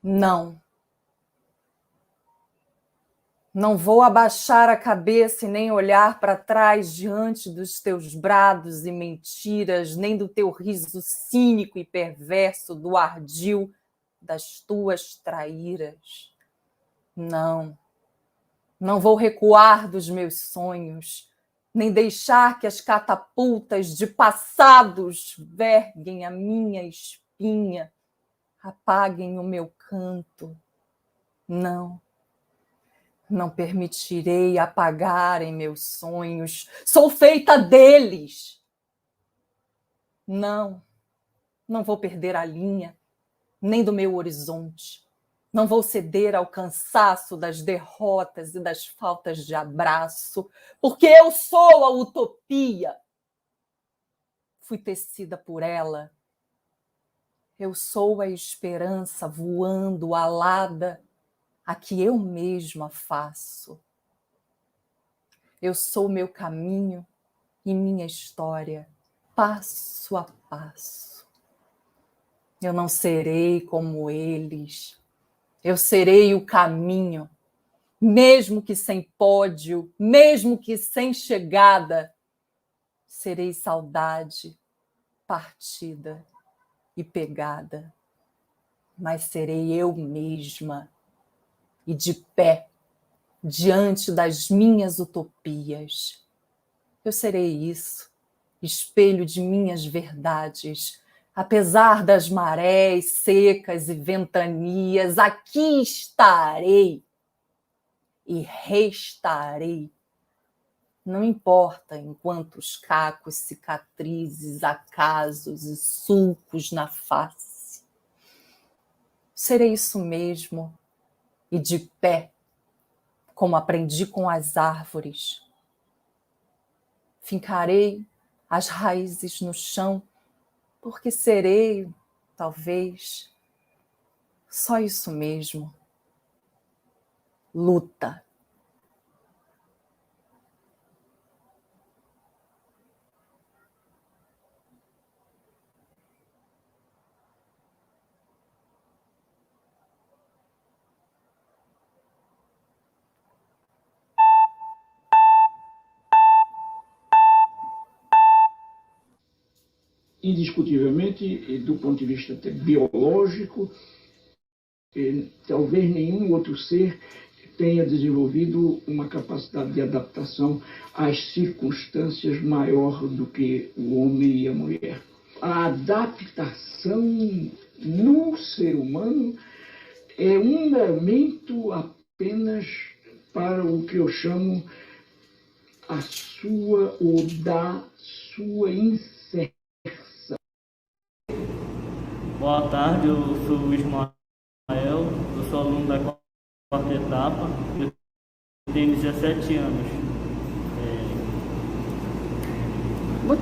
Não. Não vou abaixar a cabeça e nem olhar para trás diante dos teus brados e mentiras, nem do teu riso cínico e perverso, do ardil das tuas traíras. Não. Não vou recuar dos meus sonhos, nem deixar que as catapultas de passados verguem a minha espinha, apaguem o meu canto. Não. Não permitirei apagarem meus sonhos. Sou feita deles. Não vou perder a linha, nem do meu horizonte. Não vou ceder ao cansaço das derrotas e das faltas de abraço, porque eu sou a utopia. Fui tecida por ela. Eu sou a esperança voando alada, a que eu mesma faço. Eu sou meu caminho e minha história, passo a passo. Eu não serei como eles. Eu serei o caminho, mesmo que sem pódio, mesmo que sem chegada. Serei saudade, partida e pegada. Mas serei eu mesma e de pé diante das minhas utopias. Eu serei isso, espelho de minhas verdades. Apesar das marés secas e ventanias, aqui estarei e restarei. Não importa em quantos cacos, cicatrizes, acasos e sulcos na face. Serei isso mesmo e de pé, como aprendi com as árvores. Fincarei as raízes no chão, porque serei, talvez, só isso mesmo. Luta. Indiscutivelmente, do ponto de vista biológico, talvez nenhum outro ser tenha desenvolvido uma capacidade de adaptação às circunstâncias maior do que o homem e a mulher. A adaptação no ser humano é um momento apenas para o que eu chamo a sua ou da sua inserção. Boa tarde, eu sou o Ismael, eu sou aluno da quarta etapa, eu tenho 17 anos.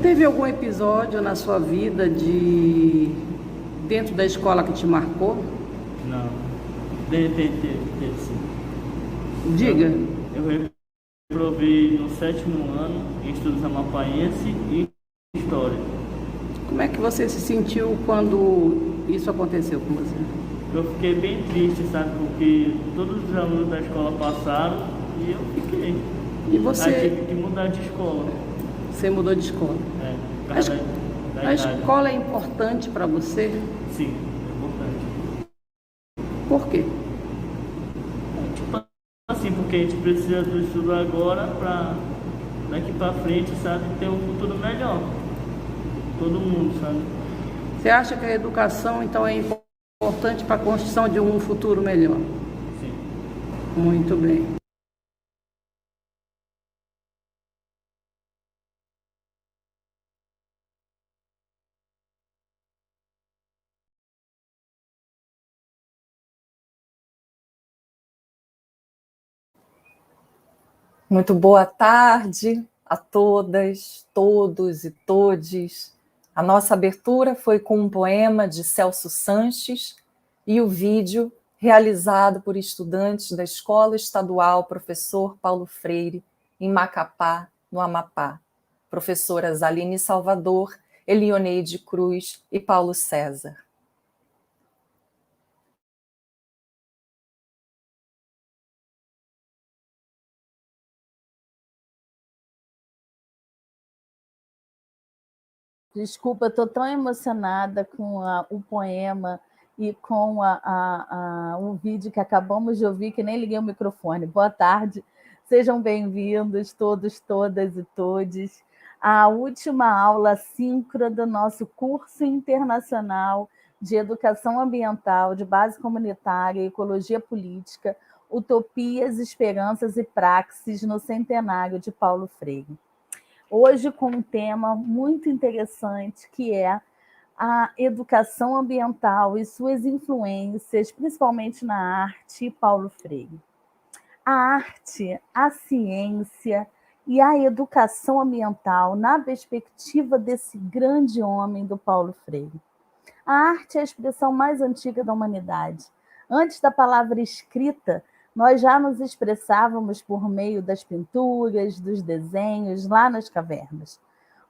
Teve algum episódio na sua vida dentro da escola que te marcou? Não, teve sim. Diga. Eu reprovei no 7º ano em estudos amapaense e história. Como é que você se sentiu quando isso aconteceu com você? Eu fiquei bem triste, sabe, porque todos os alunos da escola passaram e eu fiquei. E você? Aí tive que mudar de escola. Você mudou de escola? Por causa da A idade. escola é importante para você? Sim, é importante. Por quê? Tipo assim, porque a gente precisa do estudo agora para daqui para frente, sabe, ter um futuro melhor. Todo mundo, sabe? Você acha que a educação, então, é importante para a construção de um futuro melhor? Sim. Muito bem. Muito boa tarde a todas, todos e todes. A nossa abertura foi com um poema de Celso Sanches e o vídeo realizado por estudantes da Escola Estadual Professor Paulo Freire, em Macapá, no Amapá. Professoras Aline Salvador, Elioneide Cruz e Paulo César. Desculpa, estou tão emocionada com o poema e com o vídeo que acabamos de ouvir, que nem liguei o microfone. Boa tarde, sejam bem-vindos todos, todas e todes à última aula síncrona do nosso curso internacional de Educação Ambiental, de Base Comunitária e Ecologia Política, Utopias, Esperanças e Praxis no Centenário de Paulo Freire. Hoje com um tema muito interessante, que é a educação ambiental e suas influências, principalmente na arte, Paulo Freire. A arte, a ciência e a educação ambiental na perspectiva desse grande homem do Paulo Freire. A arte é a expressão mais antiga da humanidade. Antes da palavra escrita, nós já nos expressávamos por meio das pinturas, dos desenhos, lá nas cavernas.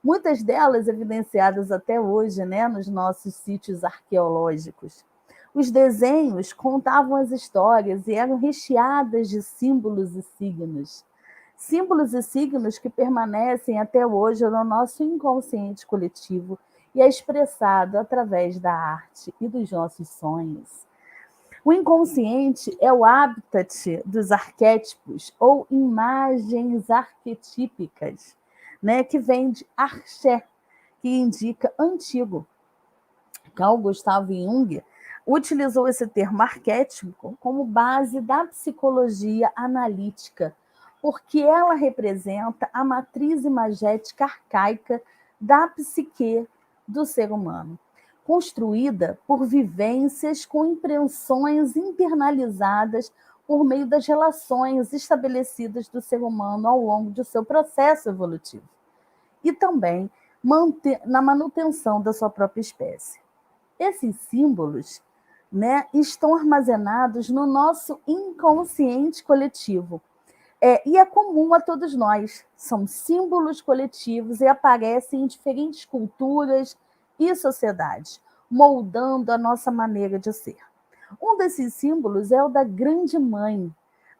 Muitas delas evidenciadas até hoje, né, nos nossos sítios arqueológicos. Os desenhos contavam as histórias e eram recheadas de símbolos e signos. Símbolos e signos que permanecem até hoje no nosso inconsciente coletivo e é expressado através da arte e dos nossos sonhos. O inconsciente é o habitat dos arquétipos ou imagens arquetípicas, né, que vem de arché, que indica antigo. Carl Gustav Jung utilizou esse termo arquétipo como base da psicologia analítica, porque ela representa a matriz imagética arcaica da psique do ser humano, construída por vivências com impressões internalizadas por meio das relações estabelecidas do ser humano ao longo de seu processo evolutivo, e também na manutenção da sua própria espécie. Esses símbolos, né, estão armazenados no nosso inconsciente coletivo, e é comum a todos nós. São símbolos coletivos e aparecem em diferentes culturas e sociedades, moldando a nossa maneira de ser. Um desses símbolos é o da Grande Mãe,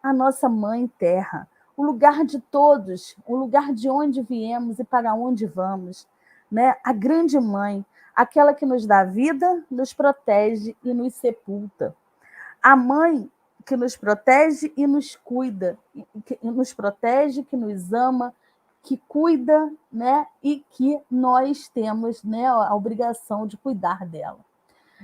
a nossa Mãe Terra, o lugar de todos, o lugar de onde viemos e para onde vamos, né? A Grande Mãe, aquela que nos dá vida, nos protege e nos sepulta. A Mãe que nos protege e nos cuida, que nos protege, que nos ama, que cuida, né, e que nós temos, né, a obrigação de cuidar dela.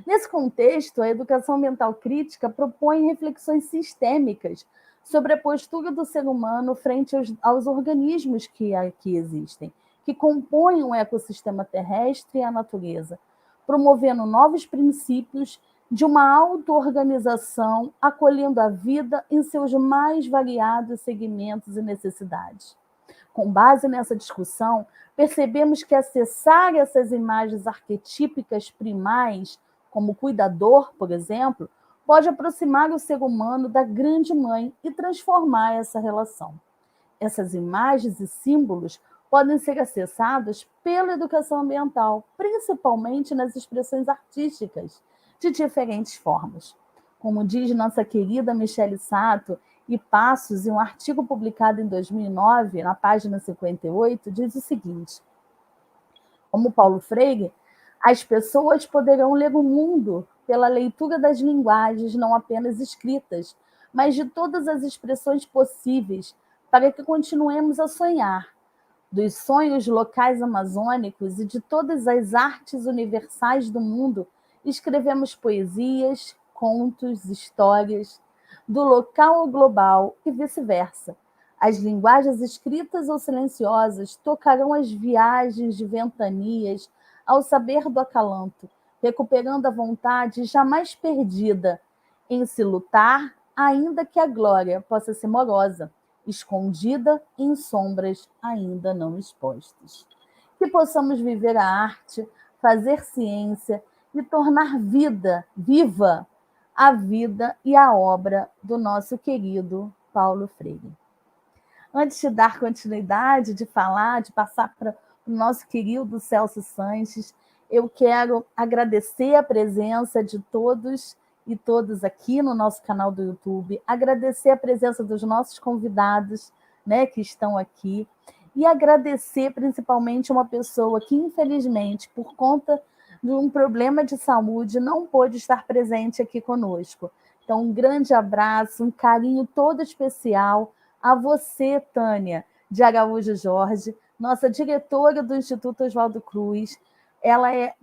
Nesse contexto, a educação ambiental crítica propõe reflexões sistêmicas sobre a postura do ser humano frente aos organismos que aqui existem, que compõem o ecossistema terrestre e a natureza, promovendo novos princípios de uma auto-organização, acolhendo a vida em seus mais variados segmentos e necessidades. Com base nessa discussão, percebemos que acessar essas imagens arquetípicas primais, como cuidador, por exemplo, pode aproximar o ser humano da Grande Mãe e transformar essa relação. Essas imagens e símbolos podem ser acessados pela educação ambiental, principalmente nas expressões artísticas, de diferentes formas. Como diz nossa querida Michele Sato e Passos, em um artigo publicado em 2009, na página 58, diz o seguinte: como Paulo Freire, as pessoas poderão ler o mundo pela leitura das linguagens não apenas escritas, mas de todas as expressões possíveis, para que continuemos a sonhar. Dos sonhos locais amazônicos e de todas as artes universais do mundo, escrevemos poesias, contos, histórias, do local ao global e vice-versa. As linguagens escritas ou silenciosas tocarão as viagens de ventanias ao saber do acalanto, recuperando a vontade jamais perdida em se lutar, ainda que a glória possa ser morosa, escondida em sombras ainda não expostas. Que possamos viver a arte, fazer ciência e tornar viva a vida e a obra do nosso querido Paulo Freire. Antes de dar continuidade, de falar, de passar para o nosso querido Celso Sanches, eu quero agradecer a presença de todos e todas aqui no nosso canal do YouTube, agradecer a presença dos nossos convidados, né, que estão aqui, e agradecer principalmente uma pessoa que, infelizmente, por conta de um problema de saúde, não pôde estar presente aqui conosco. Então, um grande abraço, um carinho todo especial a você, Tânia de Araújo Jorge, nossa diretora do Instituto Oswaldo Cruz. Ela é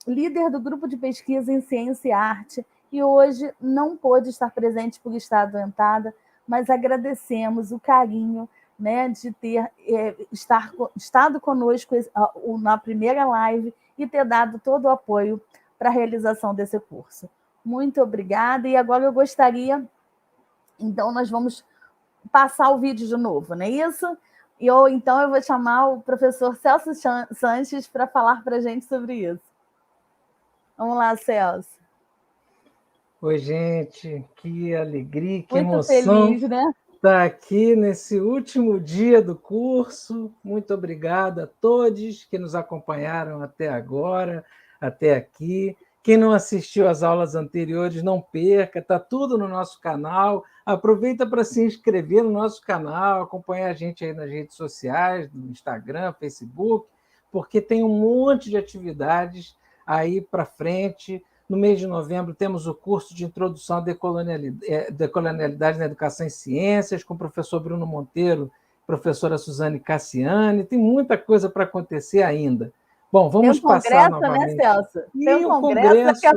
líder do grupo de pesquisa em ciência e arte e hoje não pôde estar presente por estar adoentada, mas agradecemos o carinho, né, de ter estado conosco na primeira live e ter dado todo o apoio para a realização desse curso. Muito obrigada. E agora eu gostaria, então nós vamos passar o vídeo de novo, não é isso? Então eu vou chamar o professor Celso Sanches para falar para a gente sobre isso. Vamos lá, Celso. Oi, gente, que alegria, que muito emoção feliz, né? Estar aqui nesse último dia do curso. Muito obrigado a todos que nos acompanharam até agora, até aqui. Quem não assistiu às aulas anteriores, não perca, está tudo no nosso canal. Aproveita para se inscrever no nosso canal, acompanhar a gente aí nas redes sociais, no Instagram, Facebook, porque tem um monte de atividades aí para frente. No mês de novembro, temos o curso de Introdução à Decolonialidade na Educação e Ciências, com o professor Bruno Monteiro, professora Suzane Cassiani. Tem muita coisa para acontecer ainda. Bom, vamos passar novamente. Né, Celso? Tem um congresso.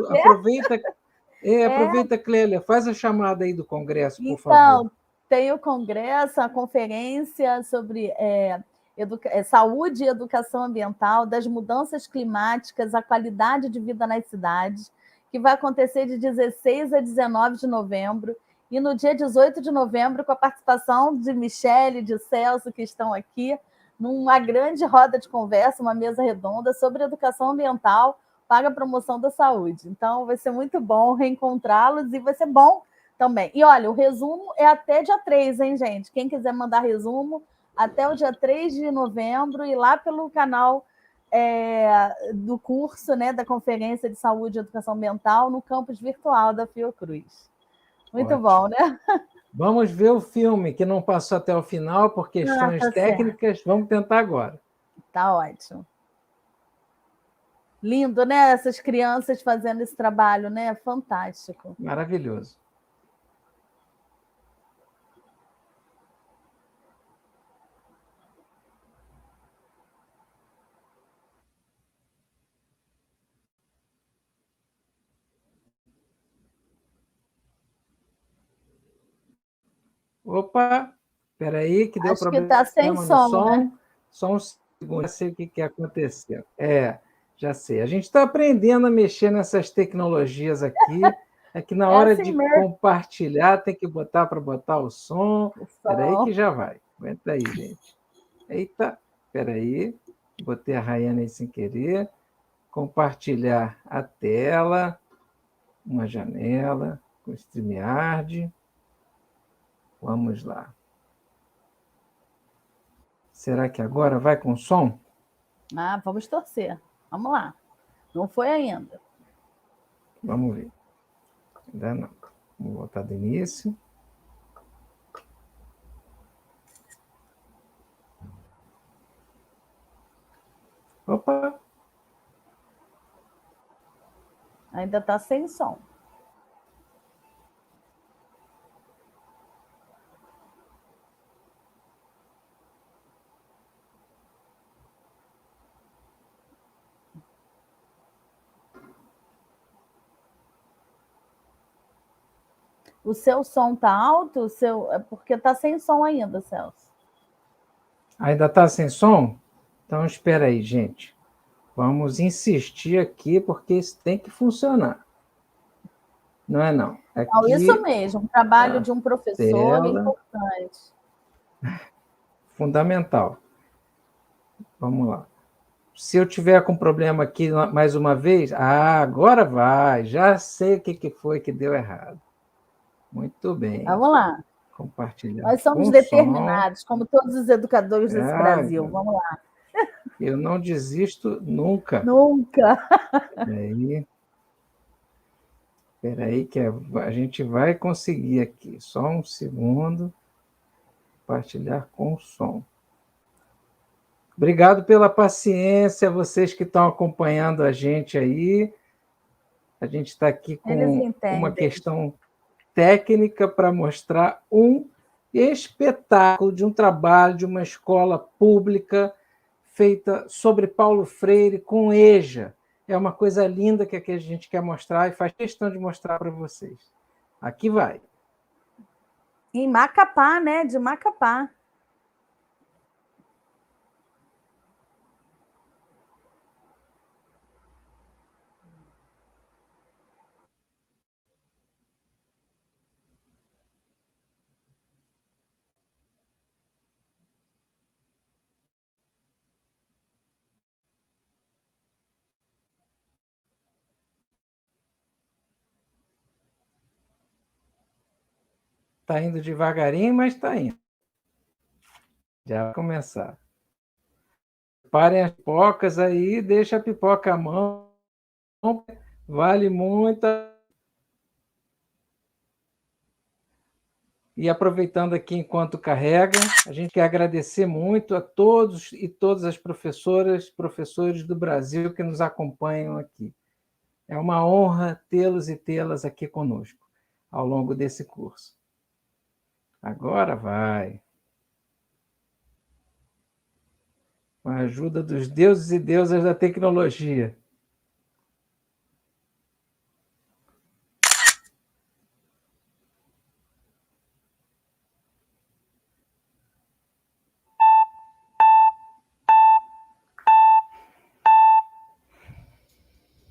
Aproveita, Clélia, faz a chamada aí do congresso, por favor. Então, tem o congresso, a conferência sobre saúde e educação ambiental, das mudanças climáticas, a qualidade de vida nas cidades, que vai acontecer de 16 a 19 de novembro, e no dia 18 de novembro, com a participação de Michele e de Celso, que estão aqui, numa grande roda de conversa, uma mesa redonda sobre educação ambiental para a promoção da saúde. Então, vai ser muito bom reencontrá-los e vai ser bom também. E, olha, o resumo é até dia 3, hein, gente? Quem quiser mandar resumo, até o dia 3 de novembro, e lá pelo canal do curso, né, da Conferência de Saúde e Educação Ambiental no campus virtual da Fiocruz. Muito Ótimo. Bom, né? Vamos ver o filme, que não passou até o final por questões técnicas. Certo. Vamos tentar agora. Tá ótimo. Lindo, né? Essas crianças fazendo esse trabalho, né? Fantástico. Maravilhoso. Opa, espera aí, que deu Acho problema que está sem som, né? Só um segundo, já sei o que aconteceu. Já sei. A gente está aprendendo a mexer nessas tecnologias aqui. É que na hora de compartilhar tem que botar para botar o som. Espera aí que já vai. Aguenta aí, gente. Eita, espera aí. Botei a Rayane aí sem querer. Compartilhar a tela. Uma janela com StreamYard. Vamos lá. Será que agora vai com som? Vamos torcer. Vamos lá. Não foi ainda. Vamos ver. Ainda não. Vamos voltar do início. Opa! Ainda está sem som. O seu som está alto? Porque está sem som ainda, Celso. Ainda está sem som? Então, espera aí, gente. Vamos insistir aqui, porque isso tem que funcionar. Não é, não? Aqui, não, isso mesmo. O trabalho de um professor é importante. Fundamental. Vamos lá. Se eu tiver com problema aqui mais uma vez... agora vai. Já sei o que foi que deu errado. Muito bem. Vamos lá. Compartilhar. Nós somos determinados, como todos os educadores desse Brasil. Vamos lá. Eu não desisto nunca. Nunca. Espera aí que a gente vai conseguir aqui. Só um segundo. compartilhar com o som. Obrigado pela paciência, vocês que estão acompanhando a gente aí. A gente está aqui com uma questão técnica para mostrar um espetáculo de um trabalho de uma escola pública feita sobre Paulo Freire com EJA. É uma coisa linda que a gente quer mostrar e faz questão de mostrar para vocês. Aqui vai. Em Macapá, né? De Macapá. Está indo devagarinho, mas está indo. Já vai começar. Parem as pipocas aí, deixa a pipoca à mão. Vale muito. E aproveitando aqui enquanto carrega, a gente quer agradecer muito a todos e todas as professoras, professores do Brasil que nos acompanham aqui. É uma honra tê-los e tê-las aqui conosco ao longo desse curso. Agora vai. Com a ajuda dos deuses e deusas da tecnologia.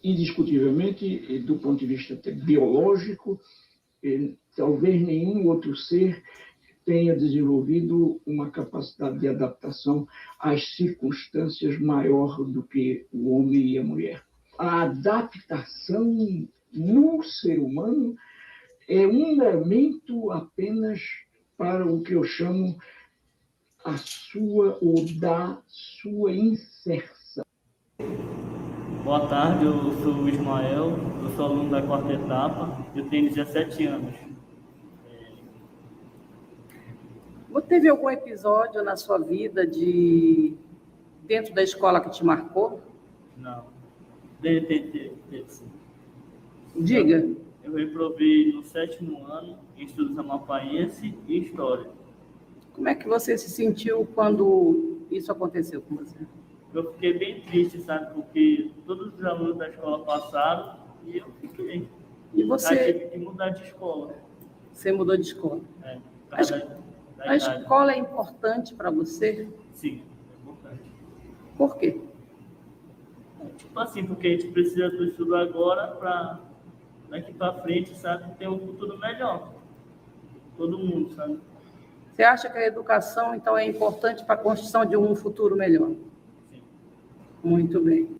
Indiscutivelmente, do ponto de vista biológico, talvez nenhum outro ser tenha desenvolvido uma capacidade de adaptação às circunstâncias maior do que o homem e a mulher. A adaptação no ser humano é um momento apenas para o que eu chamo a sua ou da sua inserção. Boa tarde, eu sou o Ismael, eu sou aluno da 4ª etapa, eu tenho 17 anos. Teve algum episódio na sua vida dentro da escola que te marcou? Não, teve sim. Diga. Eu reprovei no 7º ano em estudos amapaense e história. Como é que você se sentiu quando isso aconteceu com você? Eu fiquei bem triste, sabe? Porque todos os alunos da escola passaram e eu fiquei. E você? Aí tive que mudar de escola. Você mudou de escola? É, a escola é importante para você? Sim, é importante. Por quê? Tipo assim, porque a gente precisa do estudo agora para daqui para frente, sabe? Ter um futuro melhor. Todo mundo, sabe? Você acha que a educação, então, é importante para a construção de um futuro melhor? Sim. Muito bem.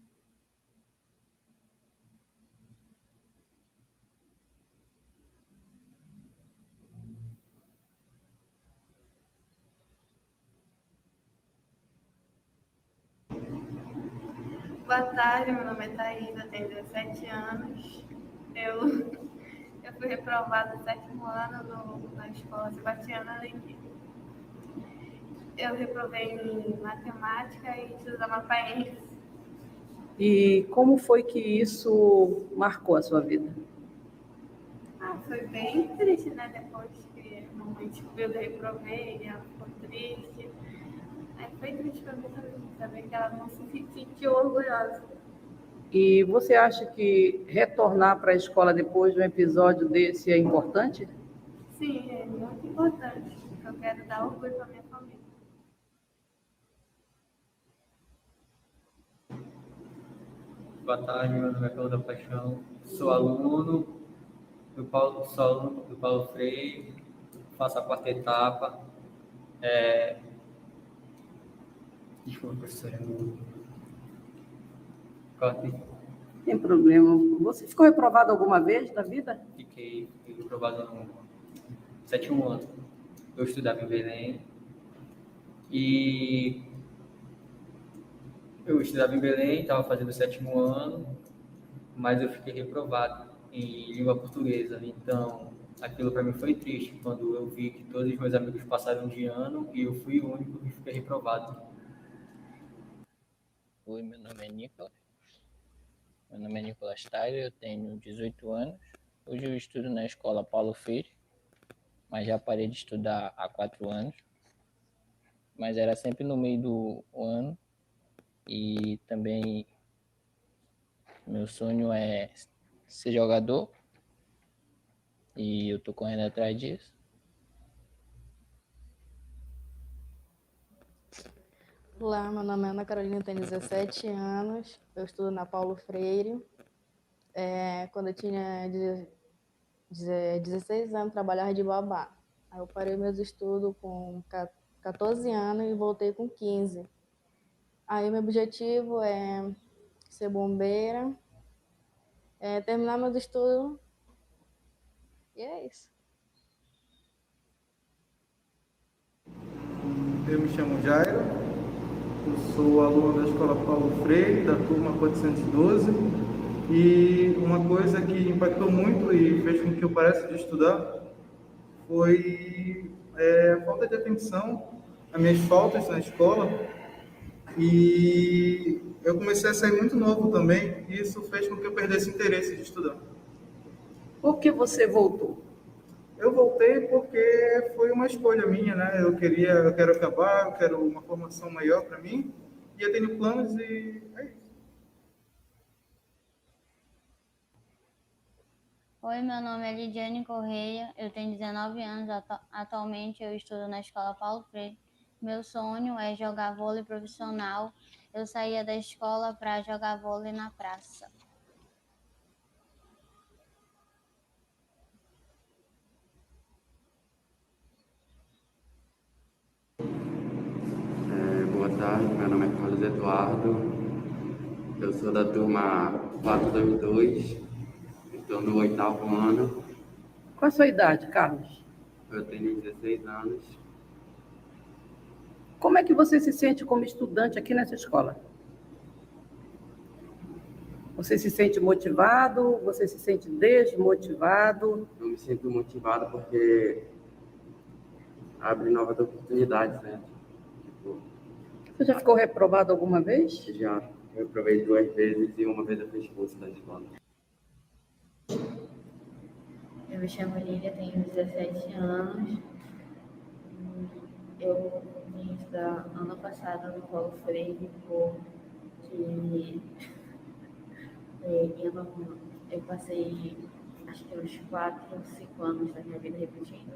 Boa tarde, meu nome é Thaís, eu tenho 17 anos. Eu fui reprovada no 7º ano na escola Sebastiana Alenquim. Eu reprovei em matemática e estudos amapaense. E como foi que isso marcou a sua vida? Foi bem triste, né? Depois que a mamãe descobriu que eu reprovei, ela ficou triste. Aí foi triste para mim também, saber que ela não se sentiu orgulhosa. E você acha que retornar para a escola depois de um episódio desse é importante? Sim, é muito importante, porque eu quero dar orgulho para minha família. Boa tarde, meu nome é Paulo da Paixão, sou aluno do Paulo Freire, faço a 4ª etapa. Desculpa, professora. Tem problema. Você ficou reprovado alguma vez na vida? Fiquei reprovado no 7º ano. Eu estudava em Belém e estava fazendo o 7º ano, mas eu fiquei reprovado em língua portuguesa. Então, aquilo para mim foi triste, quando eu vi que todos os meus amigos passaram de ano e eu fui o único que fiquei reprovado. Oi, meu nome é Nicolas. Meu nome é Nicolas Tyler, eu tenho 18 anos. Hoje eu estudo na escola Paulo Freire, mas já parei de estudar há 4 anos. Mas era sempre no meio do ano. E também meu sonho é ser jogador. E eu tô correndo atrás disso. Olá, meu nome é Ana Carolina, tenho 17 anos, eu estudo na Paulo Freire. Quando eu tinha 16 anos, trabalhava de babá. Aí eu parei meus estudos com 14 anos e voltei com 15. Aí meu objetivo é ser bombeira, terminar meus estudos, e é isso. Eu me chamo Jairo, eu sou aluno da Escola Paulo Freire, da turma 412, e uma coisa que impactou muito e fez com que eu parasse de estudar foi a falta de atenção, as minhas faltas na escola, e eu comecei a sair muito novo também, e isso fez com que eu perdesse interesse de estudar. Por que você voltou? Eu voltei porque foi uma escolha minha, né? Eu quero acabar, eu quero uma formação maior para mim, e eu tenho planos e é isso. Oi, meu nome é Lidiane Correia, eu tenho 19 anos, atualmente eu estudo na Escola Paulo Freire. Meu sonho é jogar vôlei profissional. Eu saía da escola para jogar vôlei na praça. Boa tarde, meu nome é Carlos Eduardo, eu sou da turma 422, estou no 8º ano. Qual a sua idade, Carlos? Eu tenho 16 anos. Como é que você se sente como estudante aqui nessa escola? Você se sente motivado? Você se sente desmotivado? Eu me sinto motivado porque abre novas oportunidades, né? Você já ficou reprovado alguma vez? Já, eu reprovei 2 vezes e uma vez eu fui expulso da escola. Eu me chamo Lília, tenho 17 anos. Eu vim estudar ano passado no Paulo Freire porque eu passei acho que uns 4 ou 5 anos da minha vida repetindo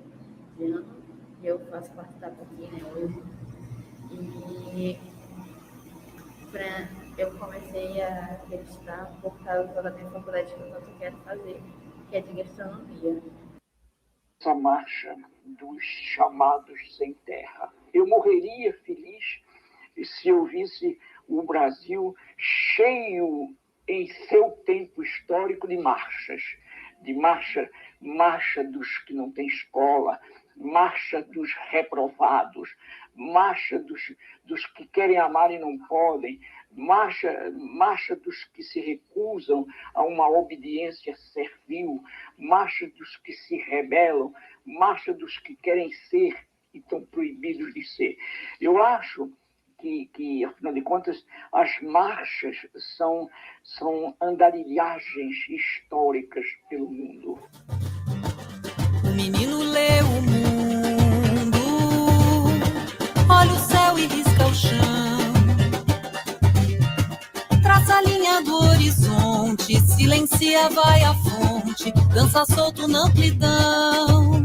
de ano e eu faço parte da PUC, né, hoje. E eu comecei a acreditar por causa da minha faculdade que eu tanto quero fazer, que é de gastronomia. Essa marcha dos chamados sem terra. Eu morreria feliz se eu visse o Brasil cheio em seu tempo histórico de marchas, marcha dos que não têm escola, marcha dos reprovados, marcha dos que querem amar e não podem, marcha dos que se recusam a uma obediência servil, marcha dos que se rebelam, marcha dos que querem ser e estão proibidos de ser. Eu acho que, afinal de contas, as marchas são andarilhagens históricas pelo mundo. O menino lê o mundo, olha o céu e risca o chão, traça a linha do horizonte, silencia, vai à fonte, dança solto na amplidão.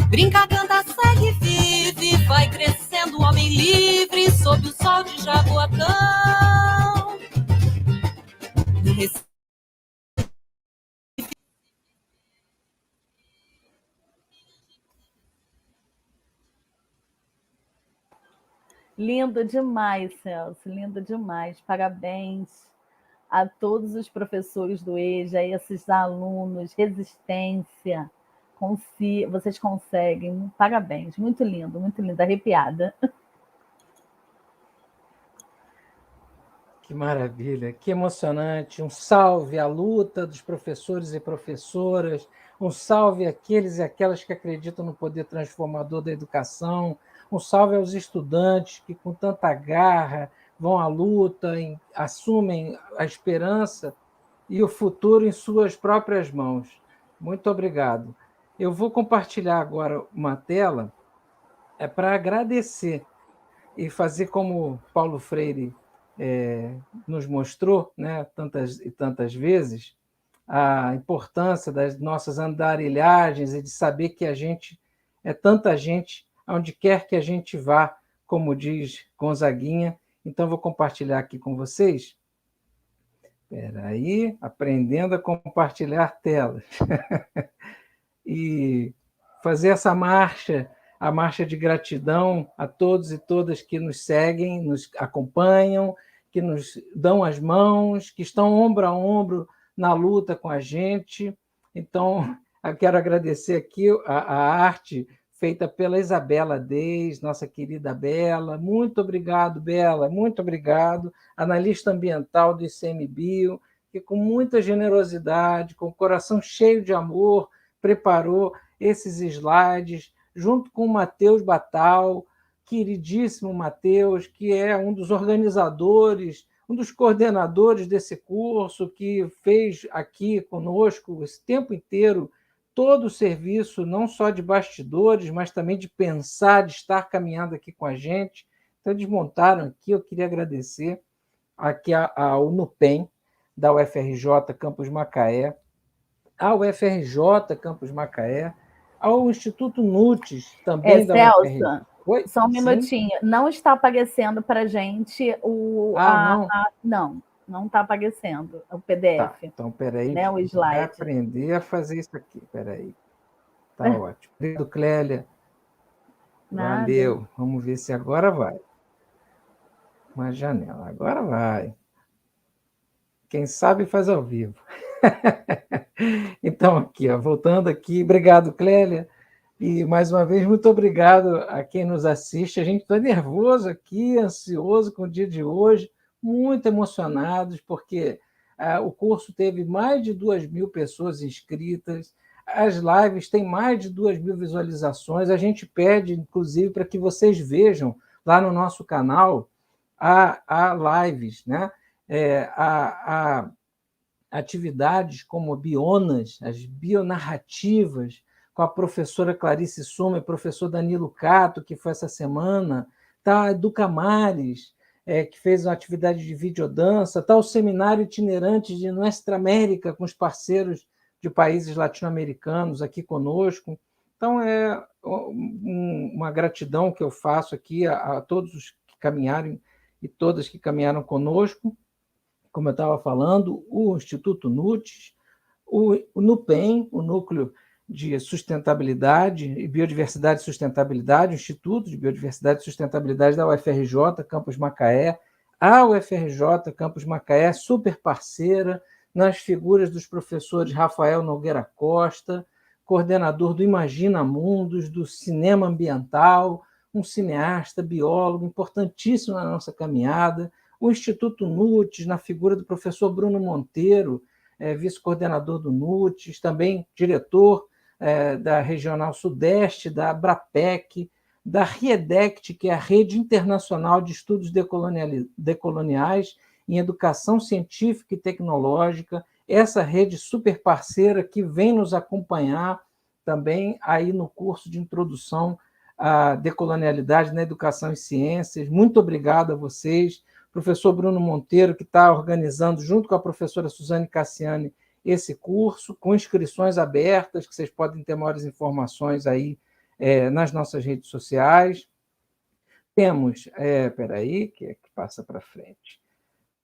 Brinca, canta, segue, vive, vai crescendo, homem livre, sob o sol de Jaboatão. Lindo demais, Celso, lindo demais. Parabéns a todos os professores do EJA, a esses alunos, resistência. Vocês conseguem, parabéns, muito lindo, arrepiada. Que maravilha, que emocionante. Um salve à luta dos professores e professoras, Um salve àqueles e aquelas que acreditam no poder transformador da educação. Um salve aos estudantes que, com tanta garra, vão à luta, assumem a esperança e o futuro em suas próprias mãos. Muito obrigado. Eu vou compartilhar agora uma tela para agradecer e fazer como Paulo Freire nos mostrou, né, tantas e tantas vezes, a importância das nossas andarilhagens e de saber que a gente é tanta gente onde quer que a gente vá, como diz Gonzaguinha. Então, vou compartilhar aqui com vocês. Espera aí, aprendendo a compartilhar telas. E fazer essa marcha, a marcha de gratidão a todos e todas que nos seguem, nos acompanham, que nos dão as mãos, que estão ombro a ombro na luta com a gente. Então, eu quero agradecer aqui a arte feita pela Isabela Deis, nossa querida Bela. Muito obrigado, Bela, muito obrigado. Analista ambiental do ICMBio, que com muita generosidade, com o coração cheio de amor, preparou esses slides, junto com o Matheus Batal, queridíssimo Matheus, que é um dos organizadores, um dos coordenadores desse curso, que fez aqui conosco esse tempo inteiro todo o serviço, não só de bastidores, mas também de pensar, de estar caminhando aqui com a gente. Então, eles montaram aqui, eu queria agradecer aqui ao NUPEM, da UFRJ Campus Macaé, ao UFRJ Campus Macaé, ao Instituto NUTES, também da UFRJ. Celso, Oi? só um Sim? minutinho. Não está aparecendo para a gente o... não? Não está aparecendo o PDF. Tá, então, peraí, né, o slide. vai aprender a fazer isso aqui. Peraí. Tá ótimo. Obrigado, Clélia. Nada. Valeu. Vamos ver se agora vai. Uma janela. Agora vai. Quem sabe faz ao vivo. Então, aqui, ó, voltando aqui. Obrigado, Clélia. E, mais uma vez, muito obrigado a quem nos assiste. A gente está nervoso aqui, ansioso com o dia de hoje, muito emocionados, porque o curso teve mais de 2.000 pessoas inscritas, as lives têm mais de 2.000 visualizações. A gente pede, inclusive, para que vocês vejam lá no nosso canal a lives, né? A atividades como bionas, as bionarrativas, com a professora Clarice Suma e o professor Danilo Cato, que foi essa semana, tá a Educamares, que fez uma atividade de videodança, tá o seminário itinerante de Nuestra América, com os parceiros de países latino-americanos aqui conosco. Então, é uma gratidão que eu faço aqui a todos os que caminharam e todas que caminharam conosco. Como eu estava falando, o Instituto NUTES, o NUPEM, o Núcleo de Sustentabilidade e Biodiversidade e Sustentabilidade, o Instituto de Biodiversidade e Sustentabilidade da UFRJ, Campus Macaé, a UFRJ, Campus Macaé, super parceira, nas figuras dos professores Rafael Nogueira Costa, coordenador do Imagina Mundos, do Cinema Ambiental, um cineasta, biólogo, importantíssimo na nossa caminhada, o Instituto NUTES, na figura do professor Bruno Monteiro, vice-coordenador do NUTES, também diretor da Regional Sudeste, da ABRAPEC, da RIEDECT, que é a Rede Internacional de Estudos Decoloniais em Educação Científica e Tecnológica, essa rede super parceira que vem nos acompanhar também aí no curso de Introdução à Decolonialidade na Educação e Ciências. Muito obrigado a vocês. Professor Bruno Monteiro, que está organizando, junto com a professora Suzane Cassiani, esse curso, com inscrições abertas, que vocês podem ter maiores informações aí nas nossas redes sociais. Temos, peraí, que passa para frente.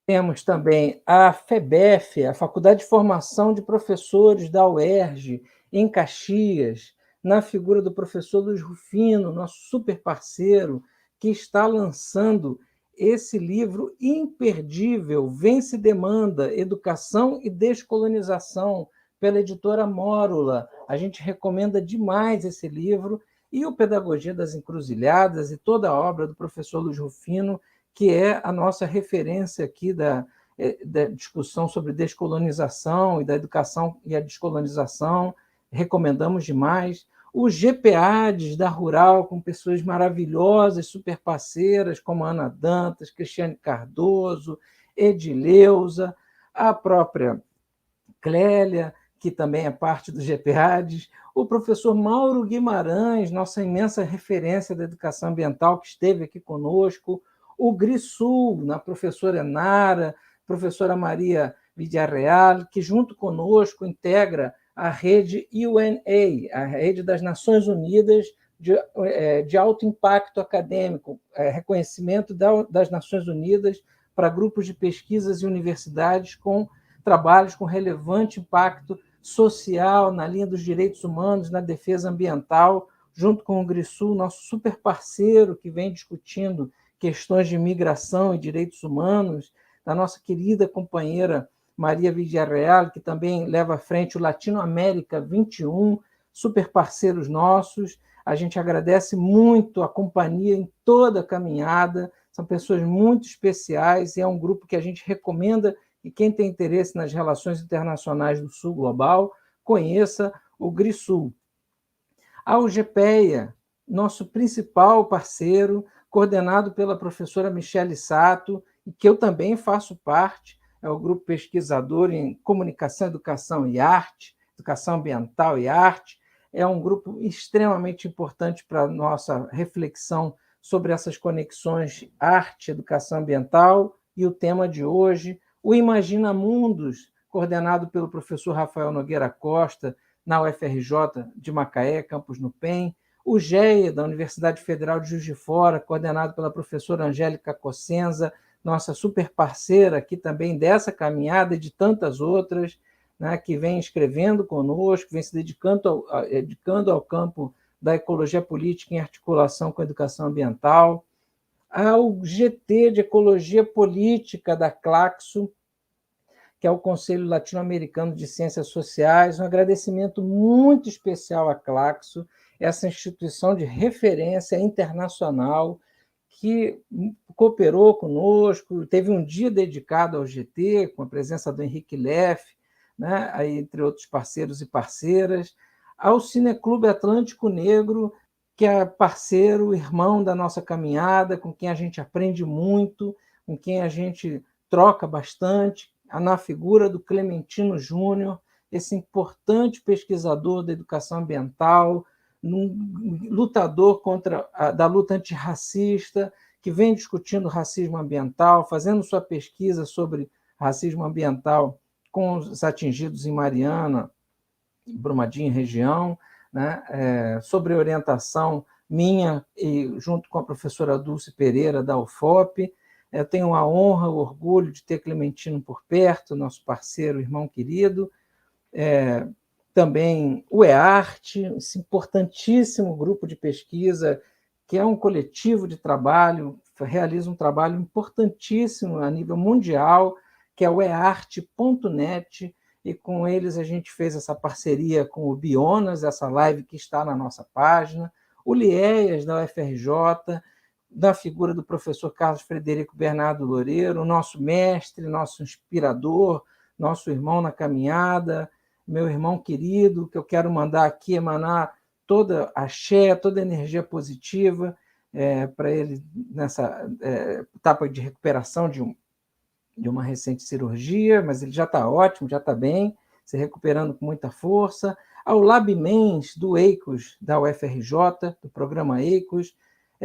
Temos também a FEBEF, a Faculdade de Formação de Professores da UERJ, em Caxias, na figura do professor Luiz Rufino, nosso super parceiro, que está lançando esse livro imperdível, Vence Demanda, Educação e Descolonização, pela editora Mórula. A gente recomenda demais esse livro, e o Pedagogia das Encruzilhadas e toda a obra do professor Luiz Rufino, que é a nossa referência aqui da discussão sobre descolonização e da educação e a descolonização. recomendamos demais. O GPADES da Rural, com pessoas maravilhosas, super parceiras, como Ana Dantas, Cristiane Cardoso, Edileuza, a própria Clélia, que também é parte do GPADES, o professor Mauro Guimarães, nossa imensa referência da educação ambiental, que esteve aqui conosco, o GRISUL, na professora Enara, professora Maria Villarreal, que junto conosco integra a rede UNA, a rede das Nações Unidas de alto impacto acadêmico, reconhecimento das Nações Unidas para grupos de pesquisas e universidades com trabalhos com relevante impacto social na linha dos direitos humanos, na defesa ambiental, junto com o GRISUL, nosso super parceiro que vem discutindo questões de migração e direitos humanos, da nossa querida companheira Maria Villarreal, que também leva à frente o Latinoamérica 21, super parceiros nossos. A gente agradece muito a companhia em toda a caminhada, são pessoas muito especiais e é um grupo que a gente recomenda e quem tem interesse nas relações internacionais do Sul Global, conheça o GRISUL. A UGPEA, nosso principal parceiro, coordenado pela professora Michele Sato, e que eu também faço parte, é o grupo pesquisador em comunicação, educação e arte, educação ambiental e arte, é um grupo extremamente importante para a nossa reflexão sobre essas conexões arte, educação ambiental, e o tema de hoje, o Imagina Mundos, coordenado pelo professor Rafael Nogueira Costa, na UFRJ de Macaé, campus no PEN, o GEA, da Universidade Federal de Juiz de Fora, coordenado pela professora Angélica Cossenza, nossa super parceira aqui também dessa caminhada e de tantas outras, né, que vem escrevendo conosco, vem se dedicando ao campo da ecologia política em articulação com a educação ambiental, ao GT de Ecologia Política da Claxo, que é o Conselho Latino-Americano de Ciências Sociais, um agradecimento muito especial à Claxo, essa instituição de referência internacional que cooperou conosco, teve um dia dedicado ao GT, com a presença do Henrique Leff, né, aí, entre outros parceiros e parceiras, ao Cineclube Atlântico Negro, que é parceiro, irmão da nossa caminhada, com quem a gente aprende muito, com quem a gente troca bastante, na figura do Clementino Júnior, esse importante pesquisador da educação ambiental, lutador da luta antirracista, que vem discutindo racismo ambiental, fazendo sua pesquisa sobre racismo ambiental com os atingidos em Mariana, Brumadinho e região, né, sobre orientação minha e junto com a professora Dulce Pereira, da UFOP. Eu tenho a honra, o orgulho de ter Clementino por perto, nosso parceiro, irmão querido. Também o EARTE, esse importantíssimo grupo de pesquisa, que é um coletivo de trabalho, realiza um trabalho importantíssimo a nível mundial, que é o earte.net, e com eles a gente fez essa parceria com o Bionas, essa live que está na nossa página, o LIEAS da UFRJ, da figura do professor Carlos Frederico Bernardo Loureiro, o nosso mestre, nosso inspirador, nosso irmão na caminhada, meu irmão querido, que eu quero mandar aqui, emanar toda a axé, toda a energia positiva para ele nessa etapa de recuperação de uma recente cirurgia, mas ele já está ótimo, já está bem, se recuperando com muita força. Ao LabMens, do EICOS, da UFRJ, do programa EICOS,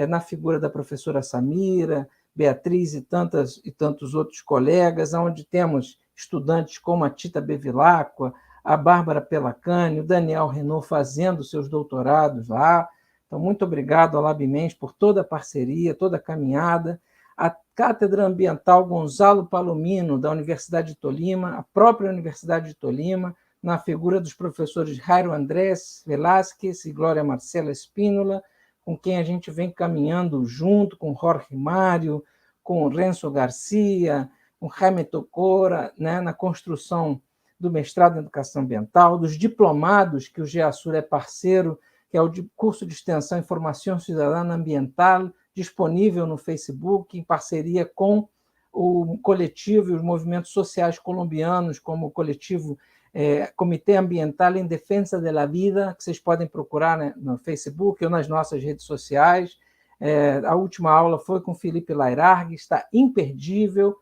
na figura da professora Samira, Beatriz e tantos outros colegas, onde temos estudantes como a Tita Bevilacqua, a Bárbara Pelacani, o Daniel Renault fazendo seus doutorados lá. Então, muito obrigado ao LabMens por toda a parceria, toda a caminhada. A Cátedra Ambiental Gonzalo Palomino, da Universidade de Tolima, a própria Universidade de Tolima, na figura dos professores Jairo Andrés Velázquez e Glória Marcela Espínola, com quem a gente vem caminhando junto, com Jorge Mário, com Renzo Garcia, com Jaime Tocora, né, na construção do mestrado em Educação Ambiental, dos diplomados, que o GEASUR é parceiro, que é o curso de extensão Informação Cidadã Ambiental, disponível no Facebook, em parceria com o coletivo e os movimentos sociais colombianos, como o coletivo Comitê Ambiental em Defesa da Vida, que vocês podem procurar, né, no Facebook ou nas nossas redes sociais. A última aula foi com Felipe Lairargue, está imperdível,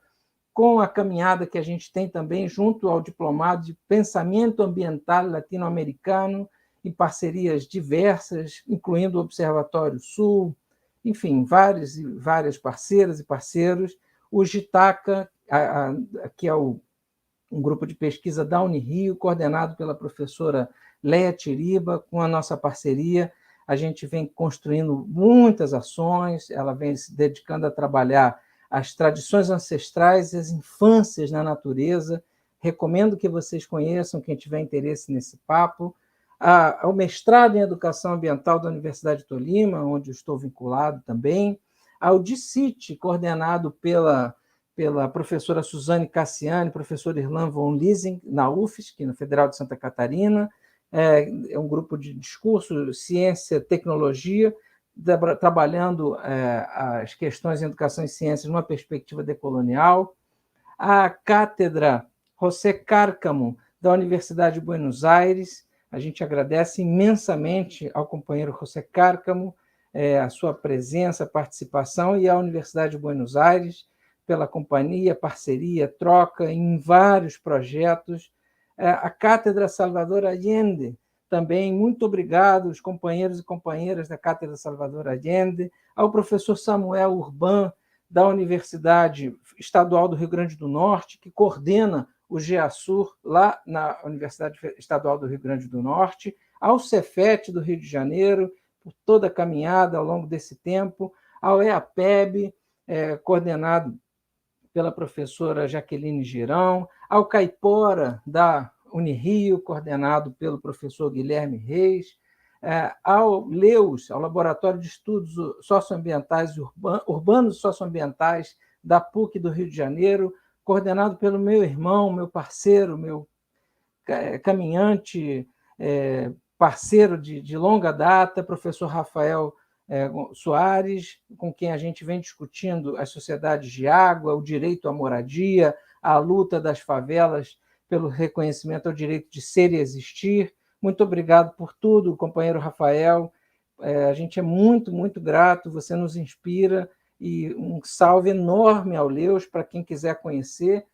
com a caminhada que a gente tem também junto ao Diplomado de Pensamento Ambiental Latino-Americano, em parcerias diversas, incluindo o Observatório Sul, enfim, várias parceiras e parceiros. O GITACA, que é um grupo de pesquisa da Unirio, coordenado pela professora Leia Tiriba, com a nossa parceria. A gente vem construindo muitas ações, ela vem se dedicando a trabalhar as tradições ancestrais e as infâncias na natureza. Recomendo que vocês conheçam, quem tiver interesse nesse papo. Ao mestrado em Educação Ambiental da Universidade de Tolima, onde eu estou vinculado também. Ao DICIT, coordenado pela professora Suzane Cassiani, professor Irlan von Liesing, na UFSC, na Federal de Santa Catarina. É um grupo de discurso, ciência, tecnologia, trabalhando as questões em educação e ciências numa perspectiva decolonial. A cátedra José Cárcamo, da Universidade de Buenos Aires. A gente agradece imensamente ao companheiro José Cárcamo a sua presença, participação, e à Universidade de Buenos Aires pela companhia, parceria, troca em vários projetos. A Cátedra Salvador Allende, também muito obrigado aos companheiros e companheiras da Cátedra Salvador Allende, ao professor Samuel Urban, da Universidade Estadual do Rio Grande do Norte, que coordena o GEASUR lá na Universidade Estadual do Rio Grande do Norte, ao Cefet do Rio de Janeiro, por toda a caminhada ao longo desse tempo, ao EAPEB, coordenado pela professora Jaqueline Girão, ao Caipora, da Unirio, coordenado pelo professor Guilherme Reis, ao LEUS, ao Laboratório de Estudos Socioambientais e Urbanos e Socioambientais da PUC do Rio de Janeiro, coordenado pelo meu irmão, meu parceiro, meu caminhante, parceiro de longa data, professor Rafael Soares, com quem a gente vem discutindo as sociedades de água, o direito à moradia, a luta das favelas pelo reconhecimento ao direito de ser e existir. Muito obrigado por tudo, companheiro Rafael. A gente é muito, muito grato, você nos inspira, e um salve enorme ao Leus para quem quiser conhecer.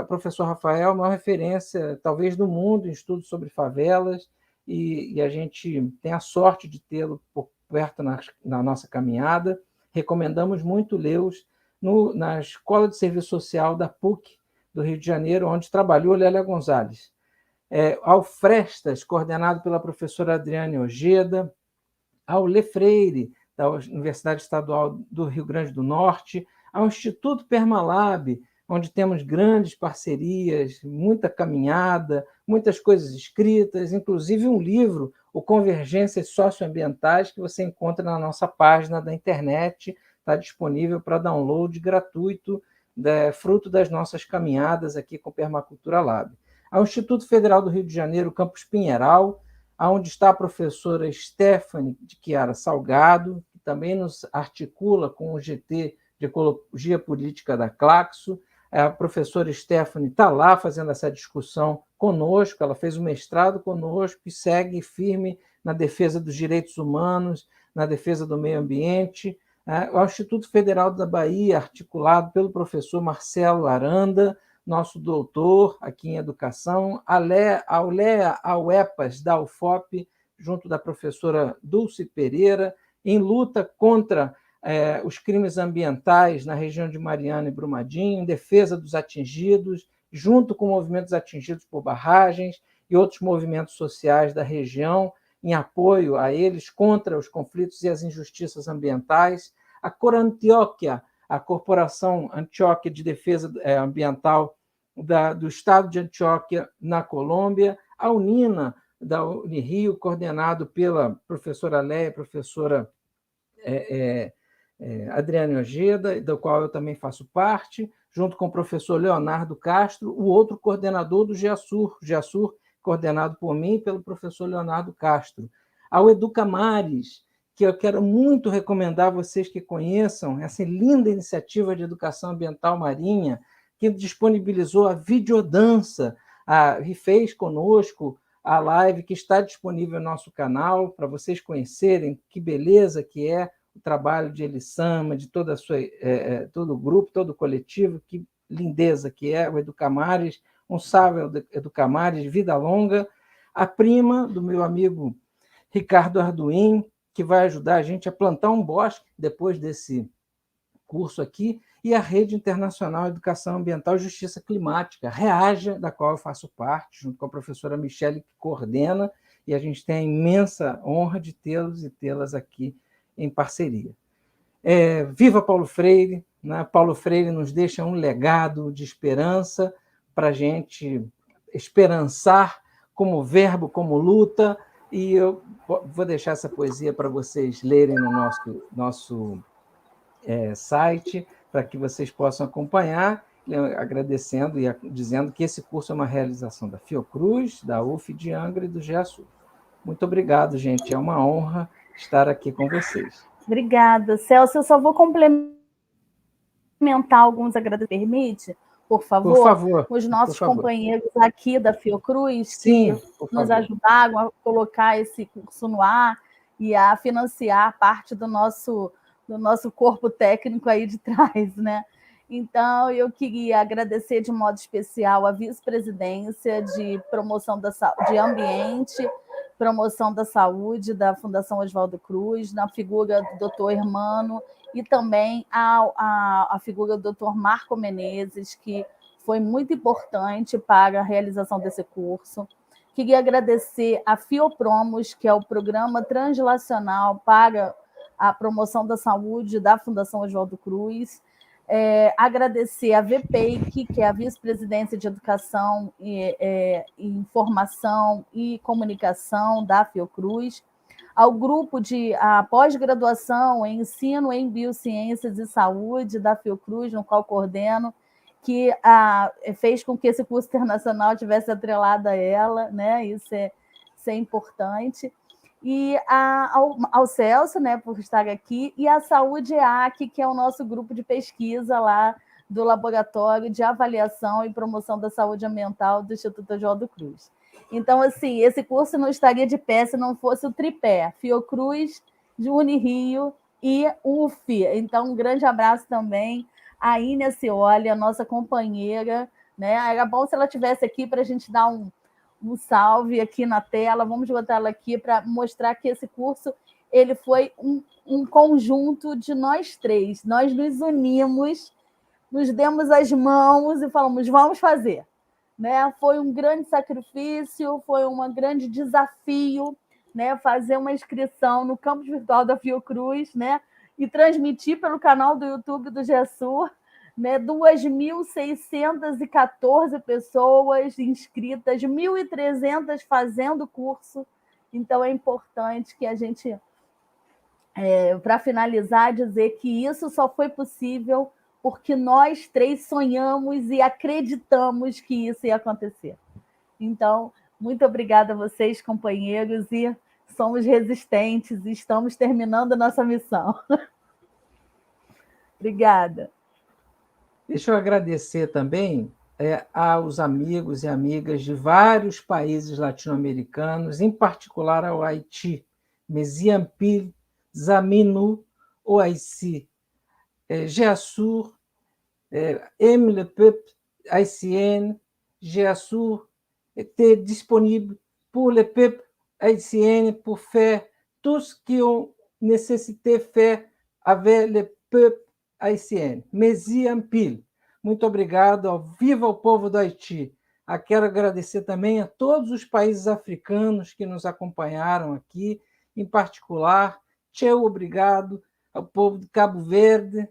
Professor Rafael é uma referência, talvez, do mundo em estudos sobre favelas, e a gente tem a sorte de tê-lo por perto na nossa caminhada. Recomendamos muito Leus na Escola de Serviço Social da PUC do Rio de Janeiro, onde trabalhou Lélia Gonzalez. Ao Frestas, coordenado pela professora Adriane Ojeda, ao Lefreire, da Universidade Estadual do Rio Grande do Norte, ao Instituto Permalab, onde temos grandes parcerias, muita caminhada, muitas coisas escritas, inclusive um livro, o Convergências Socioambientais, que você encontra na nossa página da internet, está disponível para download gratuito, fruto das nossas caminhadas aqui com Permacultura Lab. Ao Instituto Federal do Rio de Janeiro, Campus Pinheiral, onde está a professora Stephanie de Chiara Salgado, que também nos articula com o GT de Ecologia Política da Claxo. A professora Stephanie está lá fazendo essa discussão conosco, ela fez o mestrado conosco e segue firme na defesa dos direitos humanos, na defesa do meio ambiente. Ao Instituto Federal da Bahia, articulado pelo professor Marcelo Aranda, nosso doutor aqui em Educação, ao UEPAS da UFOP, junto da professora Dulce Pereira, em luta contra os crimes ambientais na região de Mariana e Brumadinho, em defesa dos atingidos, junto com movimentos atingidos por barragens e outros movimentos sociais da região, em apoio a eles contra os conflitos e as injustiças ambientais. A Corantioquia, a Corporação Antioquia de Defesa Ambiental do Estado de Antioquia, na Colômbia. A UNINA, da Unirio, coordenado pela professora Leia, professora Adriane Ojeda, do qual eu também faço parte, junto com o professor Leonardo Castro, o outro coordenador do GEASUR, coordenado por mim e pelo professor Leonardo Castro. Ao Educamares, que eu quero muito recomendar a vocês que conheçam essa linda iniciativa de educação ambiental marinha, que disponibilizou a videodança, e fez conosco a live que está disponível no nosso canal, para vocês conhecerem que beleza que é o trabalho de Elisama, de toda a sua, todo o grupo, todo o coletivo, que lindeza que é o Educamares, um salve Educamares, vida longa. A prima do meu amigo Ricardo Arduin, que vai ajudar a gente a plantar um bosque depois desse curso aqui, e a Rede Internacional de Educação Ambiental e Justiça Climática, REAJA, da qual eu faço parte, junto com a professora Michele, que coordena, e a gente tem a imensa honra de tê-los e tê-las aqui em parceria. Viva Paulo Freire! Né? Paulo Freire nos deixa um legado de esperança para a gente esperançar como verbo, como luta, e eu vou deixar essa poesia para vocês lerem no nosso site, para que vocês possam acompanhar, agradecendo e dizendo que esse curso é uma realização da Fiocruz, da UF de Angra e do GEASUR. Muito obrigado, gente. É uma honra estar aqui com vocês. Obrigada, Celso. Eu só vou complementar alguns agradecimentos, permite? Por favor? Por favor. Os nossos companheiros aqui da Fiocruz, sim, que nos ajudaram a colocar esse curso no ar e a financiar parte do nosso corpo técnico aí de trás, né? Então, eu queria agradecer de modo especial a vice-presidência de promoção de ambiente, promoção da saúde da Fundação Oswaldo Cruz, na figura do Dr. Hermano, e também a figura do Dr. Marco Menezes, que foi muito importante para a realização desse curso. Queria agradecer a Fiopromos, que é o Programa Translacional para a Promoção da Saúde da Fundação Oswaldo Cruz. Agradecer a VPEIC, que é a Vice-Presidência de Educação, Informação e Comunicação da Fiocruz, ao grupo de pós-graduação em Ensino em Biociências e Saúde da Fiocruz, no qual coordeno, que fez com que esse curso internacional tivesse atrelado a ela, né? Isso é importante. E ao Celso, né, por estar aqui, e a Saúde EAC, que é o nosso grupo de pesquisa lá do Laboratório de Avaliação e Promoção da Saúde Ambiental do Instituto Oswaldo Cruz. Então, assim, esse curso não estaria de pé se não fosse o tripé, Fiocruz, Unirio e UF. Então, um grande abraço também à Inês Cioli, a nossa companheira, né? Era bom se ela estivesse aqui para a gente dar um salve aqui na tela. Vamos botar ela aqui para mostrar que esse curso ele foi um conjunto de nós três. Nós nos unimos, nos demos as mãos e falamos, vamos fazer. Né? Foi um grande sacrifício, foi um grande desafio, né? Fazer uma inscrição no campus virtual da Fiocruz, né? E transmitir pelo canal do YouTube do GESUR, né, 2.614 pessoas inscritas, 1.300 fazendo curso. Então, é importante que a gente, para finalizar, dizer que isso só foi possível porque nós três sonhamos e acreditamos que isso ia acontecer. Então, muito obrigada a vocês, companheiros, e somos resistentes e estamos terminando a nossa missão. Obrigada. Deixa eu agradecer também aos amigos e amigas de vários países latino-americanos, em particular ao Haiti, Mesiampil, Zaminu, OIC, GEASUR, M le peuple haïtien, GEASUR était disponible pour le peuple haïtien pour faire tout ce qu'ils ont nécessité faire avec le peuple haïtien. Mesiampil. Muito obrigado. Viva o povo do Haiti. Quero agradecer também a todos os países africanos que nos acompanharam aqui, em particular, tchau, obrigado ao povo de Cabo Verde,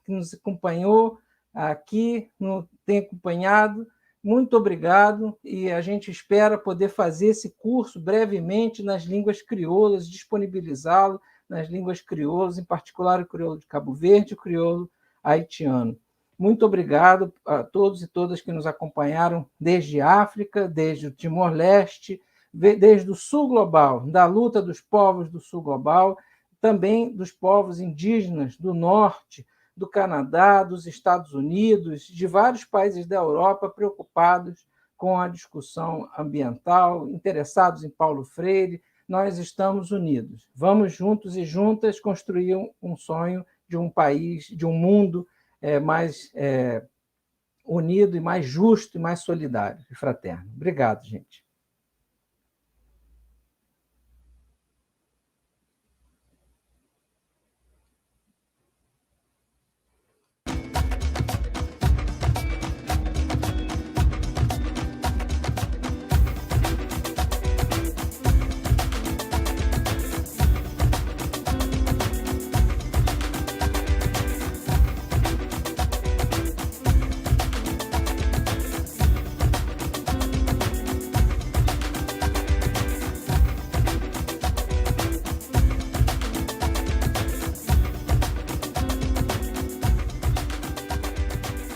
que nos acompanhou aqui, tem acompanhado. Muito obrigado, e a gente espera poder fazer esse curso brevemente nas línguas crioulas, disponibilizá-lo nas línguas crioulas, em particular o crioulo de Cabo Verde e o crioulo haitiano. Muito obrigado a todos e todas que nos acompanharam desde a África, desde o Timor-Leste, desde o Sul Global, da luta dos povos do Sul Global, também dos povos indígenas do Norte, do Canadá, dos Estados Unidos, de vários países da Europa preocupados com a discussão ambiental, interessados em Paulo Freire. Nós estamos unidos. Vamos juntos e juntas construir um sonho de um país, de um mundo mais unido e mais justo e mais solidário e fraterno. Obrigado, gente.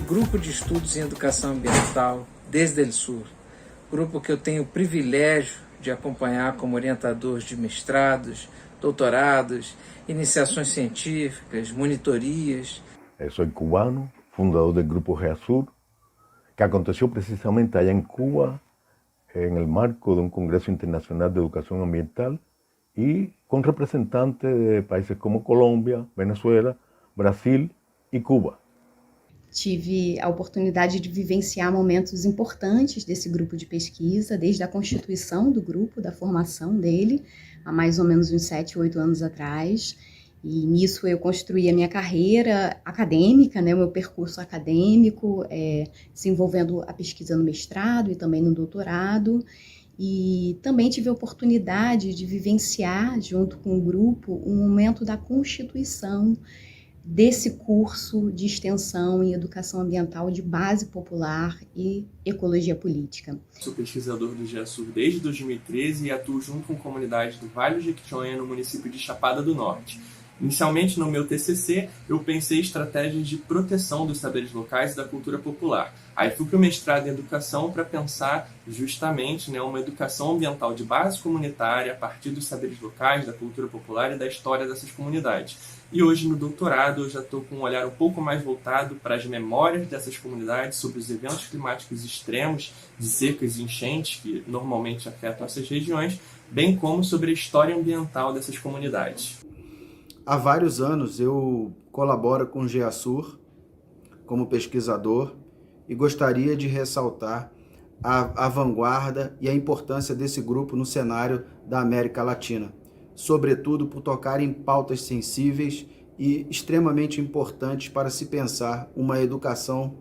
Grupo de Estudos em Educação Ambiental, Desde el Sur, grupo que eu tenho o privilégio de acompanhar como orientador de mestrados, doutorados, iniciações científicas, monitorias. Sou cubano, fundador do Grupo GEASUR, que aconteceu precisamente allá em Cuba, en el marco de un Congreso Internacional de Educación Ambiental y con representantes de países como Colômbia, Venezuela, Brasil e Cuba. Tive a oportunidade de vivenciar momentos importantes desse grupo de pesquisa, desde a constituição do grupo, da formação dele, há mais ou menos uns 7, 8 anos atrás. E nisso eu construí a minha carreira acadêmica, né, o meu percurso acadêmico, desenvolvendo a pesquisa no mestrado e também no doutorado. E também tive a oportunidade de vivenciar, junto com o grupo, um momento da constituição desse curso de extensão em educação ambiental de base popular e ecologia política. Sou pesquisador do GEASUR desde 2013 e atuo junto com a comunidade do Vale do Jequitinhonha, no município de Chapada do Norte. Inicialmente, no meu TCC, eu pensei em estratégias de proteção dos saberes locais e da cultura popular. Aí fui para o mestrado em educação para pensar justamente uma educação ambiental de base comunitária a partir dos saberes locais, da cultura popular e da história dessas comunidades. E hoje, no doutorado, eu já estou com um olhar um pouco mais voltado para as memórias dessas comunidades sobre os eventos climáticos extremos, de secas e enchentes, que normalmente afetam essas regiões, bem como sobre a história ambiental dessas comunidades. Há vários anos eu colaboro com o GEASUR como pesquisador e gostaria de ressaltar a vanguarda e a importância desse grupo no cenário da América Latina, sobretudo por tocar em pautas sensíveis e extremamente importantes para se pensar uma educação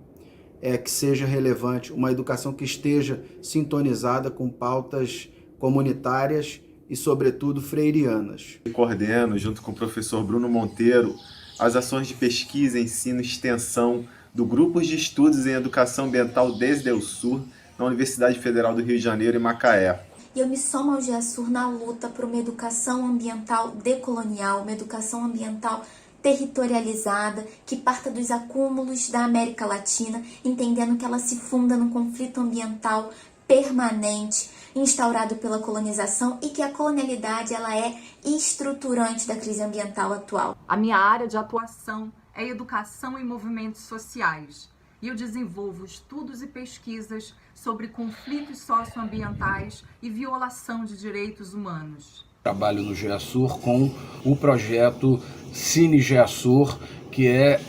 que seja relevante, uma educação que esteja sintonizada com pautas comunitárias e, sobretudo, freirianas. Coordeno, junto com o professor Bruno Monteiro, as ações de pesquisa, ensino e extensão do Grupo de Estudos em Educação Ambiental Desde el Sur, na Universidade Federal do Rio de Janeiro, em Macaé. E eu me somo ao GEASUR na luta por uma educação ambiental decolonial, uma educação ambiental territorializada, que parta dos acúmulos da América Latina, entendendo que ela se funda num conflito ambiental permanente, instaurado pela colonização, e que a colonialidade ela é estruturante da crise ambiental atual. A minha área de atuação é educação em movimentos sociais e eu desenvolvo estudos e pesquisas sobre conflitos socioambientais e violação de direitos humanos. Trabalho no GEASUR com o projeto Cine GEASUR, que é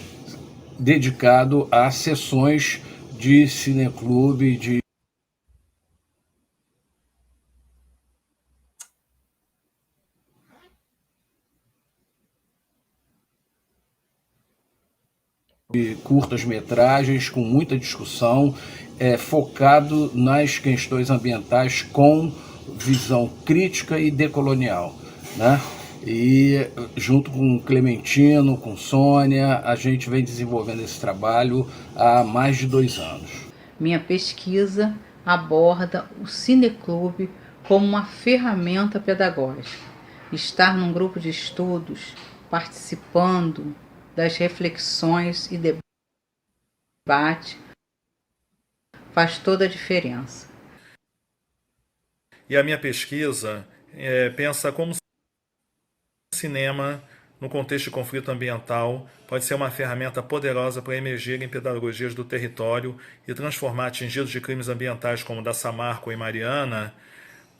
dedicado a sessões de cineclube, de curtas-metragens com muita discussão, focado nas questões ambientais com visão crítica e decolonial, né? E junto com Clementino, com Sônia, a gente vem desenvolvendo esse trabalho há mais de 2 anos. Minha pesquisa aborda o cineclube como uma ferramenta pedagógica. Estar num grupo de estudos, participando das reflexões e debate, faz toda a diferença. E a minha pesquisa pensa como o cinema no contexto de conflito ambiental, pode ser uma ferramenta poderosa para emergir em pedagogias do território e transformar atingidos de crimes ambientais como o da Samarco e Mariana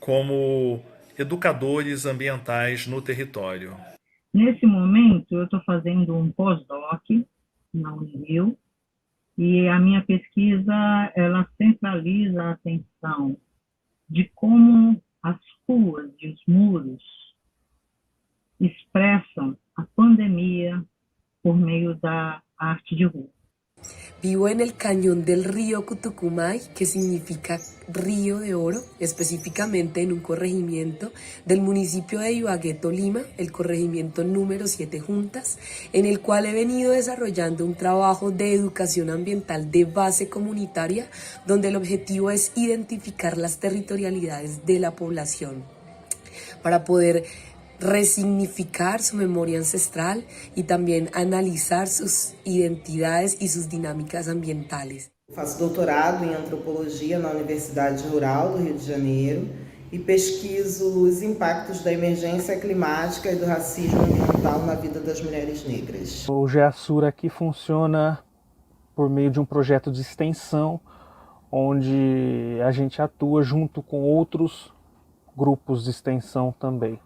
como educadores ambientais no território. Nesse momento, eu estou fazendo um pós-doc na Unirio e a minha pesquisa ela centraliza a atenção de como as ruas e os muros expressam a pandemia por medio da arte de rua. Vivo en el cañón del río Cutucumay, que significa río de oro, específicamente en un corregimiento del municipio de Ibagué, Tolima, el corregimiento número 7 Juntas, en el cual he venido desarrollando un trabajo de educación ambiental de base comunitaria, donde el objetivo es identificar las territorialidades de la población para poder resignificar su memoria ancestral y también analisar sus identidades y sus dinámicas ambientales. Faço doutorado em antropologia na Universidade Rural do Rio de Janeiro e pesquiso os impactos da emergência climática e do racismo ambiental na vida das mulheres negras. O GEASUR aqui funciona por meio de um projeto de extensão, onde a gente atua junto com outros grupos de extensão também.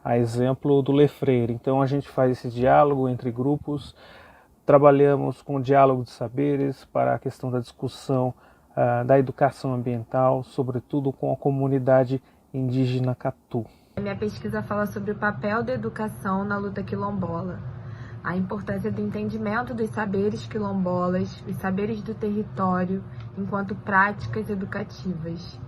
A exemplo do Lefreire. Então a gente faz esse diálogo entre grupos, trabalhamos com o diálogo de saberes para a questão da discussão da educação ambiental, sobretudo com a comunidade indígena Catu. A minha pesquisa fala sobre o papel da educação na luta quilombola, a importância do entendimento dos saberes quilombolas, os saberes do território, enquanto práticas educativas,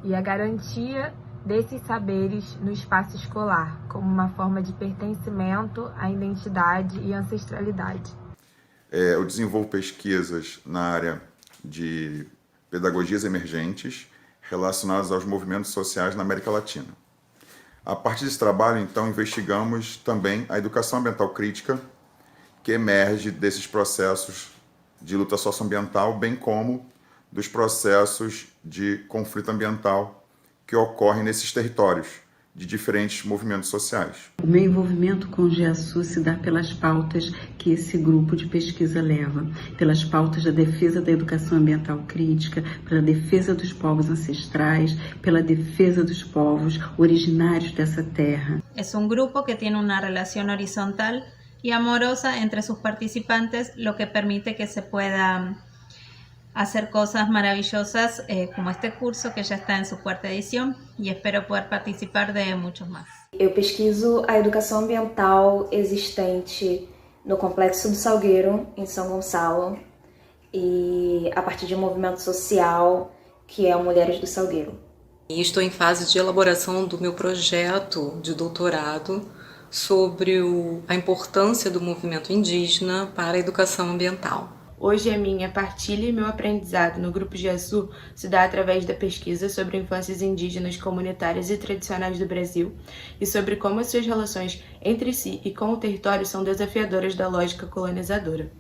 e a garantia desses saberes no espaço escolar, como uma forma de pertencimento à identidade e ancestralidade. Eu desenvolvo pesquisas na área de pedagogias emergentes relacionadas aos movimentos sociais na América Latina. A partir desse trabalho, então, investigamos também a educação ambiental crítica, que emerge desses processos de luta socioambiental, bem como dos processos de conflito ambiental que ocorrem nesses territórios de diferentes movimentos sociais. O meu envolvimento com o GEASUR se dá pelas pautas que esse grupo de pesquisa leva, pelas pautas da defesa da educação ambiental crítica, pela defesa dos povos ancestrais, pela defesa dos povos originários dessa terra. É um grupo que tem uma relação horizontal e amorosa entre seus participantes, lo que permite que se pueda hacer cosas maravillosas como este curso que ya está en su 4ª edición y espero poder participar de muchos más. Eu pesquiso a educação ambiental existente no Complexo do Salgueiro, em São Gonçalo, e a partir de um movimento social que é o Mulheres do Salgueiro. E estou em fase de elaboração do meu projeto de doutorado sobre a importância do movimento indígena para a educação ambiental. Hoje a minha partilha e meu aprendizado no Grupo GEASUR se dá através da pesquisa sobre infâncias indígenas comunitárias e tradicionais do Brasil e sobre como as suas relações entre si e com o território são desafiadoras da lógica colonizadora.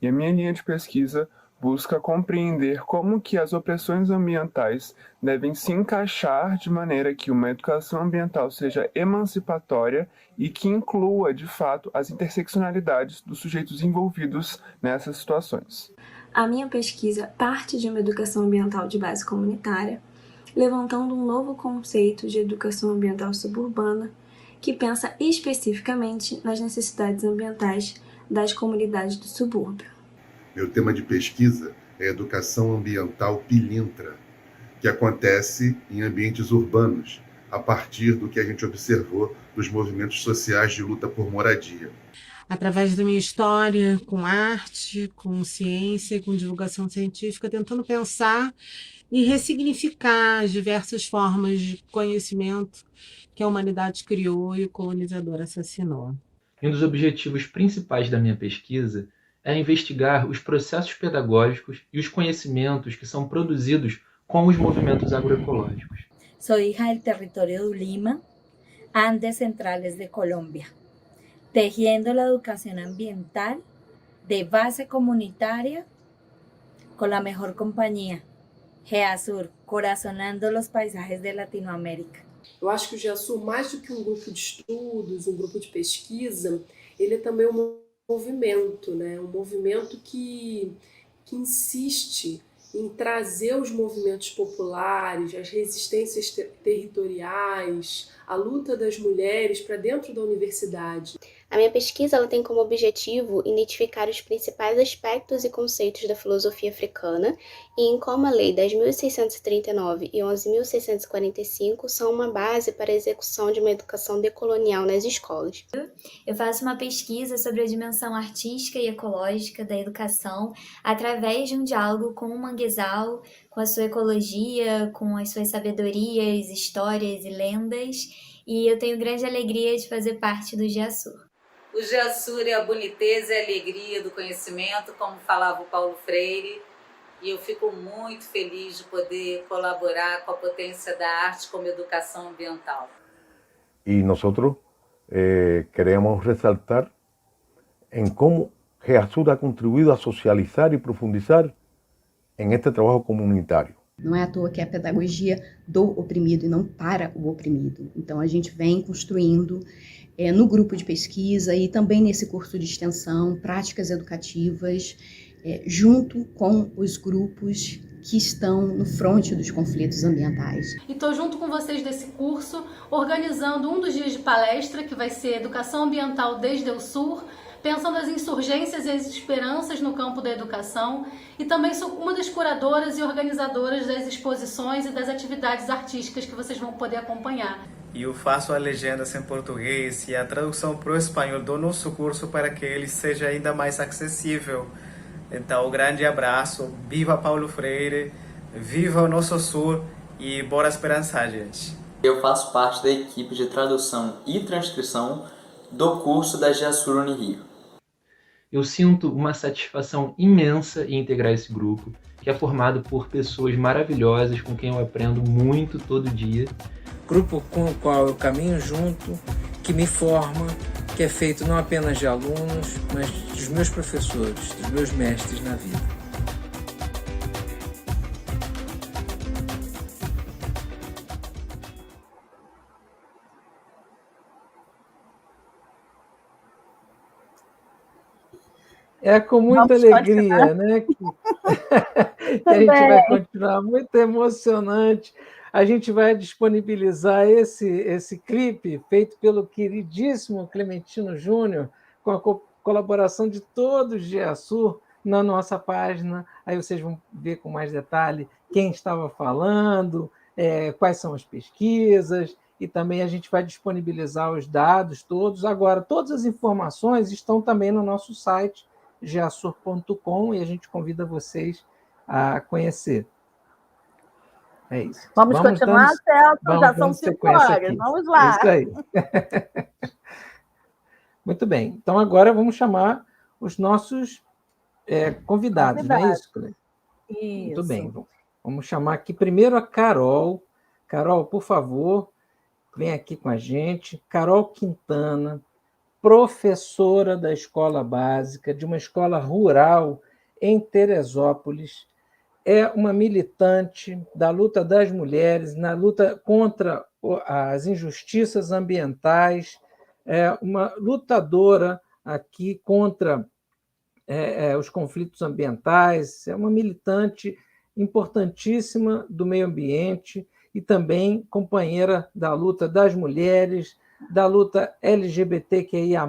E a minha linha de pesquisa busca compreender como que as opressões ambientais devem se encaixar de maneira que uma educação ambiental seja emancipatória e que inclua, de fato, as interseccionalidades dos sujeitos envolvidos nessas situações. A minha pesquisa parte de uma educação ambiental de base comunitária, levantando um novo conceito de educação ambiental suburbana que pensa especificamente nas necessidades ambientais das comunidades do subúrbio. Meu tema de pesquisa é educação ambiental pilintra, que acontece em ambientes urbanos, a partir do que a gente observou dos movimentos sociais de luta por moradia. Através da minha história, com arte, com ciência, com divulgação científica, tentando pensar e ressignificar as diversas formas de conhecimento que a humanidade criou e o colonizador assassinou. Um dos objetivos principais da minha pesquisa é investigar os processos pedagógicos e os conhecimentos que são produzidos com os movimentos agroecológicos. Sou hija del territorio do Lima, Andes Centrales de Colômbia, tejiendo la educación ambiental de base comunitaria con la mejor compañía, GEASUR, corazonando los paisajes de Latinoamérica. Eu acho que o GEASUR, mais do que um grupo de estudos, um grupo de pesquisa, ele é também um movimento, né? Um movimento que insiste em trazer os movimentos populares, as resistências territoriais, a luta das mulheres para dentro da universidade. A minha pesquisa ela tem como objetivo identificar os principais aspectos e conceitos da filosofia africana e em como a Lei 10.639 e 11.645 são uma base para a execução de uma educação decolonial nas escolas. Eu faço uma pesquisa sobre a dimensão artística e ecológica da educação através de um diálogo com o manguezal, com a sua ecologia, com as suas sabedorias, histórias e lendas, e eu tenho grande alegria de fazer parte do GEASUR. O GEASUR é a boniteza e a alegria do conhecimento, como falava o Paulo Freire, e eu fico muito feliz de poder colaborar com a potência da arte como educação ambiental. Y nosotros queremos resaltar en cómo GEASUR ha contribuido a socializar y profundizar en este trabajo comunitario. Não é à toa que é a pedagogia do oprimido e não para o oprimido. Então, a gente vem construindo no grupo de pesquisa e também nesse curso de extensão, práticas educativas, junto com os grupos que estão no fronte dos conflitos ambientais. E estou junto com vocês desse curso, organizando um dos dias de palestra, que vai ser Educação Ambiental desde o Sul, pensando as insurgências e as esperanças no campo da educação, e também sou uma das curadoras e organizadoras das exposições e das atividades artísticas que vocês vão poder acompanhar. E eu faço as legendas em português e a tradução para o espanhol do nosso curso para que ele seja ainda mais acessível. Então, um grande abraço, viva Paulo Freire, viva o nosso Sul e bora esperançar, gente. Eu faço parte da equipe de tradução e transcrição do curso da GEASUR Unirio. Eu sinto uma satisfação imensa em integrar esse grupo, que é formado por pessoas maravilhosas com quem eu aprendo muito todo dia. Grupo com o qual eu caminho junto, que me forma, que é feito não apenas de alunos, mas dos meus professores, dos meus mestres na vida. É com muita alegria, né? Que a gente vai continuar, muito emocionante. A gente vai disponibilizar esse clipe feito pelo queridíssimo Clementino Júnior, com a colaboração de todos de GEASUR na nossa página. Aí vocês vão ver com mais detalhe quem estava falando, quais são as pesquisas, e também a gente vai disponibilizar os dados todos. Agora, todas as informações estão também no nosso site, geasur.com, e a gente convida vocês a conhecer. É isso. Vamos continuar, Celso? Já são 5 horas. Vamos lá. Isso aí. Muito bem. Então, agora vamos chamar os nossos convidados, não é isso, Cleide? Isso. Muito bem. Vamos chamar aqui primeiro a Carol. Carol, por favor, vem aqui com a gente. Carol Quintana, professora da escola básica, de uma escola rural em Teresópolis, é uma militante da luta das mulheres, na luta contra as injustiças ambientais, é uma lutadora aqui contra os conflitos ambientais, é uma militante importantíssima do meio ambiente e também companheira da luta das mulheres, da luta LGBTQIA+,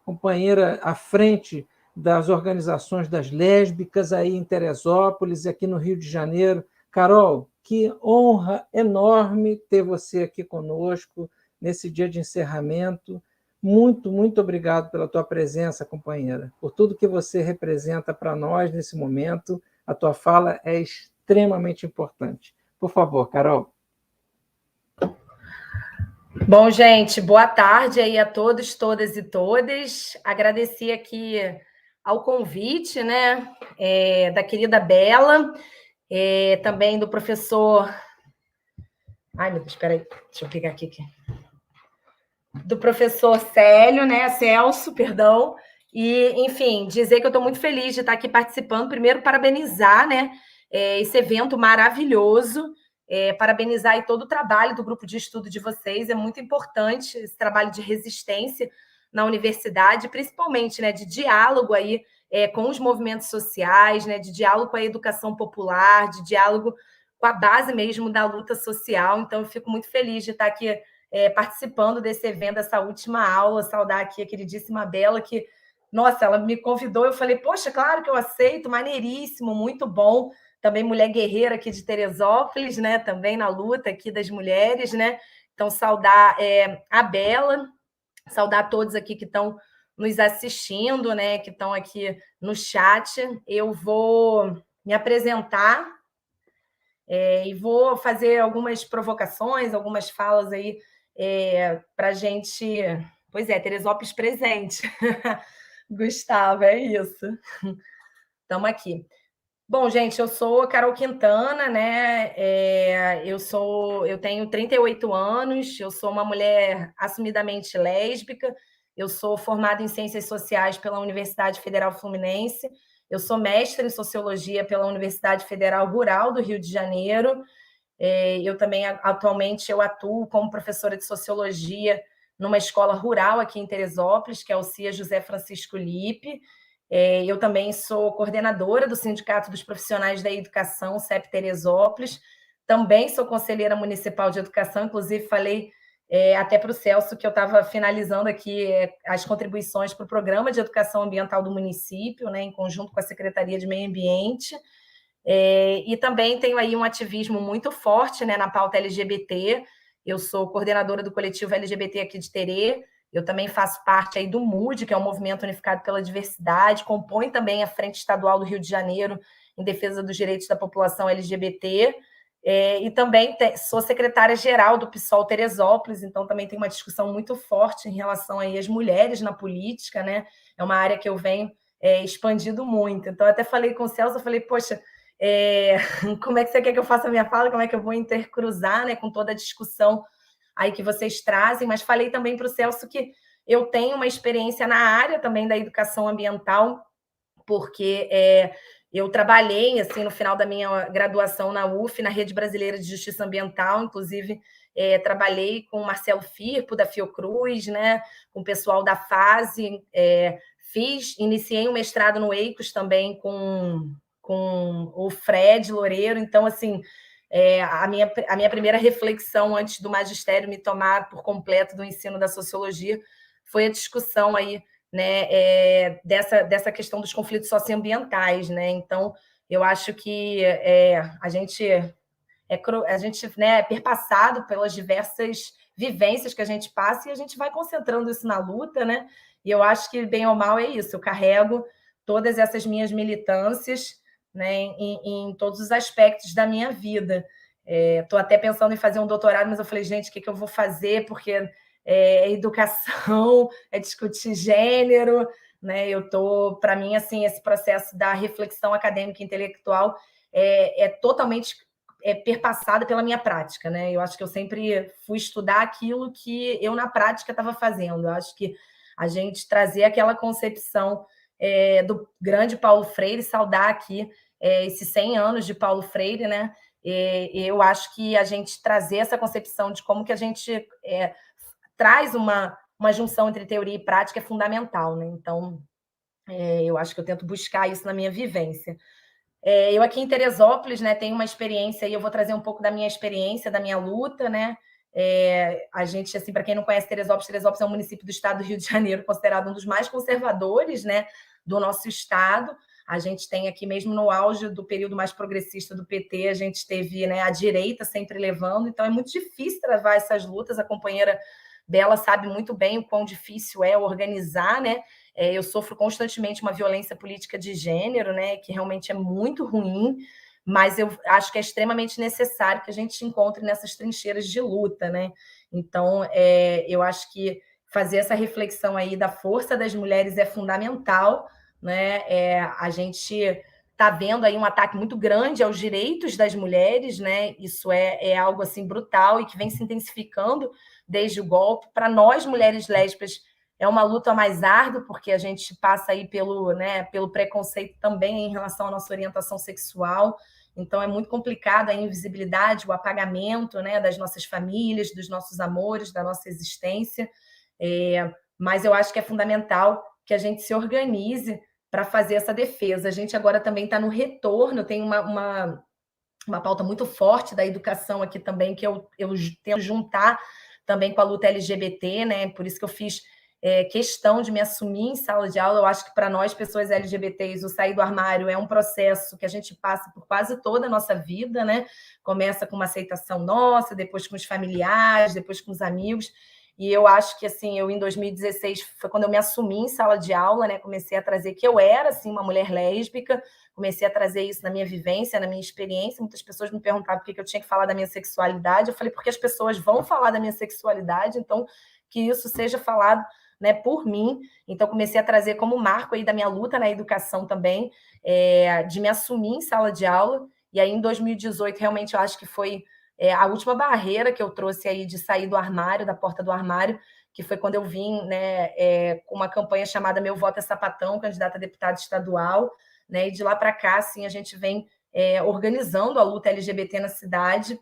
companheira à frente das organizações das lésbicas aí em Teresópolis e aqui no Rio de Janeiro. Carol, que honra enorme ter você aqui conosco nesse dia de encerramento. Muito, muito obrigado pela tua presença, companheira, por tudo que você representa para nós nesse momento. A tua fala é extremamente importante. Por favor, Carol. Bom, gente, boa tarde aí a todos, todas e todas. Agradecer aqui ao convite, né, da querida Bela, também do professor... Ai, meu Deus, espera aí, deixa eu pegar aqui. Do professor Celso, perdão, e, enfim, dizer que eu estou muito feliz de estar aqui participando. Primeiro, parabenizar, né, esse evento maravilhoso, parabenizar aí todo o trabalho do grupo de estudo de vocês, é muito importante esse trabalho de resistência na universidade, principalmente, né, de diálogo aí com os movimentos sociais, né, de diálogo com a educação popular, de diálogo com a base mesmo da luta social. Então, eu fico muito feliz de estar aqui participando desse evento, dessa última aula, saudar aqui a queridíssima Bela, que, nossa, ela me convidou, eu falei, poxa, claro que eu aceito, maneiríssimo, muito bom. Também mulher guerreira aqui de Teresópolis, né, também na luta aqui das mulheres, né. Então, saudar a Bela, saudar todos aqui que estão nos assistindo, né, que estão aqui no chat. Eu vou me apresentar e vou fazer algumas provocações, algumas falas aí para a gente... Pois é, Teresópolis presente. Gustavo, é isso. Estamos aqui. Bom, gente, eu sou Carol Quintana, né? Eu tenho 38 anos, eu sou uma mulher assumidamente lésbica, eu sou formada em Ciências Sociais pela Universidade Federal Fluminense, eu sou mestre em Sociologia pela Universidade Federal Rural do Rio de Janeiro, eu também, atualmente, eu atuo como professora de Sociologia numa escola rural aqui em Teresópolis, que é o CIA José Francisco Lippe. Eu também sou coordenadora do Sindicato dos Profissionais da Educação, CEP Teresópolis. Também sou conselheira municipal de educação, inclusive falei até para o Celso que eu estava finalizando aqui as contribuições para o Programa de Educação Ambiental do município, né, em conjunto com a Secretaria de Meio Ambiente. E também tenho aí um ativismo muito forte, né, na pauta LGBT. Eu sou coordenadora do coletivo LGBT aqui de Terê. Eu também faço parte aí do MUD, que é o Movimento Unificado pela Diversidade, compõe também a Frente Estadual do Rio de Janeiro em defesa dos direitos da população LGBT, e também sou secretária-geral do PSOL Teresópolis, então também tem uma discussão muito forte em relação aí às mulheres na política, né? É uma área que eu venho expandindo muito. Então, eu até falei com o Celso, eu falei, poxa, como é que você quer que eu faça a minha fala? Como é que eu vou intercruzar, né, com toda a discussão aí que vocês trazem? Mas falei também para o Celso que eu tenho uma experiência na área também da educação ambiental, porque eu trabalhei, assim, no final da minha graduação na UF, na Rede Brasileira de Justiça Ambiental, inclusive trabalhei com o Marcelo Firpo, da Fiocruz, né, com o pessoal da FASE, iniciei um mestrado no EICOS também com o Fred Loureiro. Então, assim, a minha primeira reflexão antes do magistério me tomar por completo do ensino da sociologia foi a discussão aí, né, dessa questão dos conflitos socioambientais, né? Então, eu acho que a gente né, é perpassado pelas diversas vivências que a gente passa e a gente vai concentrando isso na luta, né? E eu acho que, bem ou mal, é isso. Eu carrego todas essas minhas militâncias, né, em todos os aspectos da minha vida. Estou até pensando em fazer um doutorado, mas eu falei, gente, o que eu vou fazer? Porque é educação, é discutir gênero, né? Para mim, assim, esse processo da reflexão acadêmica e intelectual é totalmente perpassado pela minha prática, né? Eu acho que eu sempre fui estudar aquilo que eu, na prática, estava fazendo. Eu acho que a gente trazer aquela concepção do grande Paulo Freire, saudar aqui esses 100 anos de Paulo Freire, né? Eu acho que a gente trazer essa concepção de como que a gente traz uma junção entre teoria e prática é fundamental, né? Então, eu acho que eu tento buscar isso na minha vivência. Eu aqui em Teresópolis, né, tenho uma experiência, e eu vou trazer um pouco da minha experiência, da minha luta, né? A gente, assim, para quem não conhece Teresópolis é um município do estado do Rio de Janeiro, considerado um dos mais conservadores, né, do nosso estado. A gente tem aqui, mesmo no auge do período mais progressista do PT, a gente teve, né, a direita sempre levando, então é muito difícil travar essas lutas. A companheira Bela sabe muito bem o quão difícil é organizar, né? Eu sofro constantemente uma violência política de gênero, né, que realmente é muito ruim, mas eu acho que é extremamente necessário que a gente se encontre nessas trincheiras de luta, né? Então, eu acho que fazer essa reflexão aí da força das mulheres é fundamental, né? A gente está vendo aí um ataque muito grande aos direitos das mulheres, né? Isso é algo assim brutal e que vem se intensificando desde o golpe. Para nós, mulheres lésbicas, é uma luta mais árdua, porque a gente passa aí pelo preconceito também em relação à nossa orientação sexual. Então, é muito complicado a invisibilidade, o apagamento, né, das nossas famílias, dos nossos amores, da nossa existência. mas eu acho que é fundamental que a gente se organize para fazer essa defesa. A gente agora também está no retorno, tem uma pauta muito forte da educação aqui também, que eu tento juntar também com a luta LGBT, né? Por isso que eu fiz questão de me assumir em sala de aula. Eu acho que para nós, pessoas LGBTs, o sair do armário é um processo que a gente passa por quase toda a nossa vida, né? Começa com uma aceitação nossa, depois com os familiares, depois com os amigos. E eu acho que, assim, eu em 2016 foi quando eu me assumi em sala de aula, né? Comecei a trazer que eu era, assim, uma mulher lésbica, comecei a trazer isso na minha vivência, na minha experiência. Muitas pessoas me perguntavam por que eu tinha que falar da minha sexualidade. Eu falei, porque as pessoas vão falar da minha sexualidade, então que isso seja falado, né, por mim. Então comecei a trazer como marco aí da minha luta na educação também, de me assumir em sala de aula. E aí em 2018 realmente eu acho que foi a última barreira que eu trouxe aí de sair do armário, da porta do armário, que foi quando eu vim, né, com uma campanha chamada Meu Voto é Sapatão, candidata a deputada estadual, né, e de lá para cá, assim, a gente vem organizando a luta LGBT na cidade,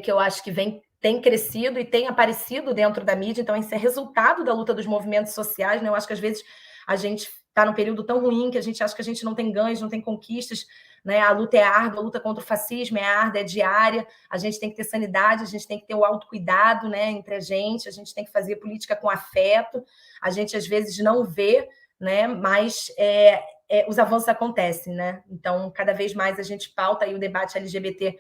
que eu acho que tem crescido e tem aparecido dentro da mídia, então isso é resultado da luta dos movimentos sociais, né? Eu acho que às vezes a gente está num período tão ruim que a gente acha que a gente não tem ganhos, não tem conquistas, né? A luta é árdua, a luta contra o fascismo é árdua, é diária, a gente tem que ter sanidade, a gente tem que ter o autocuidado, né, entre a gente tem que fazer política com afeto, a gente às vezes não vê, né, mas os avanços acontecem, né? Então, cada vez mais a gente pauta aí o debate LGBT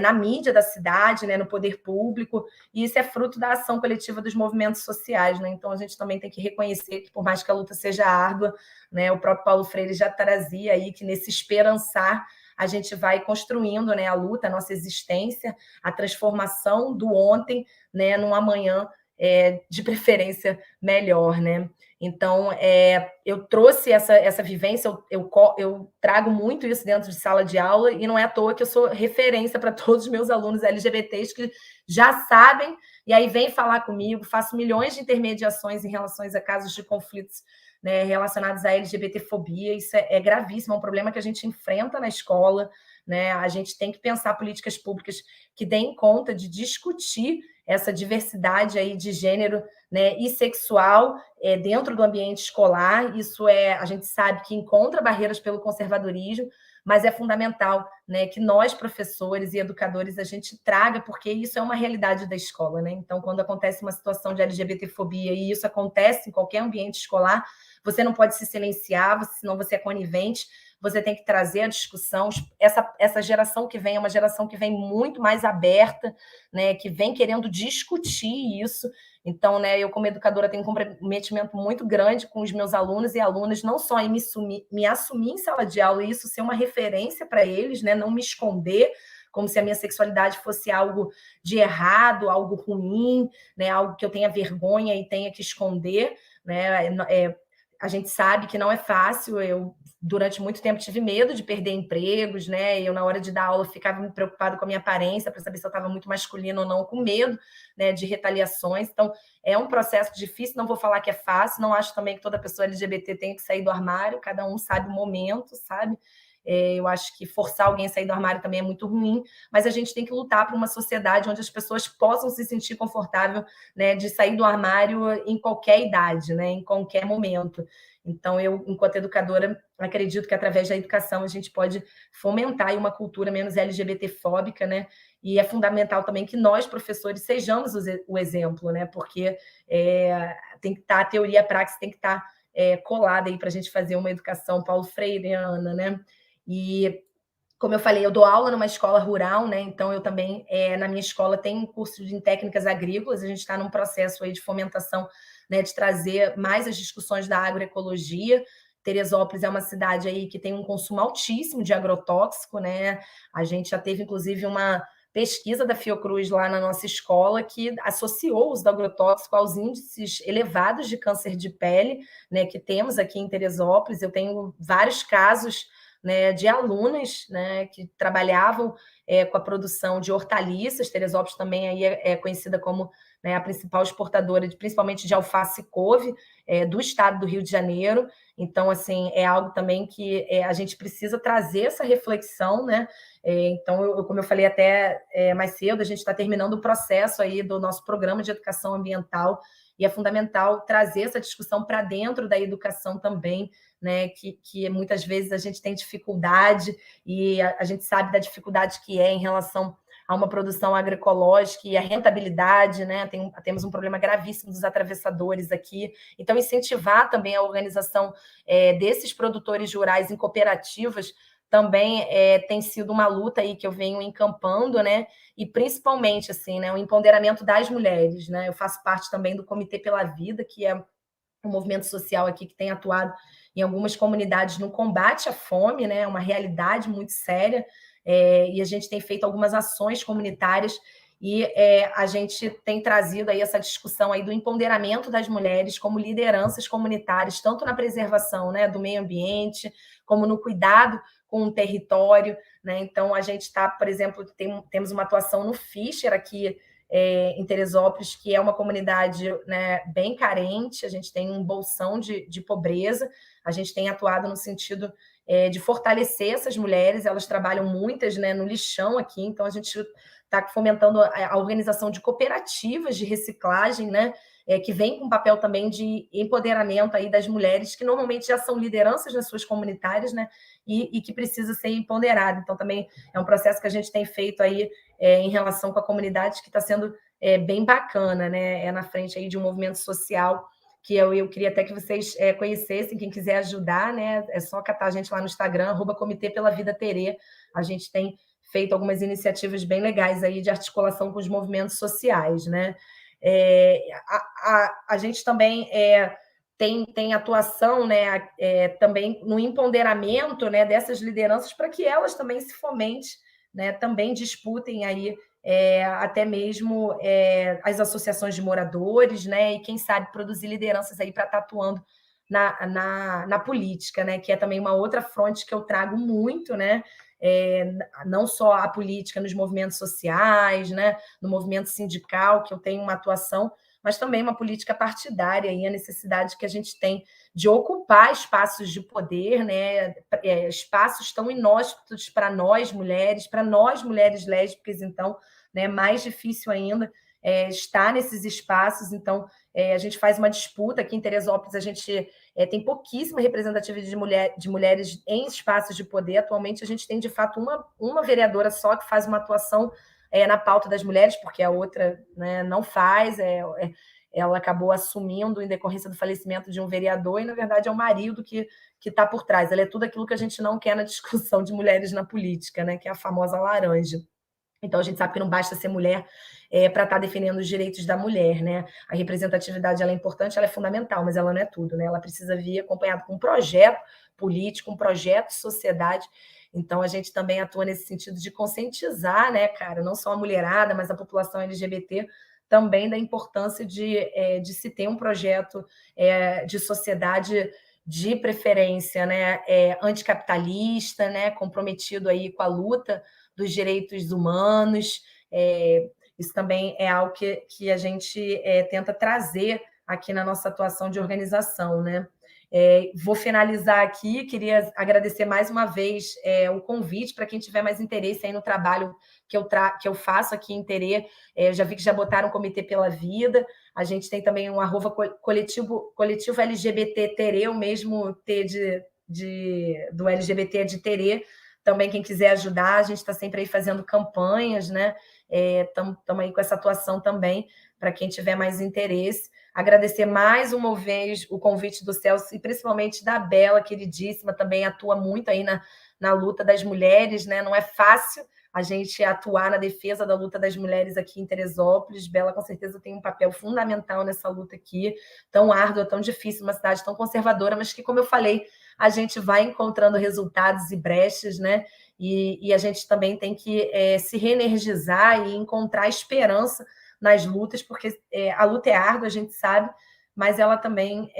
na mídia da cidade, né, no poder público, e isso é fruto da ação coletiva dos movimentos sociais, né? Então, a gente também tem que reconhecer que, por mais que a luta seja árdua, né, o próprio Paulo Freire já trazia aí que nesse esperançar a gente vai construindo, né, a luta, a nossa existência, a transformação do ontem, né, num amanhã de preferência melhor, né? Então, eu trouxe essa vivência, eu trago muito isso dentro de sala de aula, e não é à toa que eu sou referência para todos os meus alunos LGBTs que já sabem, e aí vem falar comigo, faço milhões de intermediações em relação a casos de conflitos, né, relacionados à LGBTfobia. Isso é gravíssimo, é um problema que a gente enfrenta na escola, né? A gente tem que pensar políticas públicas que deem conta de discutir essa diversidade aí de gênero, né, e sexual dentro do ambiente escolar. Isso a gente sabe que encontra barreiras pelo conservadorismo, mas é fundamental, né, que nós, professores e educadores, a gente traga, porque isso é uma realidade da escola, né? Então, quando acontece uma situação de LGBTfobia, e isso acontece em qualquer ambiente escolar, você não pode se silenciar, senão você é conivente, você tem que trazer a discussão. Essa geração que vem é uma geração que vem muito mais aberta, né, que vem querendo discutir isso. Então, né, eu, como educadora, tenho um comprometimento muito grande com os meus alunos e alunas, não só em me assumir em sala de aula e isso ser uma referência para eles, né, não me esconder, como se a minha sexualidade fosse algo de errado, algo ruim, né, algo que eu tenha vergonha e tenha que esconder, né? A gente sabe que não é fácil. Eu, durante muito tempo, tive medo de perder empregos, né? Eu, na hora de dar aula, ficava muito preocupada com a minha aparência, para saber se eu estava muito masculina ou não, com medo, né, de retaliações. Então, é um processo difícil, não vou falar que é fácil, não acho também que toda pessoa LGBT tem que sair do armário, cada um sabe o momento, sabe? Eu acho que forçar alguém a sair do armário também é muito ruim, mas a gente tem que lutar por uma sociedade onde as pessoas possam se sentir confortável, né, de sair do armário em qualquer idade, né, em qualquer momento. Então, eu, enquanto educadora, acredito que através da educação a gente pode fomentar aí uma cultura menos LGBTfóbica, né? E é fundamental também que nós, professores, sejamos o exemplo, né? Porque tem que estar, a teoria e a praxis tem que estar colada aí para a gente fazer uma educação Paulo Freireana, né? E, como eu falei, eu dou aula numa escola rural, né? Então, eu também, na minha escola, tem um curso de técnicas agrícolas, a gente está num processo aí de fomentação, né, de trazer mais as discussões da agroecologia. Teresópolis é uma cidade aí que tem um consumo altíssimo de agrotóxico, né? A gente já teve, inclusive, uma pesquisa da Fiocruz lá na nossa escola que associou o uso do agrotóxico aos índices elevados de câncer de pele, né, que temos aqui em Teresópolis. Eu tenho vários casos, né, de alunas, né, que trabalhavam com a produção de hortaliças. Teresópolis também aí é conhecida como, né, a principal exportadora, principalmente de alface e couve, do estado do Rio de Janeiro. Então, assim, é algo também que a gente precisa trazer essa reflexão, né? Então, como eu falei até mais cedo, a gente está terminando o processo aí do nosso programa de educação ambiental, e é fundamental trazer essa discussão para dentro da educação também, né, que muitas vezes a gente tem dificuldade, e a gente sabe da dificuldade que é em relação a uma produção agroecológica e a rentabilidade, né? Temos um problema gravíssimo dos atravessadores aqui. Então, incentivar também a organização desses produtores rurais em cooperativas também tem sido uma luta aí que eu venho encampando, né? E principalmente, assim, né, o empoderamento das mulheres, né? Eu faço parte também do Comitê pela Vida, que é um movimento social aqui que tem atuado em algumas comunidades no combate à fome, né? Uma realidade muito séria, e a gente tem feito algumas ações comunitárias e a gente tem trazido aí essa discussão aí do empoderamento das mulheres como lideranças comunitárias, tanto na preservação, né, do meio ambiente, como no cuidado com o território, né? Então, a gente está, por exemplo, temos uma atuação no Fischer aqui em Teresópolis, que é uma comunidade, né, bem carente, a gente tem um bolsão de pobreza, a gente tem atuado no sentido de fortalecer essas mulheres, elas trabalham muitas, né, no lixão aqui, então a gente está fomentando a organização de cooperativas de reciclagem, né, que vem com um papel também de empoderamento aí das mulheres, que normalmente já são lideranças nas suas comunitárias, né, e que precisa ser empoderado. Então, também é um processo que a gente tem feito aí em relação com a comunidade, que está sendo bem bacana, né, na frente aí de um movimento social que eu queria até que vocês conhecessem. Quem quiser ajudar, né, é só catar a gente lá no Instagram, @Comitê pela Vida Terê. A gente tem feito algumas iniciativas bem legais aí de articulação com os movimentos sociais, né? A gente também tem atuação, né, também no empoderamento, né, dessas lideranças para que elas também se fomentem, né, também disputem aí até mesmo as associações de moradores, né, e quem sabe produzir lideranças aí para estar atuando na política, né, que é também uma outra fronte que eu trago muito, né, não só a política nos movimentos sociais, né, no movimento sindical, que eu tenho uma atuação, mas também uma política partidária e a necessidade que a gente tem de ocupar espaços de poder, né, espaços tão inóspitos para nós mulheres lésbicas, então, né, mais difícil ainda estar nesses espaços. Então, a gente faz uma disputa aqui em Teresópolis, a gente tem pouquíssima representatividade de mulheres em espaços de poder. Atualmente, a gente tem, de fato, uma vereadora só que faz uma atuação na pauta das mulheres, porque a outra, né, não faz, ela acabou assumindo em decorrência do falecimento de um vereador, e, na verdade, é o marido que está por trás. Ela é tudo aquilo que a gente não quer na discussão de mulheres na política, né, que é a famosa laranja. Então, a gente sabe que não basta ser mulher para estar defendendo os direitos da mulher, né? A representatividade ela é importante, ela é fundamental, mas ela não é tudo, né? Ela precisa vir acompanhada com um projeto político, um projeto de sociedade. Então, a gente também atua nesse sentido de conscientizar, né, cara, não só a mulherada, mas a população LGBT também da importância de se ter um projeto de sociedade de preferência, né, anticapitalista, né, comprometido aí com a luta dos direitos humanos. Isso também é algo que a gente tenta trazer aqui na nossa atuação de organização, né? Vou finalizar aqui, queria agradecer mais uma vez o convite para quem tiver mais interesse aí no trabalho que eu faço aqui em Terê. Já vi que já botaram o Comitê pela Vida, a gente tem também um @coletivo LGBT Terê, o mesmo T do LGBT de Terê. Também quem quiser ajudar, a gente está sempre aí fazendo campanhas, né? Estamos aí com essa atuação também, para quem tiver mais interesse. Agradecer mais uma vez o convite do Celso e principalmente da Bela, queridíssima, também atua muito aí na luta das mulheres, né? Não é fácil a gente atuar na defesa da luta das mulheres aqui em Teresópolis. Bela, com certeza, tem um papel fundamental nessa luta aqui, tão árdua, tão difícil, uma cidade tão conservadora, mas que, como eu falei, a gente vai encontrando resultados e brechas, né? E a gente também tem que se reenergizar e encontrar esperança nas lutas, porque a luta é árdua, a gente sabe, mas ela também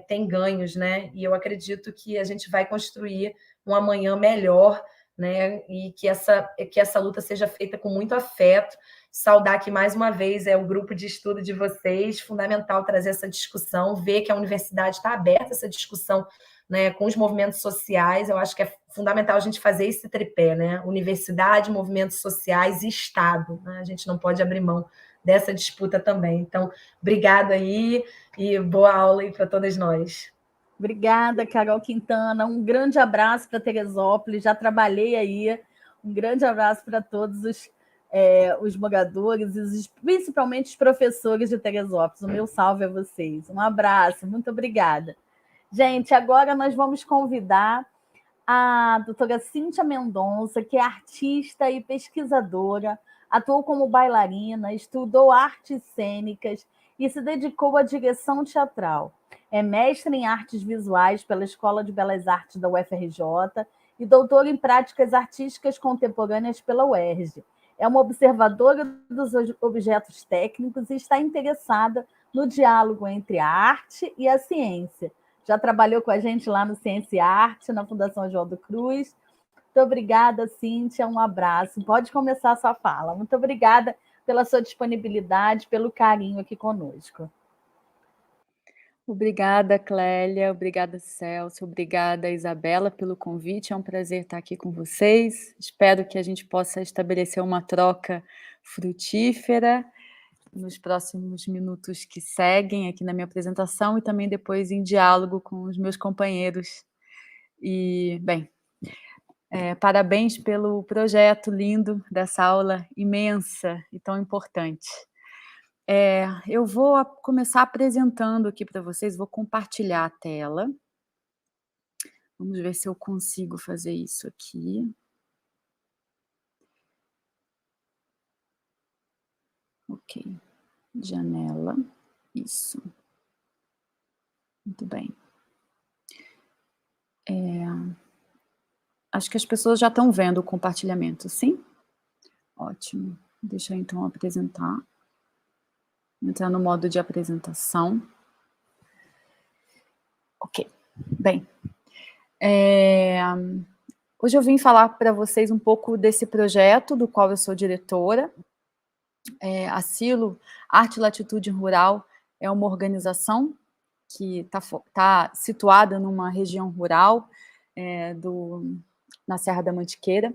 tem ganhos, né? E eu acredito que a gente vai construir um amanhã melhor, né? E que essa luta seja feita com muito afeto. Saudar aqui mais uma vez o grupo de estudo de vocês, fundamental trazer essa discussão, ver que a universidade está aberta a essa discussão, né, com os movimentos sociais. Eu acho que é fundamental a gente fazer esse tripé, né? Universidade, movimentos sociais e Estado, né? A gente não pode abrir mão dessa disputa também. Então, obrigado aí e boa aula aí para todas nós. Obrigada, Carol Quintana. Um grande abraço para Teresópolis. Já trabalhei aí. Um grande abraço para todos os moradores, principalmente os professores de Teresópolis. O meu salve a vocês. Um abraço, muito obrigada. Gente, agora nós vamos convidar a doutora Cíntia Mendonça, que é artista e pesquisadora, atuou como bailarina, estudou artes cênicas e se dedicou à direção teatral. É mestre em artes visuais pela Escola de Belas Artes da UFRJ e doutora em práticas artísticas contemporâneas pela UERJ. É uma observadora dos objetos técnicos e está interessada no diálogo entre a arte e a ciência. Já trabalhou com a gente lá no Ciência e Arte, na Fundação Oswaldo Cruz. Muito obrigada, Cíntia, um abraço. Pode começar a sua fala. Muito obrigada pela sua disponibilidade, pelo carinho aqui conosco. Obrigada, Clélia, obrigada, Celso, obrigada, Isabela, pelo convite. É um prazer estar aqui com vocês. Espero que a gente possa estabelecer uma troca frutífera nos próximos minutos que seguem aqui na minha apresentação e também depois em diálogo com os meus companheiros. E, bem, parabéns pelo projeto lindo dessa aula imensa e tão importante. Eu vou começar apresentando aqui para vocês, vou compartilhar a tela. Vamos ver se eu consigo fazer isso aqui. Ok. Janela. Isso. Muito bem. Acho que as pessoas já estão vendo o compartilhamento, sim? Ótimo. Deixa eu então apresentar. Entrar no modo de apresentação. Ok. Bem, hoje eu vim falar para vocês um pouco desse projeto do qual eu sou diretora. A Silo, Arte e Latitude Rural, é uma organização que está situada numa região rural na Serra da Mantiqueira.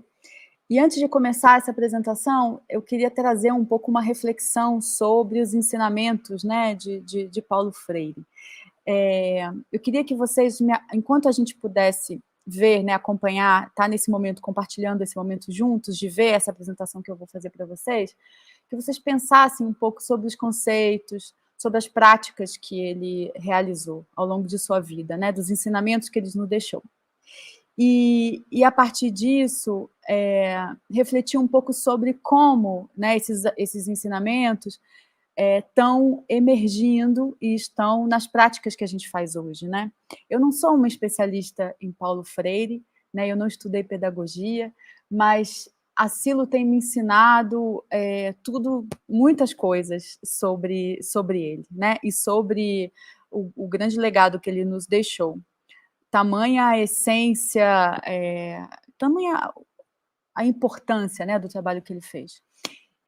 E antes de começar essa apresentação, eu queria trazer um pouco uma reflexão sobre os ensinamentos, né, de Paulo Freire. Eu queria que vocês, enquanto a gente pudesse ver, né, acompanhar, estar nesse momento, compartilhando esse momento juntos, de ver essa apresentação que eu vou fazer para vocês, que vocês pensassem um pouco sobre os conceitos, sobre as práticas que ele realizou ao longo de sua vida, né, dos ensinamentos que ele nos deixou. E a partir disso, refletir um pouco sobre como, né, esses ensinamentos estão emergindo e estão nas práticas que a gente faz hoje, né? Eu não sou uma especialista em Paulo Freire, né, eu não estudei pedagogia, mas a Silo tem me ensinado muitas coisas sobre ele, né, e sobre o grande legado que ele nos deixou. Tamanha a essência, tamanha a importância, né, do trabalho que ele fez.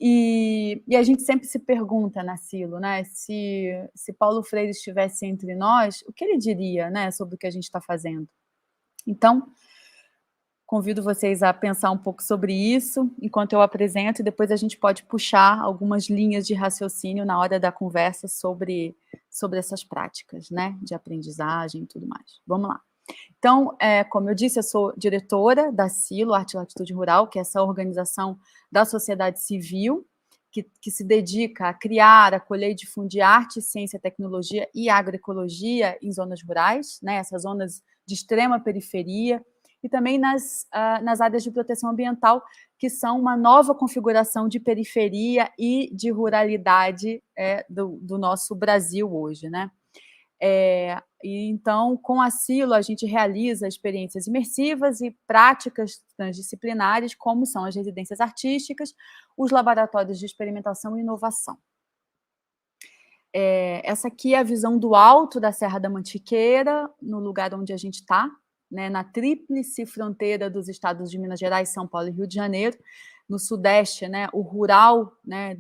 E a gente sempre se pergunta na Silo, né, se Paulo Freire estivesse entre nós, o que ele diria, né, sobre o que a gente está fazendo. Então, convido vocês a pensar um pouco sobre isso, enquanto eu apresento, e depois a gente pode puxar algumas linhas de raciocínio na hora da conversa sobre essas práticas, né, de aprendizagem e tudo mais. Vamos lá. Então, como eu disse, eu sou diretora da Silo, Arte e Latitude Rural, que é essa organização da sociedade civil, que se dedica a criar, acolher e difundir arte, ciência, tecnologia e agroecologia em zonas rurais, né, essas zonas de extrema periferia, e também nas áreas de proteção ambiental, que são uma nova configuração de periferia e de ruralidade do nosso Brasil hoje, né? E então, com a Silo, a gente realiza experiências imersivas e práticas transdisciplinares, como são as residências artísticas, os laboratórios de experimentação e inovação. Essa aqui é a visão do alto da Serra da Mantiqueira, no lugar onde a gente está, né, na tríplice fronteira dos estados de Minas Gerais, São Paulo e Rio de Janeiro, no sudeste, né, o rural, né,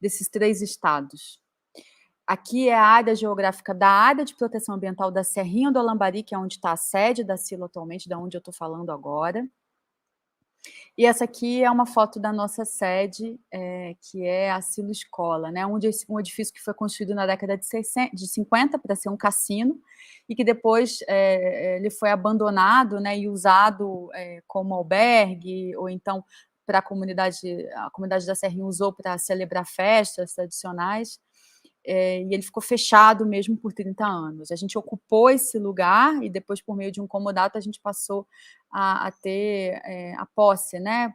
desses três estados. Aqui é a área geográfica da área de proteção ambiental da Serrinha do Alambari, que é onde está a sede da Silo atualmente, da onde eu estou falando agora. E essa aqui é uma foto da nossa sede, que é a Silo Escola, né, um edifício que foi construído na década de 50 para ser um cassino, e que depois ele foi abandonado, né, e usado como albergue, ou então para a comunidade da Serrinha usou para celebrar festas tradicionais, e ele ficou fechado mesmo por 30 anos. A gente ocupou esse lugar e depois, por meio de um comodato, a gente passou a ter a posse, né,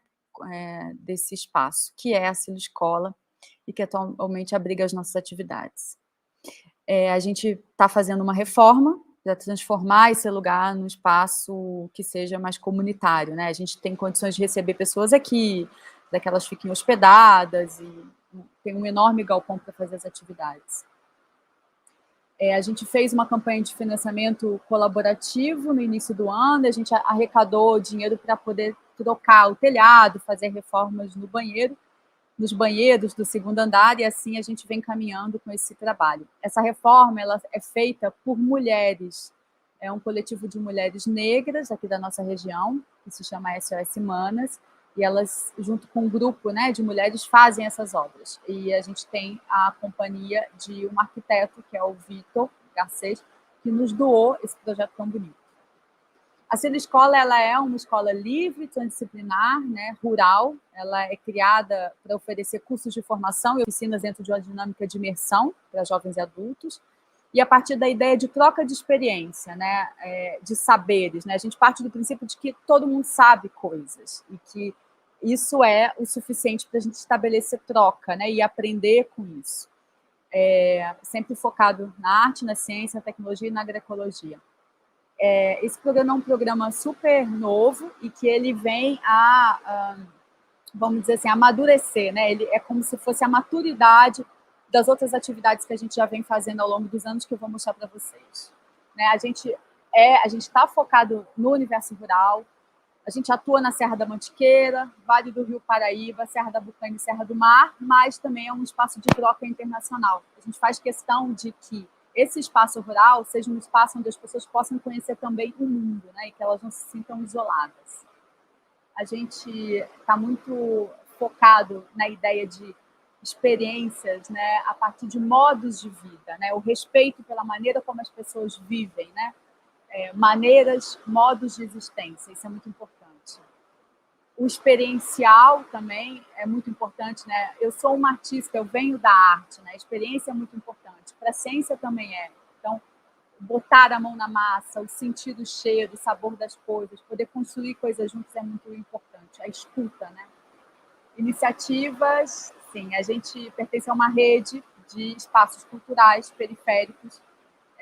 desse espaço, que é a Silo Escola, e que atualmente abriga as nossas atividades. A gente está fazendo uma reforma para transformar esse lugar num espaço que seja mais comunitário, né? A gente tem condições de receber pessoas aqui, para que elas fiquem hospedadas, e tem um enorme galpão para fazer as atividades. A gente fez uma campanha de financiamento colaborativo no início do ano, a gente arrecadou dinheiro para poder trocar o telhado, fazer reformas nos banheiros do segundo andar, e assim a gente vem caminhando com esse trabalho. Essa reforma ela é feita por mulheres, é um coletivo de mulheres negras aqui da nossa região, que se chama SOS Manas, e elas, junto com um grupo, né, de mulheres, fazem essas obras. E a gente tem a companhia de um arquiteto, que é o Vitor Garcês, que nos doou esse projeto tão bonito. A Silo Escola ela é uma escola livre, transdisciplinar, né, rural. Ela é criada para oferecer cursos de formação e oficinas dentro de uma dinâmica de imersão para jovens e adultos, e a partir da ideia de troca de experiência, né, de saberes. Né? A gente parte do princípio de que todo mundo sabe coisas e que isso é o suficiente para a gente estabelecer troca, né, e aprender com isso. Sempre focado na arte, na ciência, na tecnologia e na agroecologia. Esse programa é um programa super novo e que ele vem vamos dizer assim, amadurecer, né? Ele é como se fosse a maturidade das outras atividades que a gente já vem fazendo ao longo dos anos, que eu vou mostrar para vocês. Né? A gente está focado no universo rural, a gente atua na Serra da Mantiqueira, Vale do Rio Paraíba, Serra da Bucana e Serra do Mar, mas também é um espaço de troca internacional. A gente faz questão de que esse espaço rural seja um espaço onde as pessoas possam conhecer também o mundo, né, e que elas não se sintam isoladas. A gente está muito focado na ideia de experiências, né, a partir de modos de vida, né, o respeito pela maneira como as pessoas vivem, né, maneiras, modos de existência, isso é muito importante. O experiencial também é muito importante, né? Eu sou uma artista, eu venho da arte, né? A experiência é muito importante. Para a ciência também é. Então, botar a mão na massa, o sentir o cheiro, o sabor das coisas, poder construir coisas juntos é muito importante. A escuta, né? Iniciativas, sim, a gente pertence a uma rede de espaços culturais periféricos,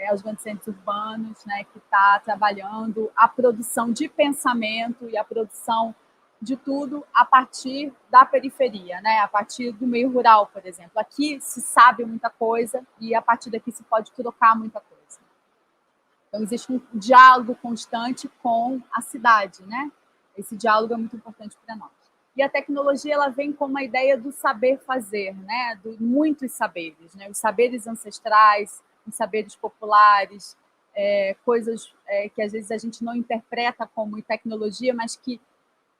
aos grandes centros urbanos, né, que está trabalhando a produção de pensamento e a produção de tudo a partir da periferia, né, a partir do meio rural, por exemplo. Aqui se sabe muita coisa e a partir daqui se pode trocar muita coisa. Então, existe um diálogo constante com a cidade, né? Esse diálogo é muito importante para nós. E a tecnologia ela vem com uma ideia do saber fazer, né? De muitos saberes, né? Os saberes ancestrais, os saberes populares, coisas que às vezes a gente não interpreta como tecnologia, mas que,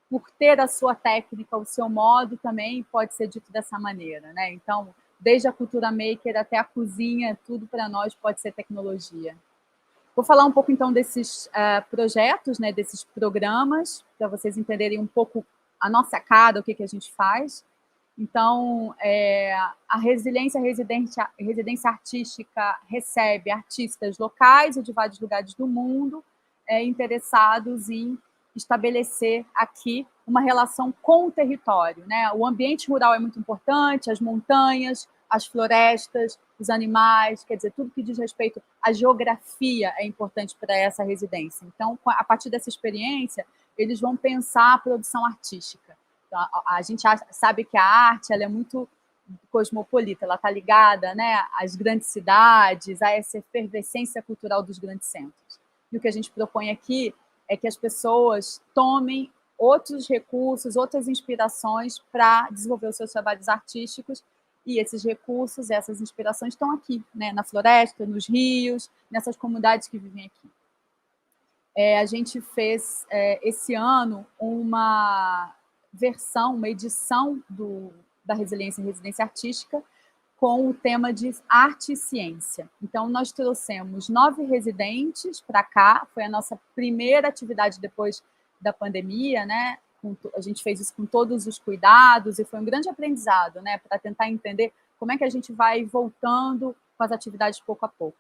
por ter a sua técnica, o seu modo, também pode ser dito dessa maneira, né? Então, desde a cultura maker até a cozinha, tudo para nós pode ser tecnologia. Vou falar um pouco, então, desses projetos, né, desses programas, para vocês entenderem um pouco a nossa cara, o que a gente faz. Então, a Residência Artística recebe artistas locais e de vários lugares do mundo interessados em estabelecer aqui uma relação com o território, né? O ambiente rural é muito importante, as montanhas, as florestas, os animais, quer dizer, tudo que diz respeito à geografia é importante para essa residência. Então, a partir dessa experiência, eles vão pensar a produção artística. Então, a gente sabe que a arte ela é muito cosmopolita, ela está ligada, né, às grandes cidades, a essa efervescência cultural dos grandes centros. E o que a gente propõe aqui é que as pessoas tomem outros recursos, outras inspirações para desenvolver os seus trabalhos artísticos, e esses recursos, essas inspirações estão aqui, né, na floresta, nos rios, nessas comunidades que vivem aqui. a gente fez esse ano uma edição da Resiliência em Residência Artística com o tema de arte e ciência. Então, nós trouxemos 9 residentes para cá, foi a nossa primeira atividade depois da pandemia, né? A gente fez isso com todos os cuidados e foi um grande aprendizado, né? Para tentar entender como é que a gente vai voltando com as atividades pouco a pouco.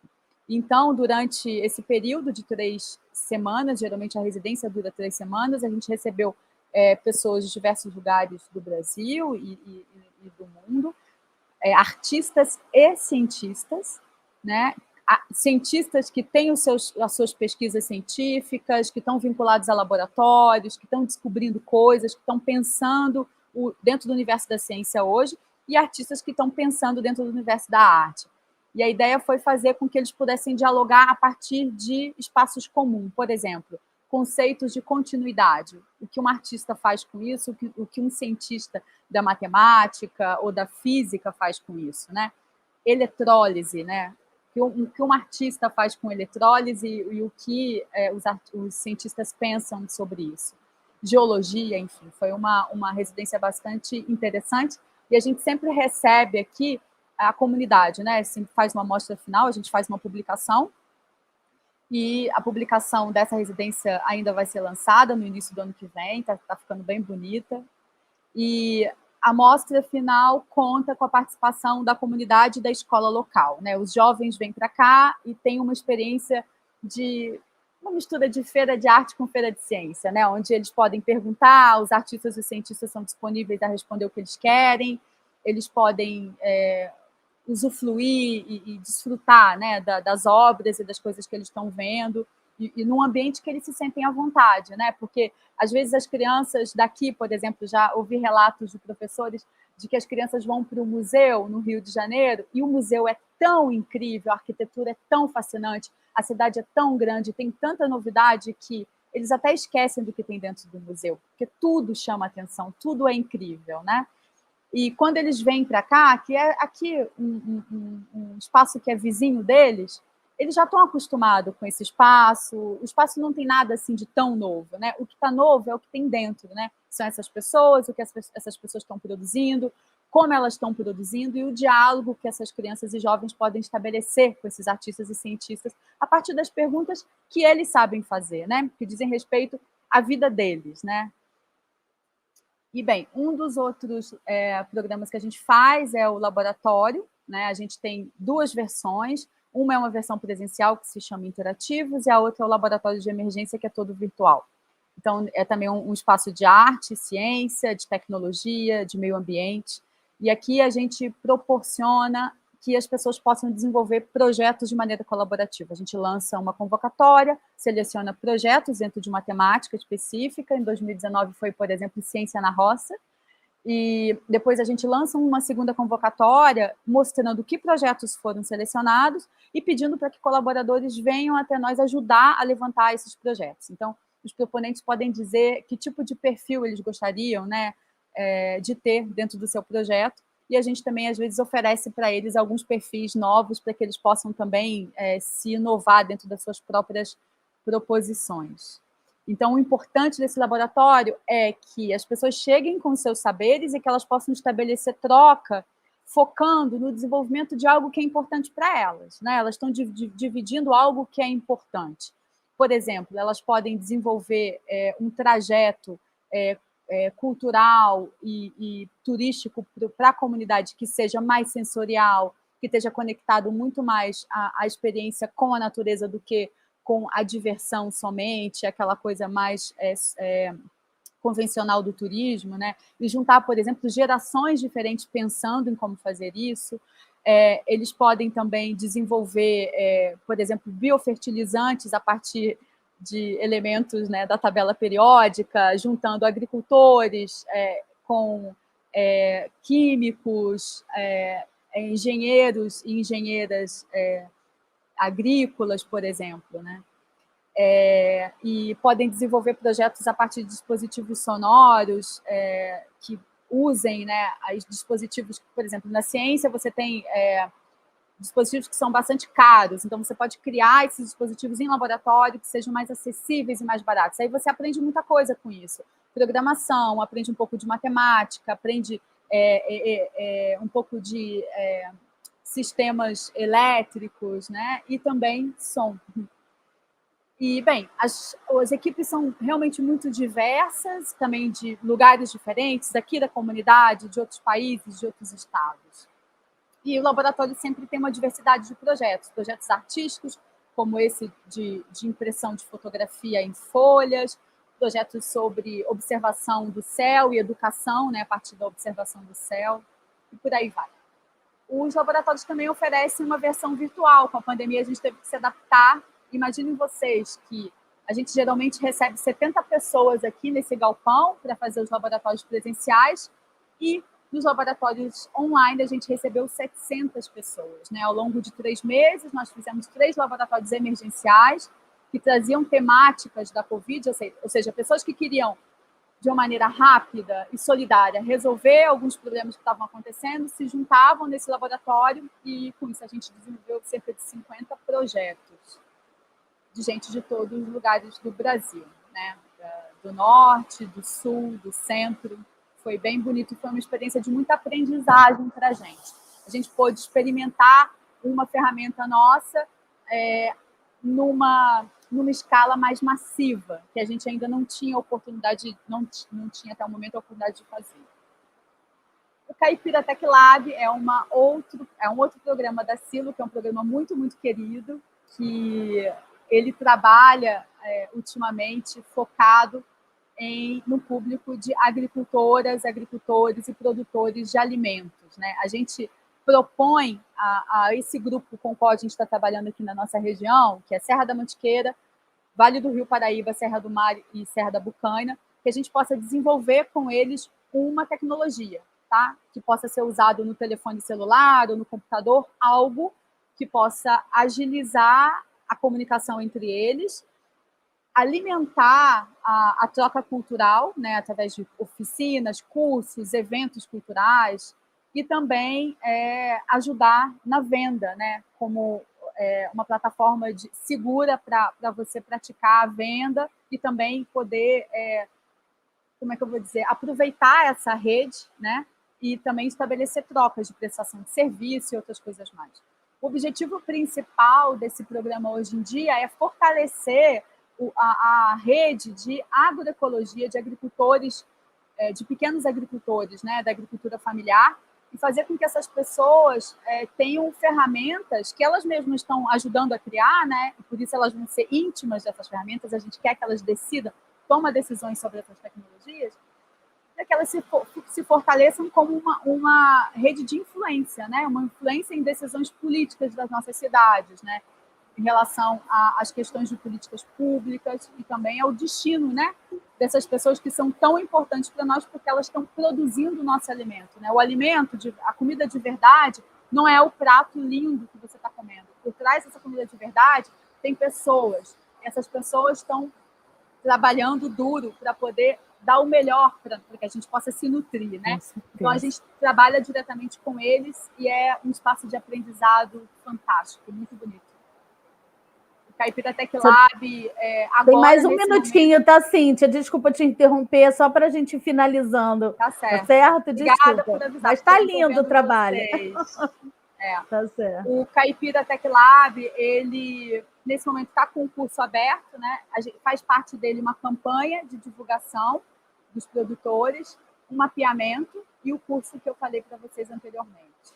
Então, durante esse período de 3 semanas, geralmente a residência dura 3 semanas, a gente recebeu pessoas de diversos lugares do Brasil e do mundo, artistas e cientistas, né? Cientistas que têm as suas pesquisas científicas, que estão vinculados a laboratórios, que estão descobrindo coisas, que estão pensando dentro do universo da ciência hoje, e artistas que estão pensando dentro do universo da arte. E a ideia foi fazer com que eles pudessem dialogar a partir de espaços comuns, por exemplo, conceitos de continuidade. O que um artista faz com isso, o que um cientista da matemática ou da física faz com isso, né? Eletrólise, né? O que um artista faz com eletrólise e o que os cientistas pensam sobre isso. Geologia, enfim, foi uma residência bastante interessante e a gente sempre recebe aqui a comunidade, né? Sempre faz uma amostra final, a gente faz uma publicação e a publicação dessa residência ainda vai ser lançada no início do ano que vem, tá ficando bem bonita. E a amostra final conta com a participação da comunidade da escola local, né? Os jovens vêm para cá e têm uma experiência de uma mistura de feira de arte com feira de ciência, né? Onde eles podem perguntar, os artistas e os cientistas são disponíveis a responder o que eles querem, eles podem usufruir e desfrutar, né, das obras e das coisas que eles estão vendo, e num ambiente que eles se sentem à vontade, né? Porque, às vezes, as crianças daqui, por exemplo, já ouvi relatos de professores de que as crianças vão para o museu no Rio de Janeiro, e o museu é tão incrível, a arquitetura é tão fascinante, a cidade é tão grande, tem tanta novidade que eles até esquecem do que tem dentro do museu, porque tudo chama atenção, tudo é incrível, né? E quando eles vêm para cá, que é aqui um espaço que é vizinho deles, eles já estão acostumados com esse espaço, o espaço não tem nada assim de tão novo, né? O que está novo é o que tem dentro, né? São essas pessoas, o que essas pessoas estão produzindo, como elas estão produzindo e o diálogo que essas crianças e jovens podem estabelecer com esses artistas e cientistas a partir das perguntas que eles sabem fazer, né? Que dizem respeito à vida deles, né? E, bem, um dos outros programas que a gente faz é o laboratório, né? A gente tem 2 versões, uma é uma versão presencial, que se chama Interativos, e a outra é o laboratório de emergência, que é todo virtual. Então, é também um espaço de arte, ciência, de tecnologia, de meio ambiente, e aqui a gente proporciona que as pessoas possam desenvolver projetos de maneira colaborativa. A gente lança uma convocatória, seleciona projetos dentro de uma temática específica. Em 2019 foi, por exemplo, Ciência na Roça. E depois a gente lança uma segunda convocatória mostrando que projetos foram selecionados e pedindo para que colaboradores venham até nós ajudar a levantar esses projetos. Então, os proponentes podem dizer que tipo de perfil eles gostariam, né, de ter dentro do seu projeto. E a gente também, às vezes, oferece para eles alguns perfis novos para que eles possam também se inovar dentro das suas próprias proposições. Então, o importante desse laboratório é que as pessoas cheguem com seus saberes e que elas possam estabelecer troca, focando no desenvolvimento de algo que é importante para elas, né? Elas estão dividindo algo que é importante. Por exemplo, elas podem desenvolver um trajeto cultural e turístico para a comunidade que seja mais sensorial, que esteja conectado muito mais à experiência com a natureza do que com a diversão somente, aquela coisa mais convencional do turismo, né? E juntar, por exemplo, gerações diferentes pensando em como fazer isso. Eles podem também desenvolver, por exemplo, biofertilizantes a partir de elementos, né, da tabela periódica, juntando agricultores com químicos, engenheiros e engenheiras agrícolas, por exemplo, né? E podem desenvolver projetos a partir de dispositivos sonoros que usem, né, os dispositivos, por exemplo, na ciência você tem dispositivos que são bastante caros, então você pode criar esses dispositivos em laboratório que sejam mais acessíveis e mais baratos. Aí você aprende muita coisa com isso. Programação, aprende um pouco de matemática, aprende um pouco de sistemas elétricos, né? E também som. E, bem, as equipes são realmente muito diversas, também de lugares diferentes, daqui da comunidade, de outros países, de outros estados. E o laboratório sempre tem uma diversidade de projetos artísticos, como esse de impressão de fotografia em folhas, projetos sobre observação do céu e educação, né, a partir da observação do céu, e por aí vai. Os laboratórios também oferecem uma versão virtual. Com a pandemia, a gente teve que se adaptar. Imaginem vocês que a gente geralmente recebe 70 pessoas aqui nesse galpão para fazer os laboratórios presenciais, e nos laboratórios online a gente recebeu 700 pessoas. Né? Ao longo de 3 meses, nós fizemos 3 laboratórios emergenciais que traziam temáticas da Covid, ou seja, pessoas que queriam, de uma maneira rápida e solidária, resolver alguns problemas que estavam acontecendo, se juntavam nesse laboratório e, com isso, a gente desenvolveu cerca de 50 projetos de gente de todos os lugares do Brasil, né? Do norte, do sul, do centro. Foi bem bonito e foi uma experiência de muita aprendizagem para a gente. A gente pôde experimentar uma ferramenta nossa numa escala mais massiva, que a gente ainda não tinha oportunidade, não tinha até o momento a oportunidade de fazer. O Caipira Tech Lab é um outro programa da Silo, que é um programa muito, muito querido, que ele trabalha ultimamente focado no público de agricultoras, agricultores e produtores de alimentos. Né? A gente propõe a esse grupo com o qual a gente está trabalhando aqui na nossa região, que é Serra da Mantiqueira, Vale do Rio Paraíba, Serra do Mar e Serra da Bucaina, que a gente possa desenvolver com eles uma tecnologia, tá? Que possa ser usado no telefone celular ou no computador, algo que possa agilizar a comunicação entre eles, alimentar a troca cultural, né, através de oficinas, cursos, eventos culturais, e também ajudar na venda, né, como uma plataforma segura para você praticar a venda e também poder, aproveitar essa rede, né, e também estabelecer trocas de prestação de serviço e outras coisas mais. O objetivo principal desse programa hoje em dia é fortalecer a rede de agroecologia de agricultores, de pequenos agricultores, né, da agricultura familiar, e fazer com que essas pessoas tenham ferramentas que elas mesmas estão ajudando a criar, né, e por isso elas vão ser íntimas dessas ferramentas, a gente quer que elas tomem decisões sobre essas tecnologias, para que elas se fortaleçam como uma rede de influência, né, uma influência em decisões políticas das nossas cidades, né, em relação às questões de políticas públicas e também ao destino, né, dessas pessoas que são tão importantes para nós porque elas estão produzindo o nosso alimento. Né? O alimento, a comida de verdade, não é o prato lindo que você está comendo. Por trás dessa comida de verdade tem pessoas. E essas pessoas estão trabalhando duro para poder dar o melhor para que a gente possa se nutrir. Né? Então, a gente trabalha diretamente com eles e é um espaço de aprendizado fantástico, muito bonito. Caipira Tech Lab, agora... Tem mais um minutinho, momento... tá, Cíntia? Desculpa te interromper, só para a gente ir finalizando. Tá certo. Tá certo? Obrigada por avisar. Mas tá lindo o trabalho. Tá certo. O Caipira Tech Lab, ele, nesse momento, está com o curso aberto, né? Faz parte dele uma campanha de divulgação dos produtores, um mapeamento e o curso que eu falei para vocês anteriormente.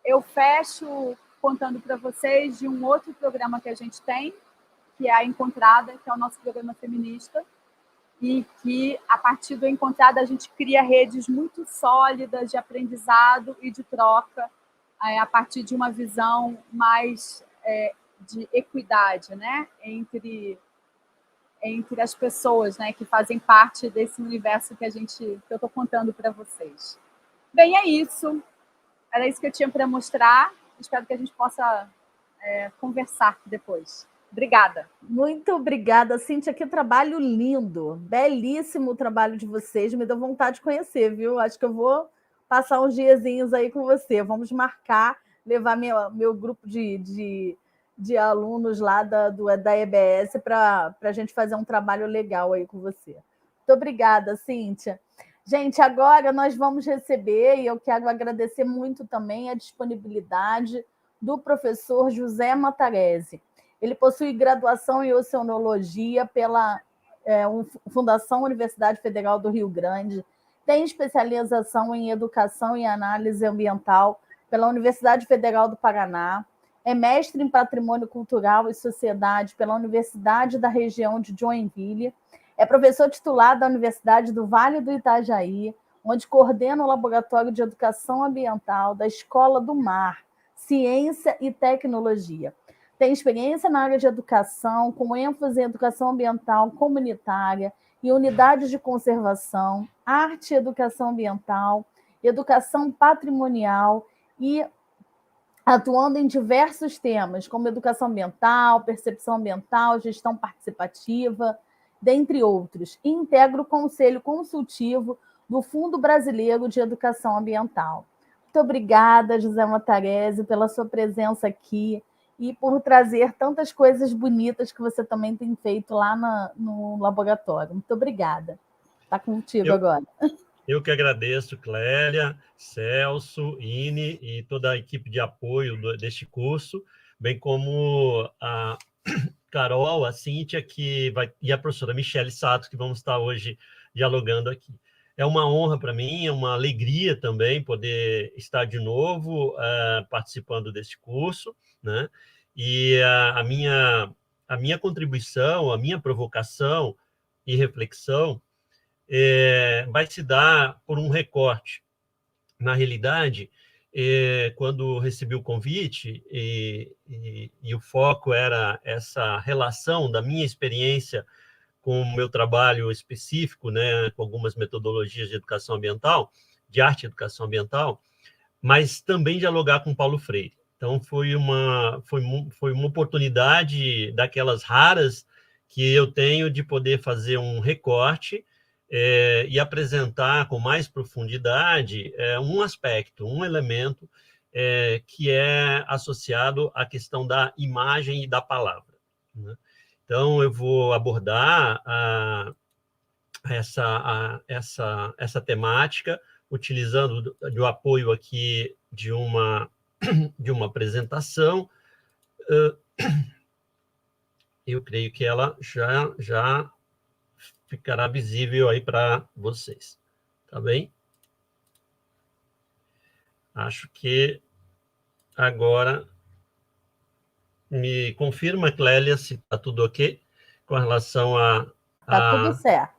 Eu fecho... contando para vocês de um outro programa que a gente tem, que é a Encontrada, que é o nosso programa feminista, e que, a partir do Encontrada, a gente cria redes muito sólidas de aprendizado e de troca, a partir de uma visão mais de equidade, né, entre as pessoas, né, que fazem parte desse universo que eu estou contando para vocês. Bem, é isso. Era isso que eu tinha para mostrar. Espero que a gente possa conversar depois. Obrigada. Muito obrigada, Cíntia. Que trabalho lindo. Belíssimo o trabalho de vocês. Me deu vontade de conhecer, viu? Acho que eu vou passar uns diazinhos aí com você. Vamos marcar levar meu grupo de alunos lá da EBS para a gente fazer um trabalho legal aí com você. Muito obrigada, Cíntia. Gente, agora nós vamos receber, e eu quero agradecer muito também a disponibilidade do professor José Matarese. Ele possui graduação em Oceanologia pela Fundação Universidade Federal do Rio Grande, tem especialização em Educação e Análise Ambiental pela Universidade Federal do Paraná, é mestre em Patrimônio Cultural e Sociedade pela Universidade da Região de Joinville, é professor titular da Universidade do Vale do Itajaí, onde coordena o Laboratório de Educação Ambiental da Escola do Mar, Ciência e Tecnologia. Tem experiência na área de educação, com ênfase em educação ambiental comunitária e unidades de conservação, arte e educação ambiental, educação patrimonial e atuando em diversos temas, como educação ambiental, percepção ambiental, gestão participativa, dentre outros. E integra o Conselho Consultivo do Fundo Brasileiro de Educação Ambiental. Muito obrigada, José Matarese, pela sua presença aqui e por trazer tantas coisas bonitas que você também tem feito lá no laboratório. Muito obrigada. Está contigo agora. Eu que agradeço, Clélia, Celso, Ine e toda a equipe de apoio deste curso, bem como a Carol, a Cíntia e a professora Michele Sato, que vamos estar hoje dialogando aqui. É uma honra para mim, é uma alegria também poder estar de novo participando desse curso, né? E a minha contribuição, a minha provocação e reflexão vai se dar por um recorte. Na realidade, quando recebi o convite e o foco era essa relação da minha experiência com o meu trabalho específico, né, com algumas metodologias de educação ambiental, de arte e educação ambiental, mas também dialogar com Paulo Freire. Então, foi uma oportunidade daquelas raras que eu tenho de poder fazer um recorte e apresentar com mais profundidade um aspecto, um elemento que é associado à questão da imagem e da palavra, né? Então, eu vou abordar essa temática, utilizando do apoio aqui de uma apresentação. Eu creio que ela já ficará visível aí para vocês. Tá bem? Acho que agora me confirma, Clélia, se está tudo ok com relação a... Está tudo certo.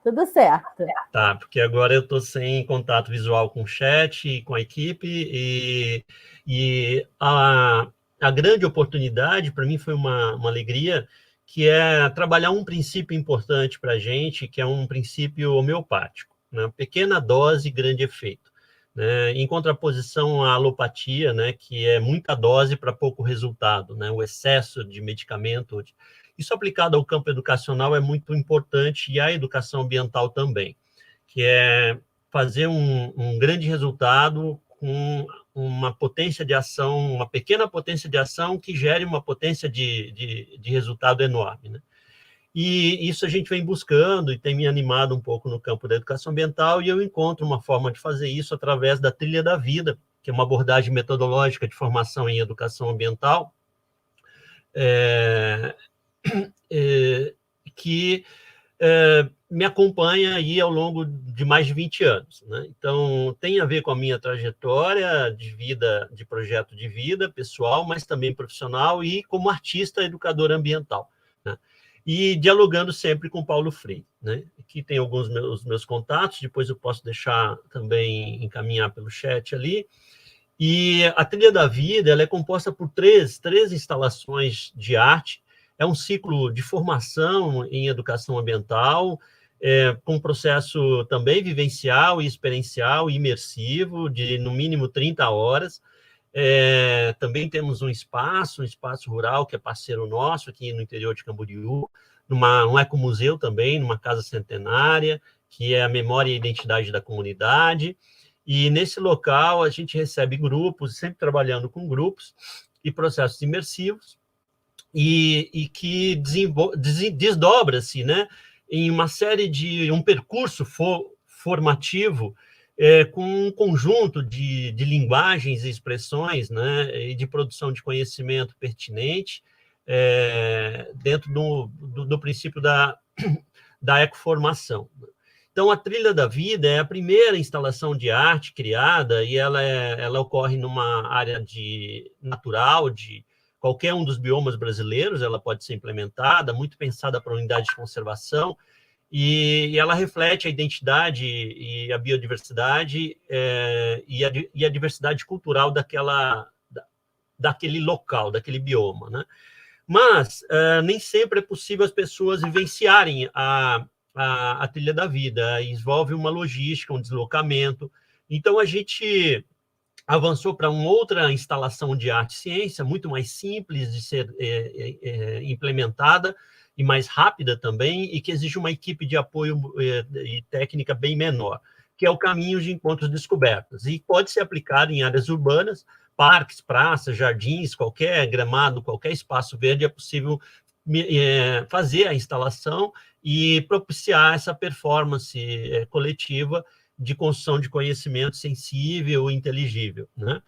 Tudo certo. Tá, porque agora eu estou sem contato visual com o chat e com a equipe, e a grande oportunidade, para mim, foi uma alegria, que é trabalhar um princípio importante para a gente, que é um princípio homeopático, né? Pequena dose, grande efeito, né? Em contraposição à alopatia, né, que é muita dose para pouco resultado, né? O excesso de medicamento. Isso aplicado ao campo educacional é muito importante, e à educação ambiental também, que é fazer um grande resultado com uma potência de ação, uma pequena potência de ação que gere uma potência de resultado enorme, né? E isso a gente vem buscando e tem me animado um pouco no campo da educação ambiental, e eu encontro uma forma de fazer isso através da Trilha da Vida, que é uma abordagem metodológica de formação em educação ambiental, que me acompanha aí ao longo de mais de 20 anos, né? Então, tem a ver com a minha trajetória de vida, de projeto de vida pessoal, mas também profissional, e como artista educador ambiental, né? E dialogando sempre com Paulo Freire, né? Aqui tem alguns meus contatos, depois eu posso deixar também, encaminhar pelo chat ali. E a Trilha da Vida, ela é composta por três instalações de arte. É um ciclo de formação em educação ambiental, com um processo também vivencial e experiencial e imersivo, de no mínimo 30 horas. Também temos um espaço rural, que é parceiro nosso aqui no interior de Camboriú, um ecomuseu também, numa casa centenária, que é a memória e identidade da comunidade, E nesse local a gente recebe grupos, sempre trabalhando com grupos e processos imersivos, e que desdobra-se, né, em uma série de um percurso formativo com um conjunto de linguagens e expressões, né, e de produção de conhecimento pertinente dentro do princípio da ecoformação. Então, a Trilha da Vida é a primeira instalação de arte criada, e ela ocorre numa área natural de qualquer um dos biomas brasileiros. Ela pode ser implementada, muito pensada para unidade de conservação, e ela reflete a identidade e a biodiversidade e a diversidade cultural daquele local, daquele bioma, né? Mas nem sempre é possível as pessoas vivenciarem a Trilha da Vida, envolve uma logística, um deslocamento. Então, a gente avançou para uma outra instalação de arte e ciência, muito mais simples de ser implementada e mais rápida também, e que exige uma equipe de apoio e técnica bem menor, que é o Caminho de Encontros Descobertas, e pode ser aplicado em áreas urbanas, parques, praças, jardins, qualquer gramado, qualquer espaço verde, é possível fazer a instalação e propiciar essa performance coletiva de construção de conhecimento sensível e inteligível, né?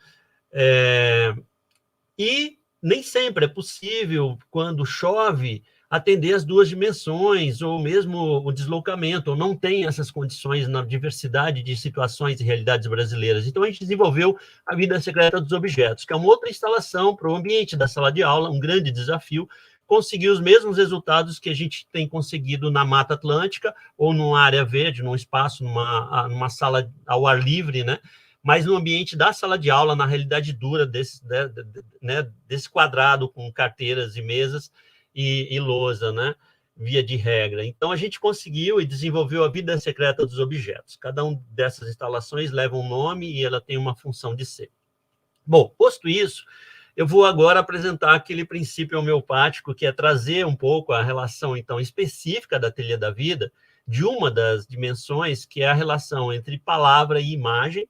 E nem sempre é possível, quando chove, atender as duas dimensões, ou mesmo o deslocamento, ou não tem essas condições na diversidade de situações e realidades brasileiras. Então, a gente desenvolveu a Vida Secreta dos Objetos, que é uma outra instalação para o ambiente da sala de aula, um grande desafio, conseguir os mesmos resultados que a gente tem conseguido na Mata Atlântica, ou numa área verde, num espaço, numa sala ao ar livre, né? Mas no ambiente da sala de aula, na realidade dura desse quadrado com carteiras e mesas e lousa, né? Via de regra. Então, a gente conseguiu e desenvolveu a Vida Secreta dos Objetos. Cada uma dessas instalações leva um nome e ela tem uma função de ser. Bom, posto isso, eu vou agora apresentar aquele princípio homeopático, que é trazer um pouco a relação, então, específica da Trilha da Vida, de uma das dimensões, que é a relação entre palavra e imagem,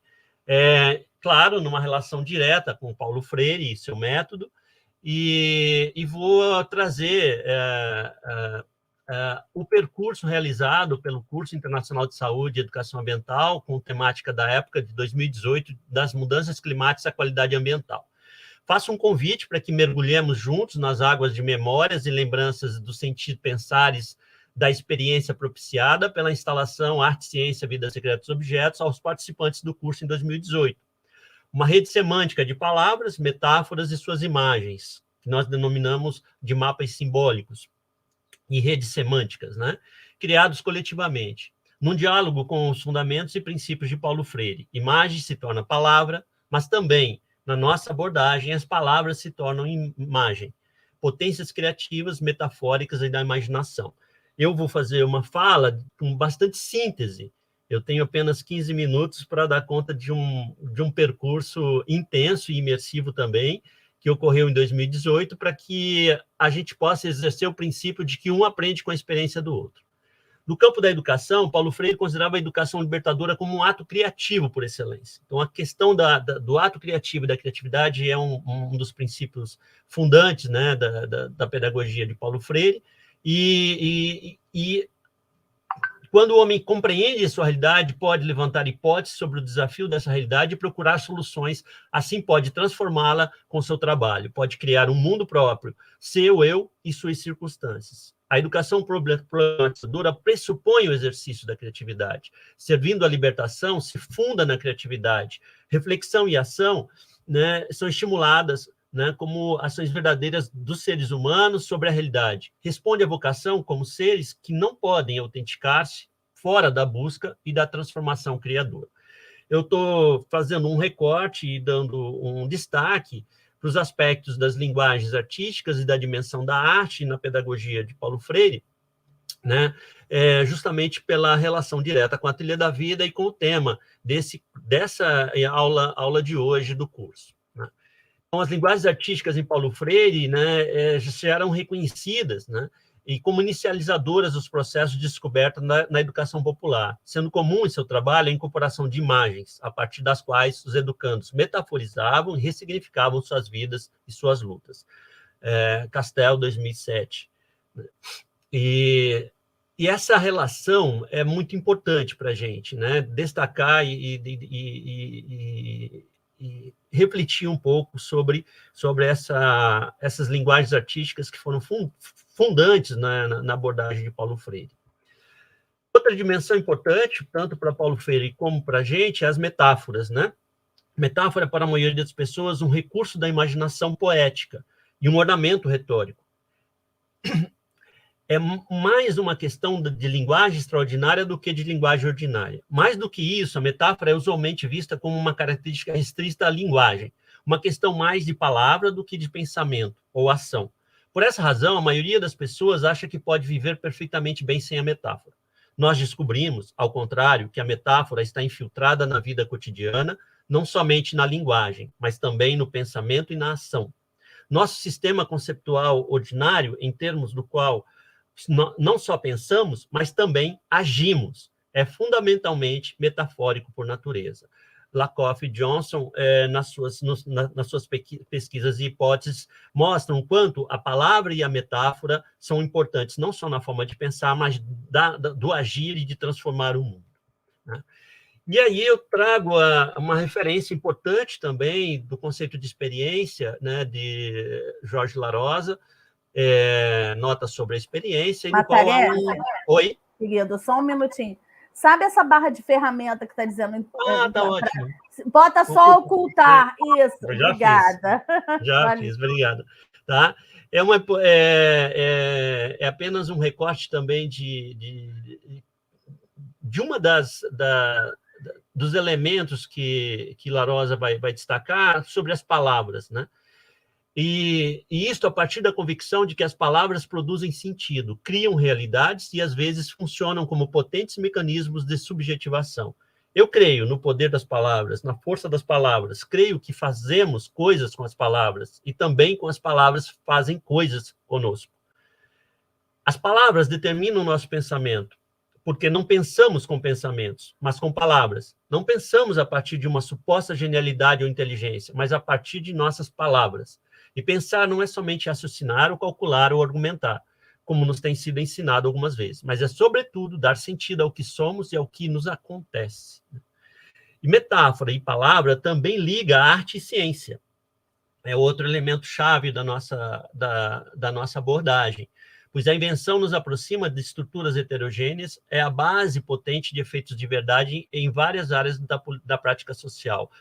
claro, numa relação direta com Paulo Freire e seu método, e vou trazer o percurso realizado pelo Curso Internacional de Saúde e Educação Ambiental, com temática da época de 2018, das mudanças climáticas à qualidade ambiental. Faço um convite para que mergulhemos juntos nas águas de memórias e lembranças do sentido pensares da experiência propiciada pela instalação Arte, Ciência, Vida Secreta dos Objetos aos participantes do curso em 2018. Uma rede semântica de palavras, metáforas e suas imagens, que nós denominamos de mapas simbólicos e redes semânticas, né? Criados coletivamente, num diálogo com os fundamentos e princípios de Paulo Freire. Imagem se torna palavra, mas também, na nossa abordagem, as palavras se tornam imagem, potências criativas, metafóricas e da imaginação. Eu vou fazer uma fala com bastante síntese. Eu tenho apenas 15 minutos para dar conta de um percurso intenso e imersivo também, que ocorreu em 2018, para que a gente possa exercer o princípio de que um aprende com a experiência do outro. No campo da educação, Paulo Freire considerava a educação libertadora como um ato criativo por excelência. Então, a questão do ato criativo e da criatividade é um dos princípios fundantes, né, da pedagogia de Paulo Freire, e quando o homem compreende a sua realidade, pode levantar hipóteses sobre o desafio dessa realidade e procurar soluções, assim pode transformá-la com seu trabalho, pode criar um mundo próprio, seu eu e suas circunstâncias. A educação problematizadora pressupõe o exercício da criatividade. Servindo à libertação, se funda na criatividade. Reflexão e ação, né, são estimuladas, né, como ações verdadeiras dos seres humanos sobre a realidade. Responde à vocação como seres que não podem autenticar-se fora da busca e da transformação criadora. Eu estou fazendo um recorte e dando um destaque para os aspectos das linguagens artísticas e da dimensão da arte na pedagogia de Paulo Freire, né, justamente pela relação direta com a Trilha da Vida e com o tema dessa aula de hoje do curso. Né. Então, as linguagens artísticas em Paulo Freire, né, já eram reconhecidas, né, e como inicializadoras dos processos de descoberta na educação popular, sendo comum em seu trabalho a incorporação de imagens, a partir das quais os educandos metaforizavam e ressignificavam suas vidas e suas lutas. Castel, 2007. E essa relação é muito importante para a gente, né? Destacar e refletir um pouco sobre essas linguagens artísticas que foram fundantes na abordagem de Paulo Freire. Outra dimensão importante, tanto para Paulo Freire como para a gente, é as metáforas, né? Metáfora, para a maioria das pessoas, um recurso da imaginação poética e um ornamento retórico. É mais uma questão de linguagem extraordinária do que de linguagem ordinária. Mais do que isso, a metáfora é usualmente vista como uma característica restrita à linguagem, uma questão mais de palavra do que de pensamento ou ação. Por essa razão, a maioria das pessoas acha que pode viver perfeitamente bem sem a metáfora. Nós descobrimos, ao contrário, que a metáfora está infiltrada na vida cotidiana, não somente na linguagem, mas também no pensamento e na ação. Nosso sistema conceptual ordinário, em termos do qual não só pensamos, mas também agimos. É fundamentalmente metafórico por natureza. Lakoff e Johnson, nas suas pesquisas e hipóteses, mostram o quanto a palavra e a metáfora são importantes, não só na forma de pensar, mas do agir e de transformar o mundo, né? E aí eu trago uma referência importante também do conceito de experiência, né, de Jorge Larosa, nota sobre a experiência. Oi? Querido, só um minutinho. Sabe essa barra de ferramenta que está dizendo? Tá ótimo. Bota só ocultar. Isso, obrigada. Fiz, obrigado. Tá? É apenas um recorte também de uma dos elementos que Larosa vai destacar sobre as palavras, né? E isto a partir da convicção de que as palavras produzem sentido, criam realidades e, às vezes, funcionam como potentes mecanismos de subjetivação. Eu creio no poder das palavras, na força das palavras. Creio que fazemos coisas com as palavras e também com as palavras fazem coisas conosco. As palavras determinam o nosso pensamento, porque não pensamos com pensamentos, mas com palavras. Não pensamos a partir de uma suposta genialidade ou inteligência, mas a partir de nossas palavras. E pensar não é somente raciocinar, ou calcular, ou argumentar, como nos tem sido ensinado algumas vezes, mas é, sobretudo, dar sentido ao que somos e ao que nos acontece. E metáfora e palavra também liga a arte e ciência. É outro elemento chave da nossa abordagem, pois a invenção nos aproxima de estruturas heterogêneas, é a base potente de efeitos de verdade em várias áreas da prática social.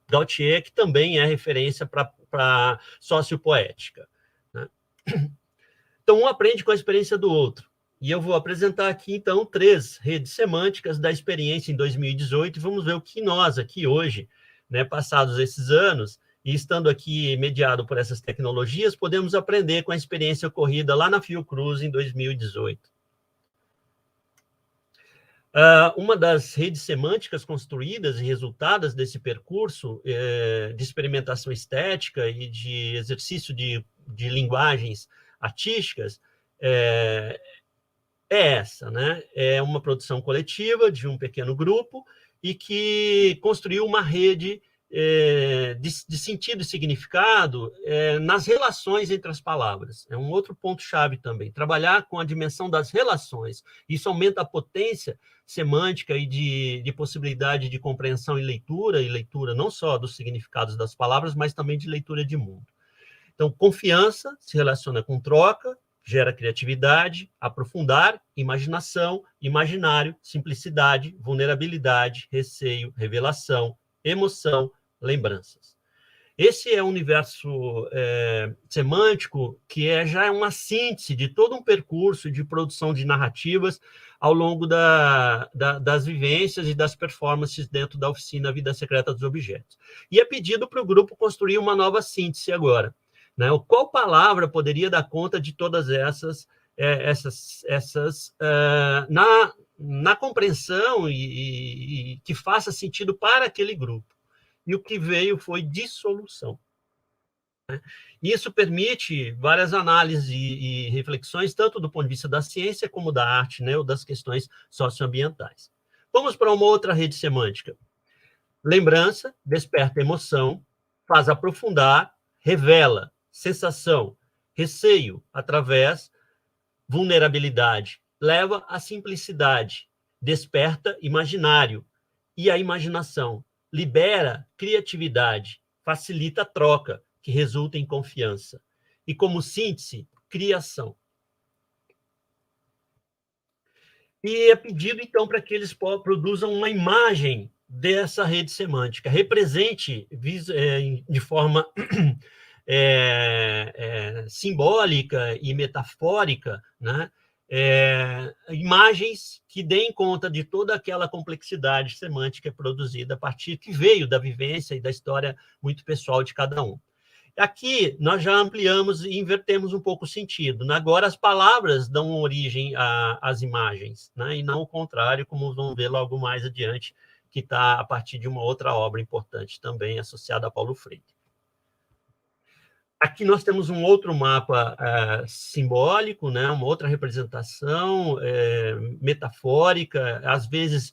Gautier, que também é referência para sociopoética, né? Então, um aprende com a experiência do outro. E eu vou apresentar aqui, então, 3 redes semânticas da experiência em 2018, e vamos ver o que nós aqui hoje, né, passados esses anos, e estando aqui mediado por essas tecnologias, podemos aprender com a experiência ocorrida lá na Fiocruz em 2018. Uma das redes semânticas construídas e resultadas desse percurso de experimentação estética e de exercício de linguagens artísticas é essa, né? É uma produção coletiva de um pequeno grupo e que construiu uma rede de sentido e significado nas relações entre as palavras. É um outro ponto-chave também. Trabalhar com a dimensão das relações. Isso aumenta a potência semântica e de possibilidade de compreensão e leitura não só dos significados das palavras, mas também de leitura de mundo. Então, confiança se relaciona com troca, gera criatividade, aprofundar, imaginação, imaginário, simplicidade, vulnerabilidade, receio, revelação, emoção, lembranças. Esse é um universo semântico que já é uma síntese de todo um percurso de produção de narrativas ao longo das vivências e das performances dentro da oficina Vida Secreta dos Objetos. E é pedido para o grupo construir uma nova síntese agora, né? Qual palavra poderia dar conta de todas essas na compreensão e que faça sentido para aquele grupo? E o que veio foi dissolução. né? Isso permite várias análises e reflexões, tanto do ponto de vista da ciência como da arte, né, ou das questões socioambientais. Vamos para uma outra rede semântica. Lembrança, desperta emoção, faz aprofundar, revela, sensação, receio, através, vulnerabilidade, leva à simplicidade, desperta imaginário e a imaginação, libera criatividade, facilita a troca, que resulta em confiança. E como síntese, criação. E é pedido, então, para que eles produzam uma imagem dessa rede semântica, represente de forma simbólica e metafórica, né, imagens que deem conta de toda aquela complexidade semântica produzida a partir que veio da vivência e da história muito pessoal de cada um. Aqui, nós já ampliamos e invertemos um pouco o sentido. Agora, as palavras dão origem às imagens, né? E não o contrário, como vão ver logo mais adiante, que está a partir de uma outra obra importante também, associada a Paulo Freire. Aqui nós temos um outro mapa simbólico, né? Uma outra representação metafórica, às vezes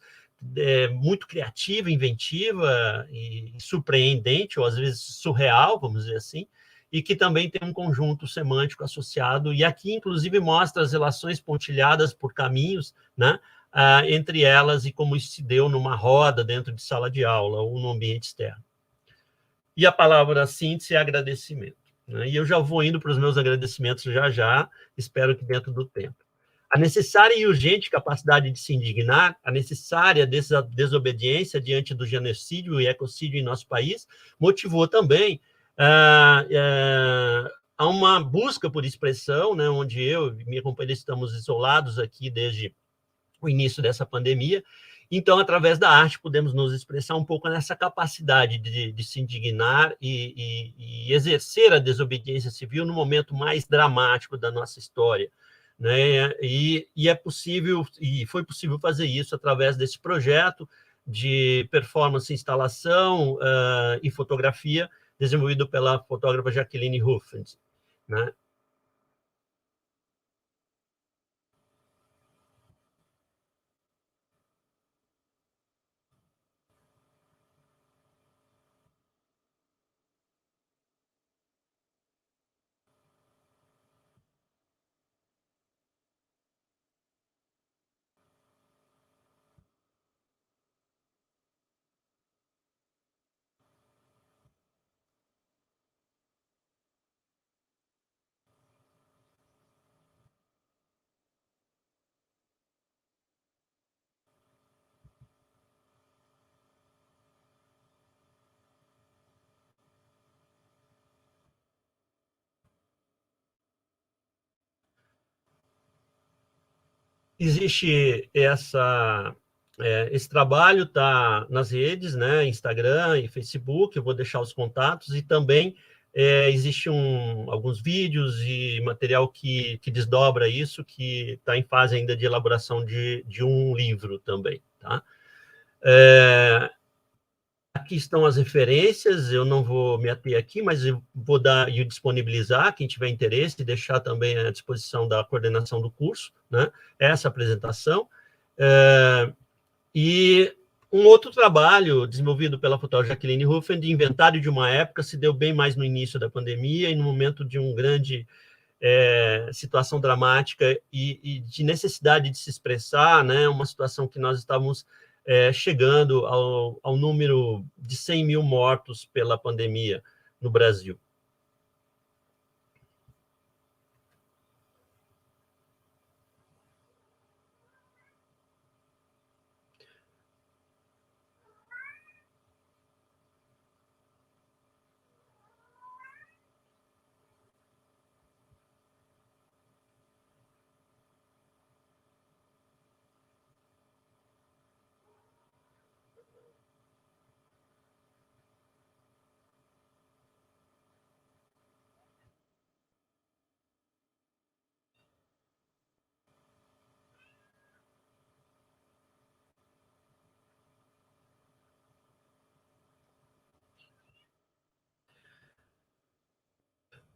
muito criativa, inventiva e surpreendente, ou às vezes surreal, vamos dizer assim, e que também tem um conjunto semântico associado, e aqui, inclusive, mostra as relações pontilhadas por caminhos, né, entre elas, e como isso se deu numa roda dentro de sala de aula ou no ambiente externo. E a palavra síntese é agradecimento, né? E eu já vou indo para os meus agradecimentos já, espero que dentro do tempo. A necessária e urgente capacidade de se indignar, a necessária desobediência diante do genocídio e ecocídio em nosso país, motivou também a uma busca por expressão, né, onde eu e minha companheira estamos isolados aqui desde o início dessa pandemia. Então, através da arte, podemos nos expressar um pouco nessa capacidade de se indignar e exercer a desobediência civil no momento mais dramático da nossa história, né? E é possível, e foi possível fazer isso através desse projeto de performance, instalação e fotografia, desenvolvido pela fotógrafa Jacqueline Huffens, né? Existe esse trabalho, está nas redes, né, Instagram e Facebook, eu vou deixar os contatos, e também existe alguns vídeos e material que desdobra isso, que está em fase ainda de elaboração de um livro também, tá? Aqui estão as referências, eu não vou me ater aqui, mas eu vou dar e disponibilizar, quem tiver interesse, e deixar também à disposição da coordenação do curso, né, essa apresentação. E um outro trabalho desenvolvido pela fotógrafa Jacqueline Huffen, de inventário de uma época, se deu bem mais no início da pandemia e no momento de uma grande situação dramática e de necessidade de se expressar, né, uma situação que nós estávamos chegando ao número de 100 mil mortos pela pandemia no Brasil.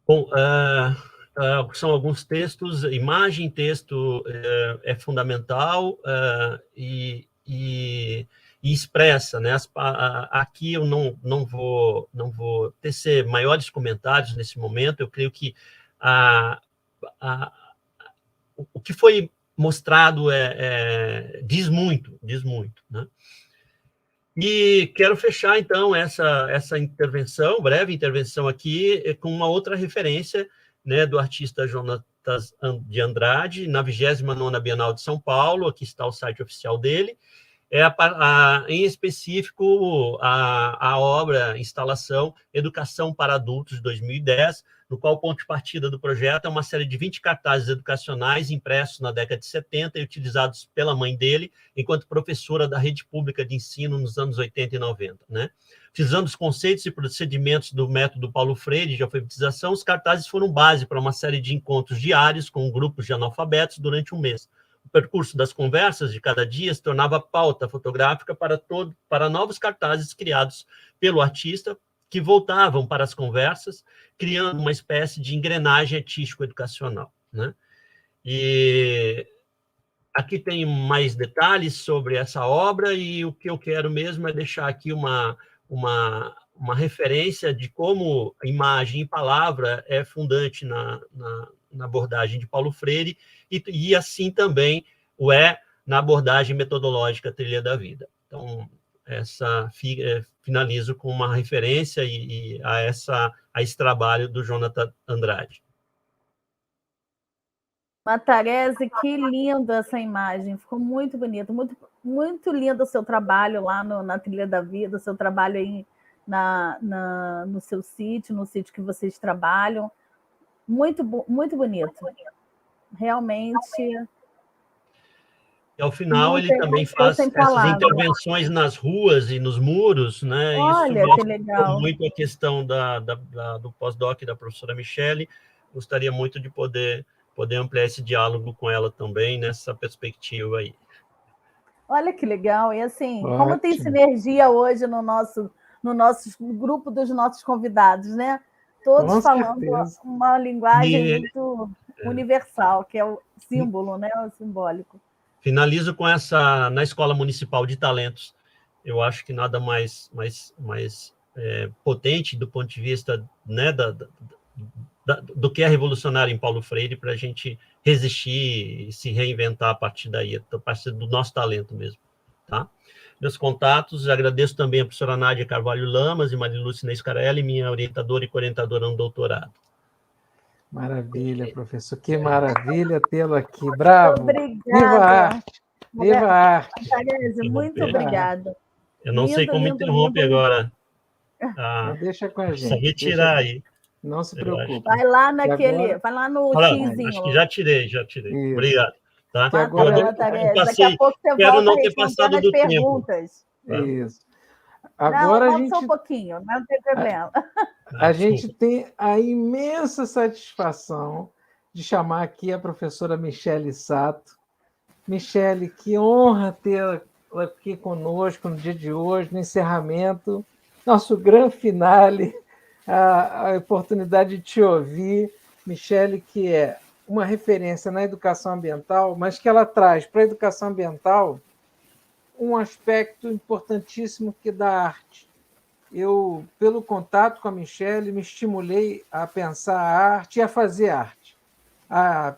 Bom, são alguns textos, imagem, texto é fundamental e expressa, né? Aqui eu não vou tecer maiores comentários nesse momento. Eu creio que o que foi mostrado diz muito, né? E quero fechar, então, essa intervenção, breve intervenção aqui, com uma outra referência, né, do artista Jonatas de Andrade, na 29ª Bienal de São Paulo. Aqui está o site oficial dele. Em específico, a obra, instalação Educação para Adultos, de 2010, no qual o ponto de partida do projeto é uma série de 20 cartazes educacionais impressos na década de 70 e utilizados pela mãe dele enquanto professora da rede pública de ensino nos anos 80 e 90. Né? Utilizando os conceitos e procedimentos do método Paulo Freire de alfabetização, os cartazes foram base para uma série de encontros diários com grupos de analfabetos durante um mês. O percurso das conversas de cada dia se tornava pauta fotográfica para novos cartazes criados pelo artista, que voltavam para as conversas, criando uma espécie de engrenagem artístico-educacional. Né? E aqui tem mais detalhes sobre essa obra, e o que eu quero mesmo é deixar aqui uma referência de como imagem e palavra é fundante na abordagem de Paulo Freire, e assim também o na abordagem metodológica Trilha da Vida. Então, finalizo com uma referência a esse trabalho do Jonathan Andrade. Matarese, que linda essa imagem, ficou muito bonito, muito, muito lindo o seu trabalho lá na Trilha da Vida, o seu trabalho aí no seu sítio, no sítio que vocês trabalham, muito bonito, realmente. E, ao final, ele também faz essas intervenções nas ruas e nos muros, né? Olha, isso que legal. Muito a questão do pós-doc da professora Michele. Gostaria muito de poder ampliar esse diálogo com ela também, nessa perspectiva aí. Olha que legal. E assim, como tem sinergia hoje no nosso grupo dos nossos convidados, né? Todos falando uma linguagem muito universal, que é o símbolo, né? O simbólico. Finalizo com na Escola Municipal de Talentos. Eu acho que nada mais potente do ponto de vista, né, do que é revolucionário em Paulo Freire, para a gente resistir e se reinventar a partir daí, a partir do nosso talento mesmo. Tá? Meus contatos, agradeço também a professora Nádia Carvalho Lamas e Marilúcia Nescarelli, minha orientadora e coorientadora no doutorado. Maravilha, professor. Que maravilha tê-lo aqui. Bravo. Obrigada. Viva a arte. Viva a arte. Tereza, muito obrigada. Eu não sei como interrompe agora. Deixa com a gente. Só retirar aí. Não se preocupe. Vai lá no xizinho. Acho que já tirei. Isso. Obrigado. Tá? Daqui a pouco você espero volta não ter passado do perguntas. Tempo. Isso. Agora não, a gente... só um pouquinho, não tem problema. A gente tem a imensa satisfação de chamar aqui a professora Michele Sato. Michele, que honra tê-la aqui conosco no dia de hoje, no encerramento, nosso grande finale, a oportunidade de te ouvir. Michele, que é uma referência na educação ambiental, mas que ela traz para a educação ambiental um aspecto importantíssimo que é da arte. Eu, pelo contato com a Michele, me estimulei a pensar a arte e a fazer arte, a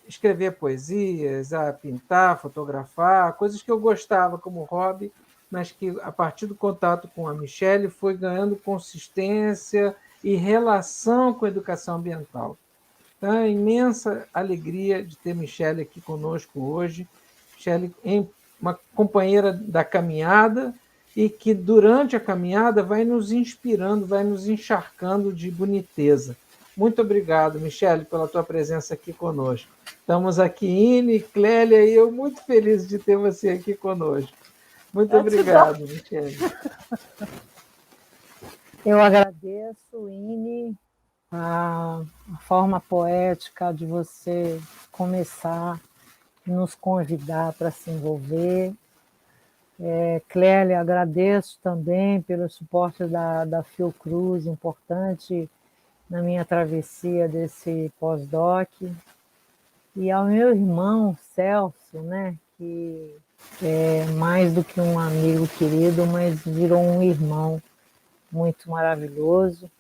escrever poesias, a pintar, fotografar, coisas que eu gostava como hobby, mas que, a partir do contato com a Michele, foi ganhando consistência e relação com a educação ambiental. Então, é imensa alegria de ter Michele aqui conosco hoje. Michele é uma companheira da caminhada e que, durante a caminhada, vai nos inspirando, vai nos encharcando de boniteza. Muito obrigado, Michele, pela tua presença aqui conosco. Estamos aqui, Ine, Clélia e eu, muito felizes de ter você aqui conosco. Muito obrigado, Michele. Eu agradeço, Ine, a forma poética de você começar, nos convidar para se envolver. Clélia, agradeço também pelo suporte da Fiocruz, importante na minha travessia desse pós-doc. E ao meu irmão, Celso, né, que é mais do que um amigo querido, mas virou um irmão muito maravilhoso.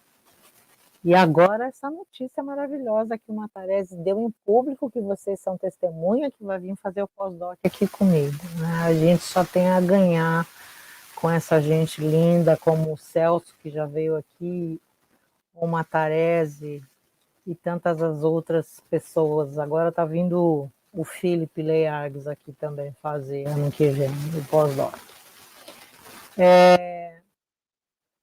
E agora essa notícia maravilhosa que o Matarese deu em público, que vocês são testemunha, que vai vir fazer o pós-doc aqui comigo. Né? A gente só tem a ganhar com essa gente linda, como o Celso, que já veio aqui, o Matarese e tantas as outras pessoas. Agora está vindo o Felipe Leargues aqui também fazer, ano que vem, o pós-doc.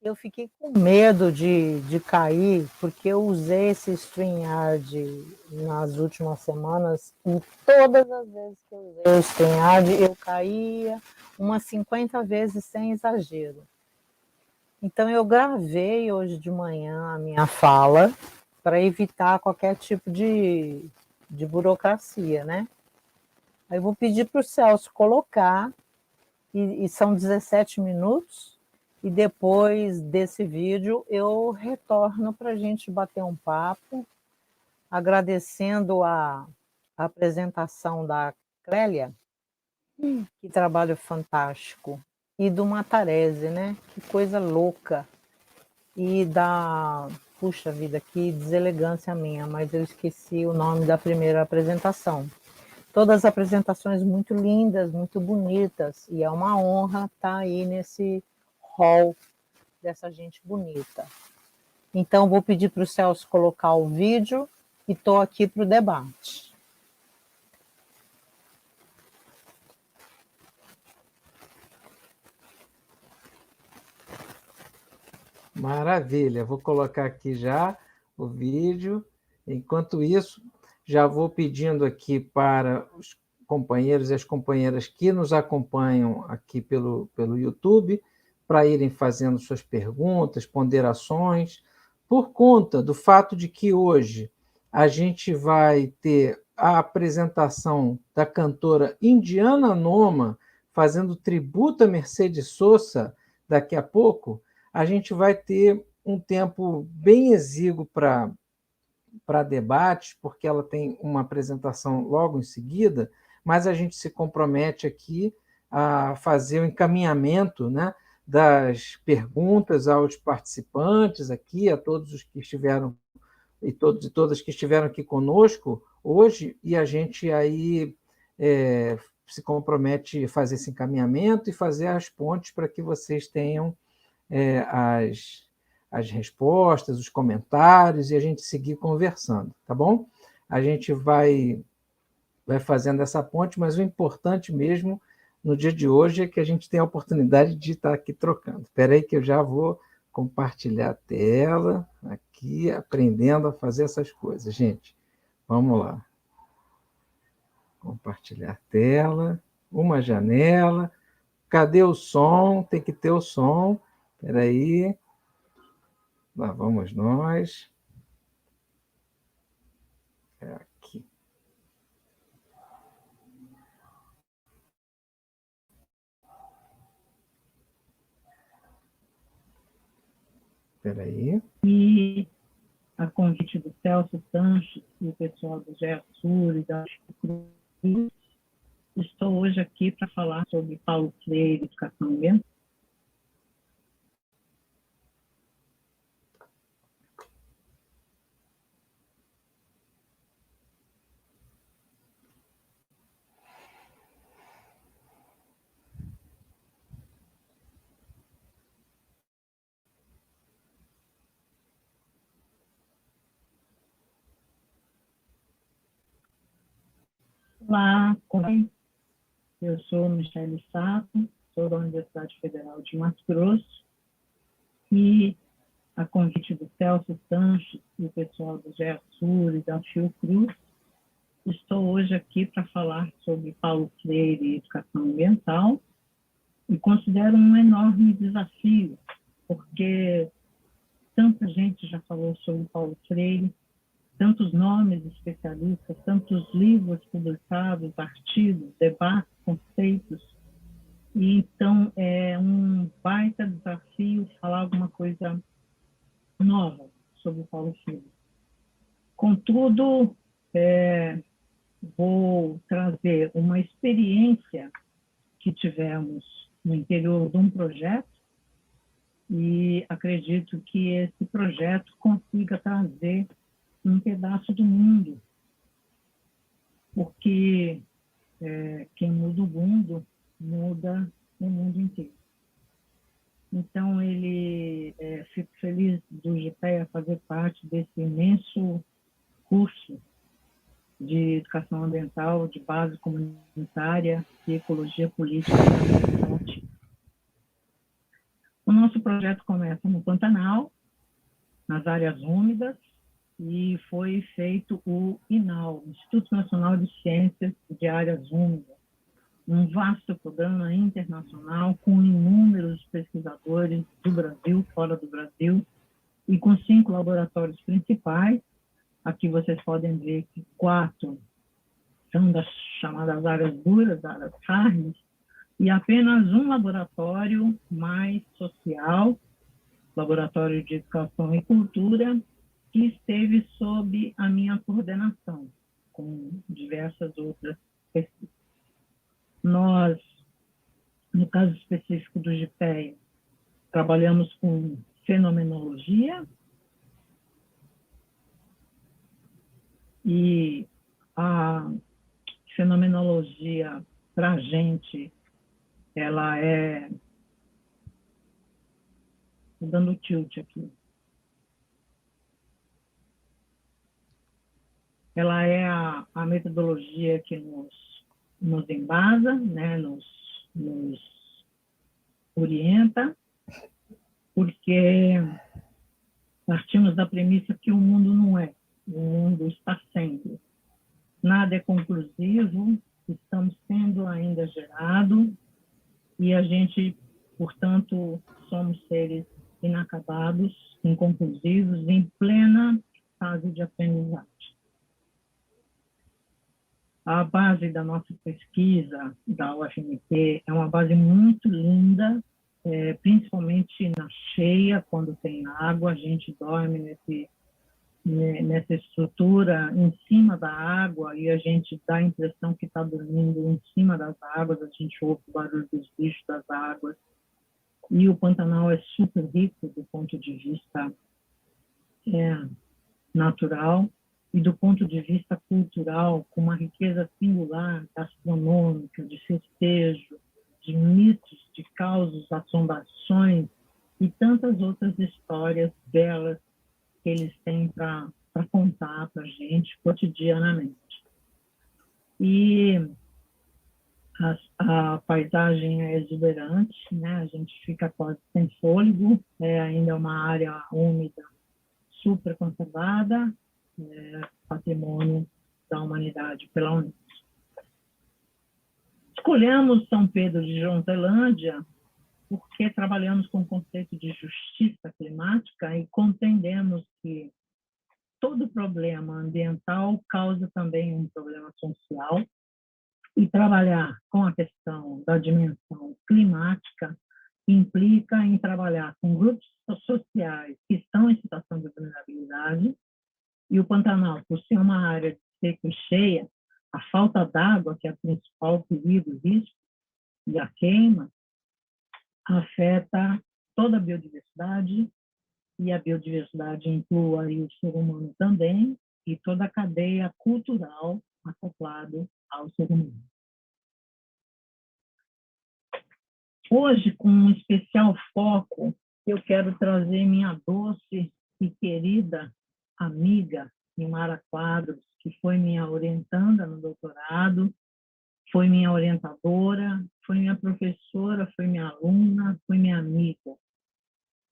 Eu fiquei com medo de cair, porque eu usei esse StreamYard nas últimas semanas, e todas as vezes que eu usei o StreamYard, eu caía umas 50 vezes sem exagero. Então, eu gravei hoje de manhã a minha fala para evitar qualquer tipo de burocracia, né? Aí eu vou pedir para o Celso colocar, e são 17 minutos, e depois desse vídeo eu retorno para a gente bater um papo, agradecendo a apresentação da Clélia, que trabalho fantástico, e do Matarese, né? Que coisa louca, e da... Puxa vida, que deselegância minha, mas eu esqueci o nome da primeira apresentação. Todas as apresentações muito lindas, muito bonitas, e é uma honra estar aí nesse hall dessa gente bonita. Então, vou pedir para o Celso colocar o vídeo e estou aqui para o debate. Maravilha, vou colocar aqui já o vídeo. Enquanto isso, já vou pedindo aqui para os companheiros e as companheiras que nos acompanham aqui pelo YouTube, para irem fazendo suas perguntas, ponderações, por conta do fato de que hoje a gente vai ter a apresentação da cantora Indiana Noma fazendo tributo a Mercedes Sosa daqui a pouco. A gente vai ter um tempo bem exíguo para debates, porque ela tem uma apresentação logo em seguida, mas a gente se compromete aqui a fazer o encaminhamento, né, das perguntas aos participantes aqui, a todos os que estiveram, e todos e todas que estiveram aqui conosco hoje, e a gente aí se compromete a fazer esse encaminhamento e fazer as pontes para que vocês tenham as respostas, os comentários, e a gente seguir conversando, tá bom? A gente vai fazendo essa ponte, mas o importante mesmo no dia de hoje é que a gente tem a oportunidade de estar aqui trocando. Espera aí que eu já vou compartilhar a tela aqui, aprendendo a fazer essas coisas, gente. Vamos lá. Compartilhar a tela, uma janela. Cadê o som? Tem que ter o som. Espera aí. Lá vamos nós. Aqui. Espera aí. E a convite do Celso Sanches e o pessoal do GEASUR e da Cruz, estou hoje aqui para falar sobre Paulo Freire e educação ambiental. Olá, eu sou Michele Sato, sou da Universidade Federal de Mato Grosso, e a convite do Celso Sanches e o pessoal do GEASUR e da Fiocruz, estou hoje aqui para falar sobre Paulo Freire e educação ambiental, e considero um enorme desafio, porque tanta gente já falou sobre Paulo Freire, tantos nomes especialistas, tantos livros publicados, artigos, debates, conceitos. E então é um baita desafio falar alguma coisa nova sobre Paulo Freire. Contudo, vou trazer uma experiência que tivemos no interior de um projeto e acredito que esse projeto consiga trazer um pedaço do mundo, porque quem muda o mundo, muda o mundo inteiro. Então, fico feliz do GPEA fazer parte desse imenso curso de educação ambiental, de base comunitária e ecologia política da América Latina. O nosso projeto começa no Pantanal, nas áreas úmidas, e foi feito o INAU, Instituto Nacional de Ciências de Áreas Úmidas, um vasto programa internacional com inúmeros pesquisadores do Brasil, fora do Brasil, e com 5 laboratórios principais. Aqui vocês podem ver que 4 são das chamadas áreas duras, áreas hard, e apenas um laboratório mais social, Laboratório de Educação e Cultura, que esteve sob a minha coordenação, com diversas outras pesquisas. Nós, no caso específico do GPEA, trabalhamos com fenomenologia, e a fenomenologia, para a gente, ela é... Estou dando tilt aqui. Ela é a metodologia que nos embasa, né, nos orienta, porque partimos da premissa que o mundo não é, o mundo está sendo. Nada é conclusivo, estamos sendo ainda gerado, e a gente, portanto, somos seres inacabados, inconclusivos, em plena fase de aprendizagem. A base da nossa pesquisa, da UFMT, é uma base muito linda, principalmente na cheia, quando tem água, a gente dorme nessa estrutura em cima da água e a gente dá a impressão que está dormindo em cima das águas, a gente ouve o barulho dos bichos das águas. E o Pantanal é super rico do ponto de vista natural e do ponto de vista cultural, com uma riqueza singular, gastronômica, de festejo, de mitos, de causos, assombrações e tantas outras histórias belas que eles têm para contar para a gente cotidianamente. E a paisagem é exuberante, né? A gente fica quase sem fôlego, ainda é uma área úmida super conservada, patrimônio da humanidade pela Unesco. Escolhemos São Pedro de Jonzelândia porque trabalhamos com o conceito de justiça climática e compreendemos que todo problema ambiental causa também um problema social, e trabalhar com a questão da dimensão climática implica em trabalhar com grupos sociais que estão em situação de vulnerabilidade, e o Pantanal, por ser uma área de seca e cheia, a falta d'água, que é o principal perigo, risco, e a queima, afeta toda a biodiversidade, e a biodiversidade inclui aí o ser humano também, e toda a cadeia cultural acoplada ao ser humano. Hoje, com um especial foco, eu quero trazer minha doce e querida amiga, Nimara Quadros, que foi minha orientanda no doutorado, foi minha orientadora, foi minha professora, foi minha aluna, foi minha amiga.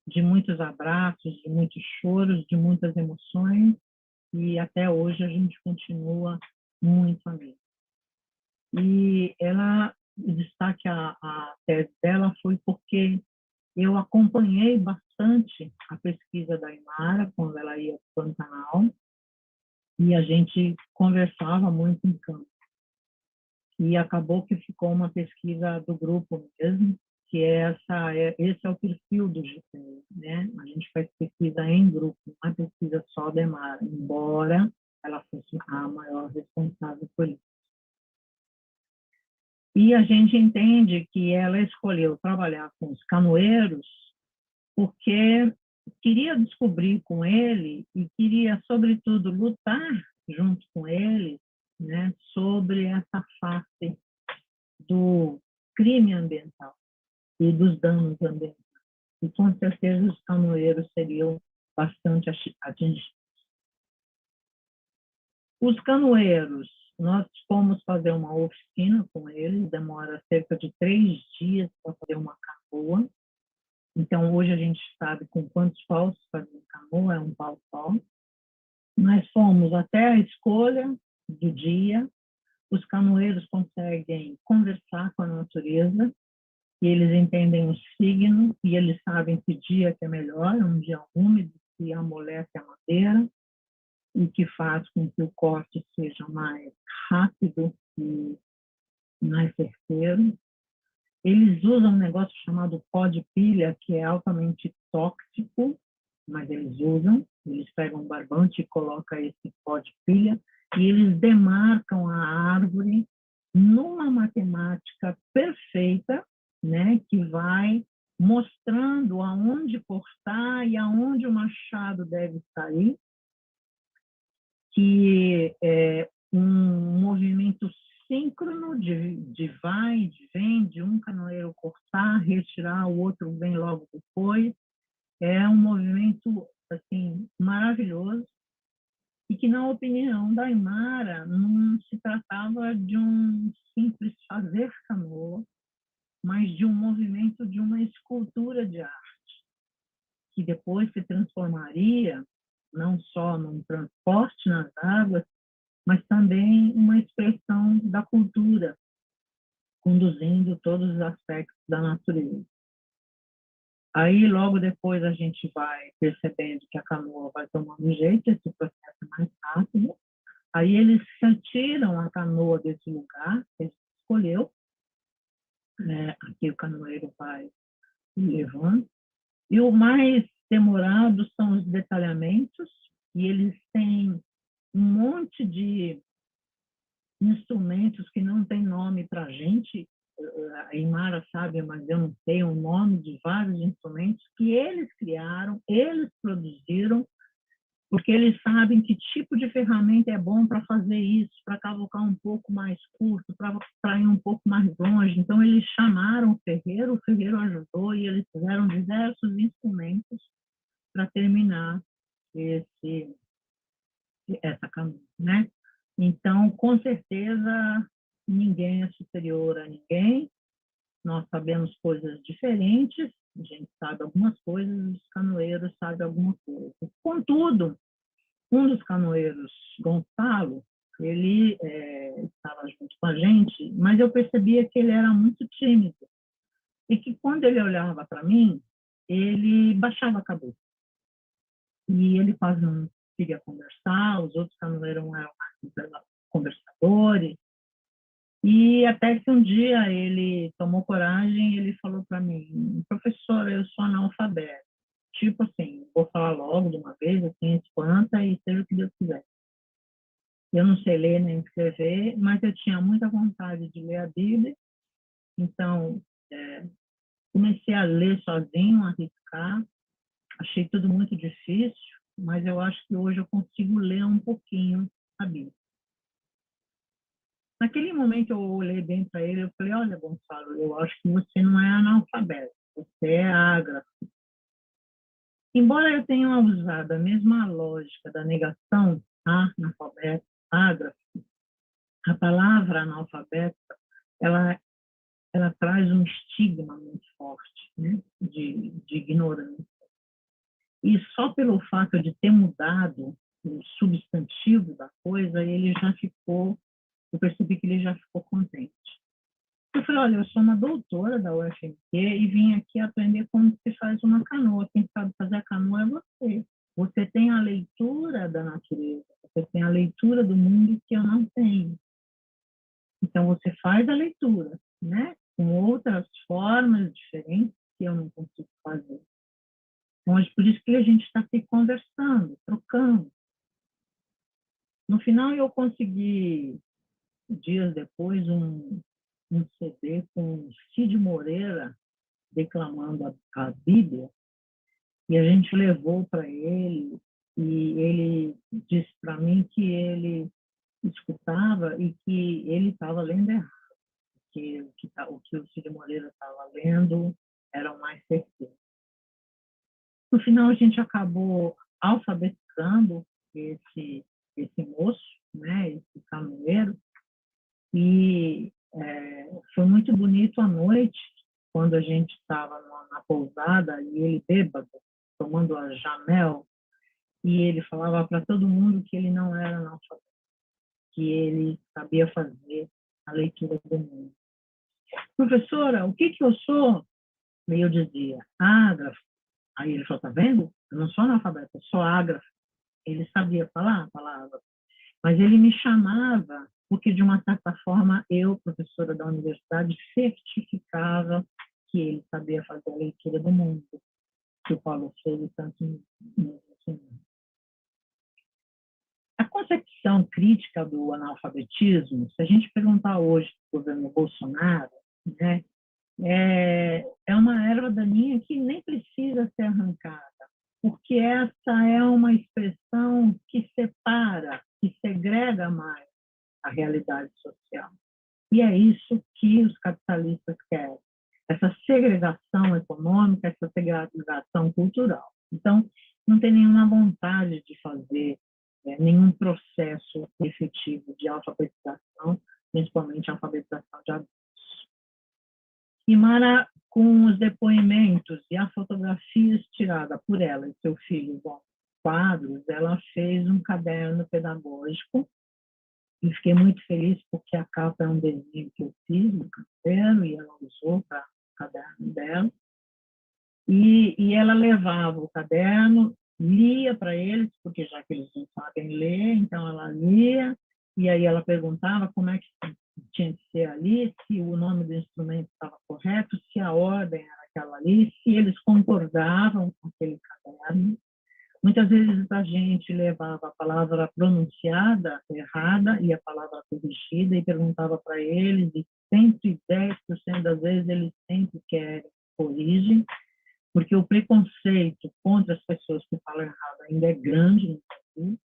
De muitos abraços, de muitos choros, de muitas emoções, e até hoje a gente continua muito amiga. E ela, o destaque a tese dela foi porque eu acompanhei bastante a pesquisa da Imara quando ela ia para o Pantanal, e a gente conversava muito em campo. E acabou que ficou uma pesquisa do grupo mesmo, que esse é o perfil do GPE, né? A gente faz pesquisa em grupo, não é pesquisa só da Aymara, embora ela fosse a maior responsável por isso. E a gente entende que ela escolheu trabalhar com os canoeiros porque queria descobrir com ele e queria, sobretudo, lutar junto com ele, né, sobre essa face do crime ambiental e dos danos ambientais. E, com certeza, os canoeiros seriam bastante atingidos. Os canoeiros, nós fomos fazer uma oficina com eles, demora cerca de 3 dias para fazer uma canoa. Então, hoje a gente sabe com quantos paus fazer uma canoa, é um pau só. Nós fomos até a escolha do dia, os canoeiros conseguem conversar com a natureza, e eles entendem o signo, e eles sabem que dia que é melhor, é um dia úmido, que amolece a madeira, e que faz com que o corte seja mais rápido e mais certeiro. Eles usam um negócio chamado pó de pilha, que é altamente tóxico, mas eles usam. Eles pegam um barbante e colocam esse pó de pilha, e eles demarcam a árvore numa matemática perfeita, né, que vai mostrando aonde cortar e aonde o machado deve sair, que é um movimento síncrono de vai, de vem, de um canoeiro cortar, retirar, o outro vem logo depois. É um movimento assim maravilhoso e que, na opinião da Aymara, não se tratava de um simples fazer canoa, mas de um movimento, de uma escultura de arte, que depois se transformaria não só num transporte nas águas, mas também uma expressão da cultura, conduzindo todos os aspectos da natureza. Aí, logo depois, a gente vai percebendo que a canoa vai tomando jeito, esse processo é mais rápido. Aí eles tiram a canoa desse lugar que ele escolheu, né? Aqui o canoeiro vai levando. E o mais demorado são os detalhamentos, e eles têm um monte de instrumentos que não tem nome para a gente. A Aymara sabe, mas eu não sei o nome de vários instrumentos que eles criaram, eles produziram, porque eles sabem que tipo de ferramenta é bom para fazer isso, para cavocar um pouco mais curto, para ir um pouco mais longe. Então, eles chamaram o ferreiro ajudou, e eles fizeram diversos instrumentos para terminar essa canoa, né? Então, com certeza, ninguém é superior a ninguém. Nós sabemos coisas diferentes, a gente sabe algumas coisas, os canoeiros sabem alguma coisa. Contudo, um dos canoeiros, Gonçalo, ele estava junto com a gente, mas eu percebia que ele era muito tímido e que, quando ele olhava para mim, ele baixava a cabeça. E ele quase não queria conversar, os outros canoeiros eram mais conversadores. E até que um dia ele tomou coragem e ele falou para mim: professora, eu sou analfabeto. Tipo assim, vou falar logo de uma vez, assim, espanta e seja o que Deus quiser. Eu não sei ler nem escrever, mas eu tinha muita vontade de ler a Bíblia. Então, comecei a ler sozinho, a arriscar. Achei tudo muito difícil, mas eu acho que hoje eu consigo ler um pouquinho a Bíblia. Naquele momento eu olhei bem para ele e falei: olha, Gonçalo, eu acho que você não é analfabeto, você é ágrafo. Embora eu tenha usado a mesma lógica da negação, analfabeto, ágrafo, a palavra analfabeto, ela traz um estigma muito forte, né, de ignorância. E só pelo fato de ter mudado o substantivo da coisa, ele já ficou, eu percebi que ele já ficou contente. Eu falei: olha, eu sou uma doutora da UFMT e vim aqui aprender como se faz uma canoa. Quem sabe fazer a canoa é você. Você tem a leitura da natureza, você tem a leitura do mundo que eu não tenho. Então, você faz a leitura, né? Com outras formas diferentes, eu consegui, dias depois, um CD com Cid Moreira declamando a Bíblia, e a gente levou para ele, e ele disse para mim que ele escutava e que ele estava lendo errado, que o que o Cid Moreira estava lendo era o mais certeiro. No final, a gente acabou alfabetizando esse moço, né, esse canoeiro, e foi muito bonito à noite, quando a gente estava na pousada, e ele bêbado, tomando a Jamel, e ele falava para todo mundo que ele não era analfabeto, que ele sabia fazer a leitura do mundo. Professora, o que eu sou? E eu dizia, ágrafo. Aí ele falou, tá vendo? Eu não sou analfabeto, eu sou ágrafo. Ele sabia falar a palavra, mas ele me chamava porque, de uma certa forma, eu, professora da universidade, certificava que ele sabia fazer a leitura do mundo, que o Paulo Freire tanto nos ensinou. A concepção crítica do analfabetismo, se a gente perguntar hoje para o governo Bolsonaro, né, é uma erva daninha que nem precisa ser arrancada, porque essa é uma expressão que separa, que segrega mais a realidade social. E é isso que os capitalistas querem, essa segregação econômica, essa segregação cultural. Então, não tem nenhuma vontade de fazer nenhum processo efetivo de alfabetização, principalmente alfabetização de adultos. E Mara, com os depoimentos e as fotografias tiradas por ela e seu filho, quadros, ela fez um caderno pedagógico, e fiquei muito feliz porque a capa é um desenho que eu fiz no caderno e ela usou para o caderno dela. E ela levava o caderno, lia para eles, porque já que eles não sabem ler, então ela lia, e aí ela perguntava como é que tinha que ser ali, se o nome do instrumento estava correto, se a ordem era aquela ali, se eles concordavam com aquele caderno. Muitas vezes a gente levava a palavra pronunciada errada e a palavra corrigida e perguntava para eles, e 110% das vezes eles sempre querem corrigem, porque o preconceito contra as pessoas que falam errado ainda é grande no Brasil.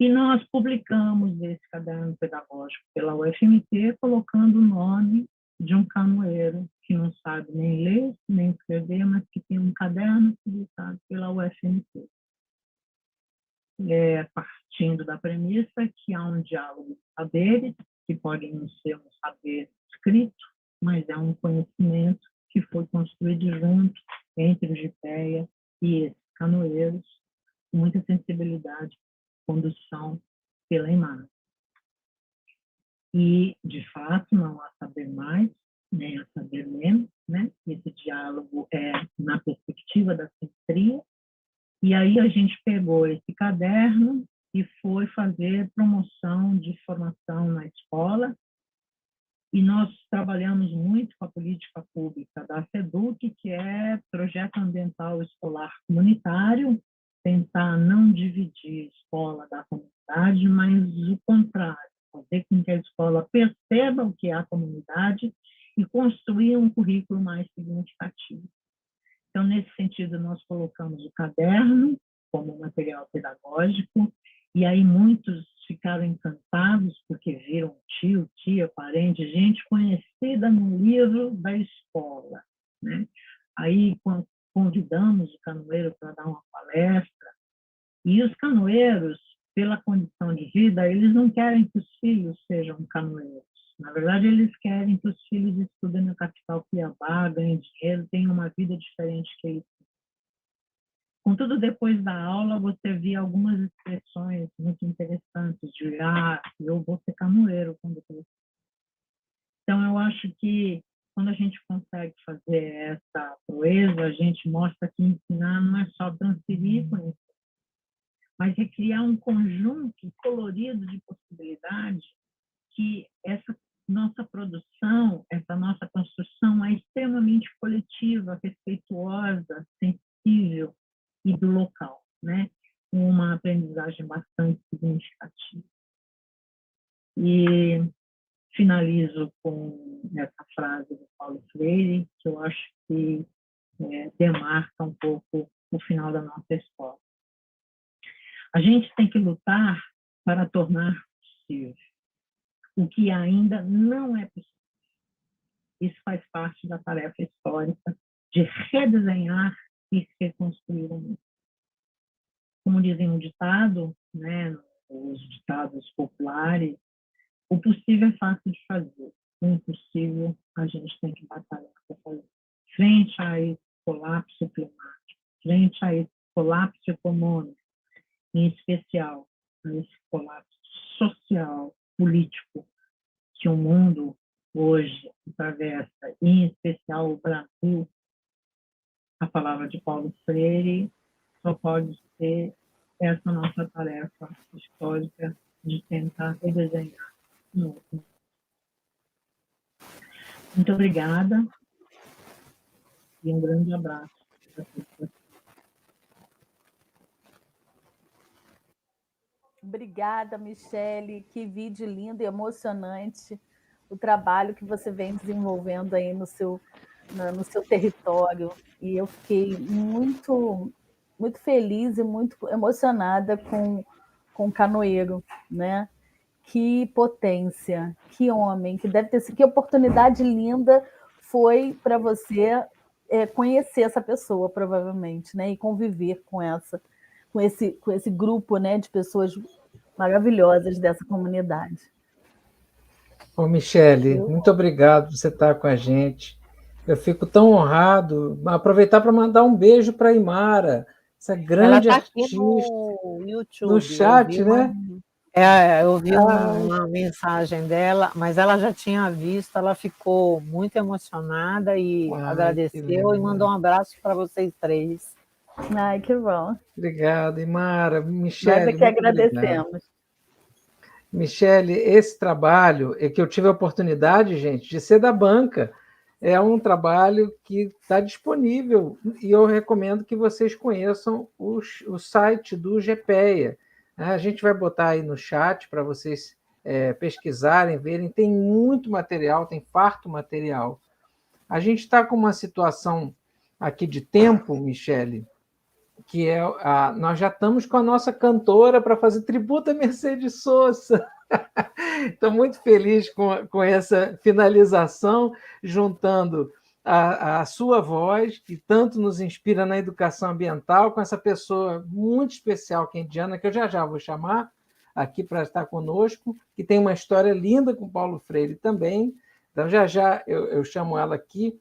E nós publicamos esse caderno pedagógico pela UFMT, colocando o nome de um canoeiro que não sabe nem ler, nem escrever, mas que tem um caderno publicado pela UFMT. Partindo da premissa que há um diálogo de saberes, que pode não ser um saber escrito, mas é um conhecimento que foi construído junto entre o Gipéia e esses canoeiros, com muita sensibilidade, condução pela imagem. E, de fato, não há saber mais, nem há saber menos, né? Esse diálogo é na perspectiva da simetria. E aí a gente pegou esse caderno e foi fazer promoção de formação na escola. E nós trabalhamos muito com a política pública da SEDUC, que é Projeto Ambiental Escolar Comunitário, tentar não dividir a escola da comunidade, mas o contrário, fazer com que a escola perceba o que é a comunidade e construir um currículo mais significativo. Então, nesse sentido, nós colocamos o caderno como material pedagógico, e aí muitos ficaram encantados porque viram tio, tia, parente, gente conhecida no livro da escola, né? Aí convidamos o canoeiro para dar uma palestra, e os canoeiros, pela condição de vida, eles não querem que os filhos sejam canoeiros. Na verdade, eles querem que os filhos estudem na capital Cuiabá, ganhem dinheiro, tenham uma vida diferente que eles. Contudo, depois da aula, você via algumas expressões muito interessantes de eu vou ser canoeiro quando crescer. Então, eu acho que quando a gente consegue fazer essa proeza, a gente mostra que ensinar não é só transferir conhecimento, mas é criar um conjunto colorido de possibilidades que essa nossa produção, essa nossa construção é extremamente coletiva, respeituosa, sensível e do local, né? Uma aprendizagem bastante significativa. frase do Paulo Freire, que eu acho que demarca um pouco o final da nossa história. A gente tem que lutar para tornar possível o que ainda não é possível. Isso faz parte da tarefa histórica de redesenhar e reconstruir o mundo. Como dizem um ditado, né, os ditados populares, o possível é fácil de fazer, o impossível a gente tem que batalhar para fazer. Frente a esse colapso climático, frente a esse colapso econômico, em especial a esse colapso social, político, que o mundo hoje atravessa, em especial o Brasil, a palavra de Paulo Freire só pode ser essa nossa tarefa histórica de tentar redesenhar o novo. Muito obrigada e um grande abraço para todos. Obrigada, Michele. Que vídeo lindo e emocionante o trabalho que você vem desenvolvendo aí no seu território. E eu fiquei muito, muito feliz e muito emocionada com o Canoeiro, né? Que potência, que homem, que deve ter sido, que oportunidade linda foi para você conhecer essa pessoa, provavelmente, né? E conviver com esse grupo, né, de pessoas maravilhosas dessa comunidade. Ô, Michele, muito obrigado por você estar com a gente. Eu fico tão honrado. Aproveitar para mandar um beijo para a Imara, essa grande Ela tá artista. aqui no YouTube. No chat, né? Eu vi uma mensagem dela, mas ela já tinha visto, ela ficou muito emocionada e agradeceu e mandou um abraço para vocês três. Ai, que bom. Obrigado, Imara. Michele, nós é que agradecemos. Obrigado. Michele, esse trabalho é que eu tive a oportunidade, gente, de ser da banca. É um trabalho que está disponível e eu recomendo que vocês conheçam o site do GPEA. A gente vai botar aí no chat para vocês pesquisarem, verem. Tem muito material, tem farto material. A gente está com uma situação aqui de tempo, Michele, que nós já estamos com a nossa cantora para fazer tributo a Mercedes Sosa. Estou muito feliz com essa finalização, juntando a sua voz, que tanto nos inspira na educação ambiental, com essa pessoa muito especial, que é indiana, que eu já vou chamar aqui para estar conosco, que tem uma história linda com Paulo Freire também. Então, já eu chamo ela aqui.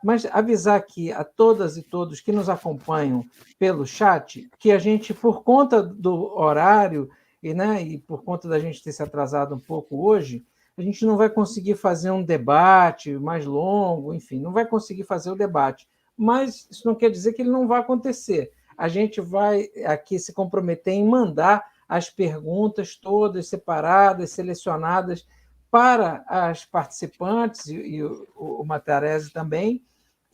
Mas avisar aqui a todas e todos que nos acompanham pelo chat que a gente, por conta do horário e por conta da gente ter se atrasado um pouco hoje, a gente não vai conseguir fazer um debate mais longo, enfim, não vai conseguir fazer o debate. Mas isso não quer dizer que ele não vai acontecer. A gente vai aqui se comprometer em mandar as perguntas todas separadas, selecionadas para as participantes e o Matarese também,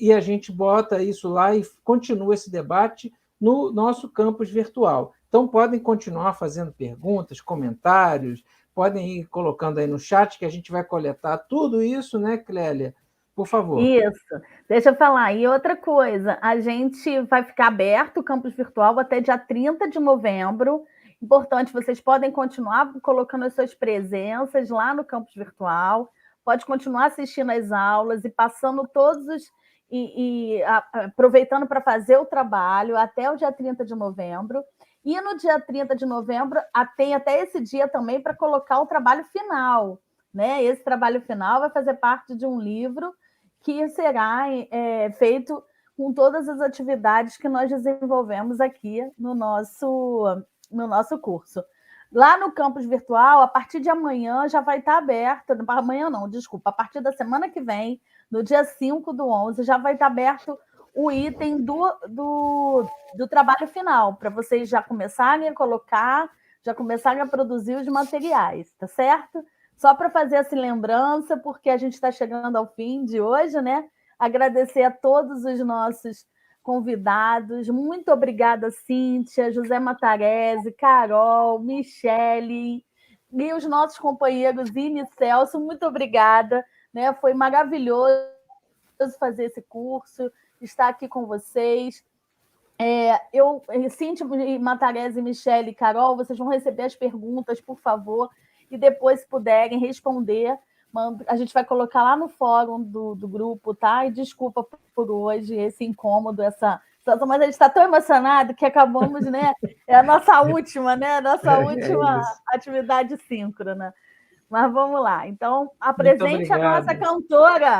e a gente bota isso lá e continua esse debate no nosso campus virtual. Então, podem continuar fazendo perguntas, comentários, podem ir colocando aí no chat, que a gente vai coletar tudo isso, né, Clélia? Por favor. Isso. Deixa eu falar. E outra coisa, a gente vai ficar aberto o campus virtual até dia 30 de novembro. Importante, vocês podem continuar colocando as suas presenças lá no campus virtual, pode continuar assistindo às aulas e passando todos os... aproveitando para fazer o trabalho até o dia 30 de novembro. E no dia 30 de novembro, tem até esse dia também para colocar o trabalho final. Né? Esse trabalho final vai fazer parte de um livro que será feito com todas as atividades que nós desenvolvemos aqui no nosso curso. Lá no campus virtual, a partir de amanhã já vai estar aberto, amanhã não, desculpa, a partir da semana que vem, no dia 5/11, já vai estar aberto o item do trabalho final, para vocês já começarem a colocar, já começarem a produzir os materiais, tá certo? Só para fazer essa lembrança, porque a gente está chegando ao fim de hoje, né? Agradecer a todos os nossos convidados. Muito obrigada, Cíntia, José Matarese, Carol, Michele e os nossos companheiros Ine e Celso. Muito obrigada. né? Foi maravilhoso fazer esse curso, estar aqui com vocês. Cíntia, Matarese, Michele e Carol, vocês vão receber as perguntas, por favor, e depois, se puderem responder, a gente vai colocar lá no fórum do grupo, tá? E desculpa por hoje esse incômodo, essa situação, mas a gente está tão emocionado que acabamos, né? É a nossa última, né? Nossa última atividade síncrona. Mas vamos lá. Então, apresente a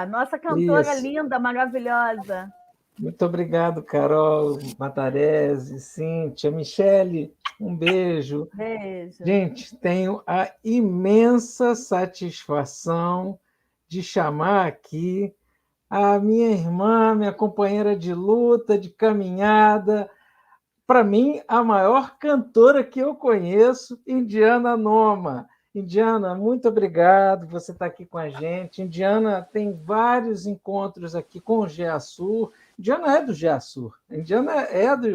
nossa cantora Isso. linda, maravilhosa. Muito obrigado, Carol, Matarese, Cíntia, Michele, um beijo. Beijo. Gente, tenho a imensa satisfação de chamar aqui a minha irmã, minha companheira de luta, de caminhada, para mim, a maior cantora que eu conheço, Indiana Noma. Indiana, muito obrigado por você estar aqui com a gente. Indiana tem vários encontros aqui com o GEASUR. Indiana é do GEASUR. Indiana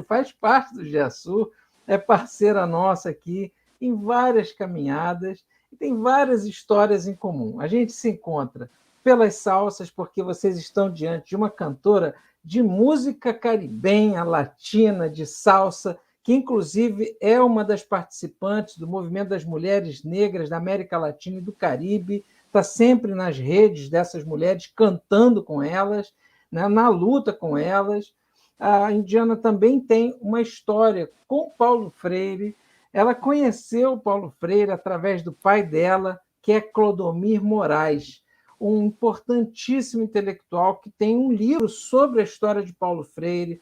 faz parte do GEASUR, é parceira nossa aqui em várias caminhadas e tem várias histórias em comum. A gente se encontra pelas salsas, porque vocês estão diante de uma cantora de música caribenha, latina, de salsa, que inclusive é uma das participantes do movimento das mulheres negras da América Latina e do Caribe, está sempre nas redes dessas mulheres, cantando com elas, né, na luta com elas. A Indiana também tem uma história com Paulo Freire. Ela conheceu Paulo Freire através do pai dela, que é Clodomir Moraes, um importantíssimo intelectual que tem um livro sobre a história de Paulo Freire,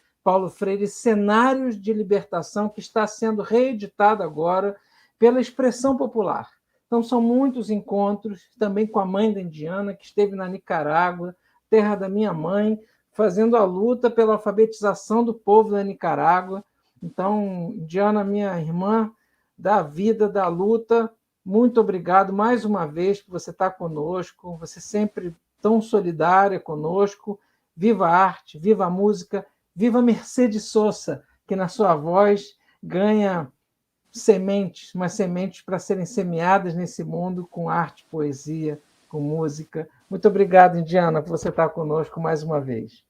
Cenários de Libertação, que está sendo reeditado agora pela Expressão Popular. Então, são muitos encontros, também com a mãe da Indiana, que esteve na Nicarágua, terra da minha mãe, fazendo a luta pela alfabetização do povo da Nicarágua. Então, Indiana, minha irmã da vida, da luta, muito obrigado mais uma vez por você estar conosco, você sempre tão solidária conosco. Viva a arte, viva a música, viva Mercedes Sosa, que na sua voz ganha sementes, umas sementes para serem semeadas nesse mundo com arte, poesia, com música. Muito obrigado, Indiana, por você estar conosco mais uma vez.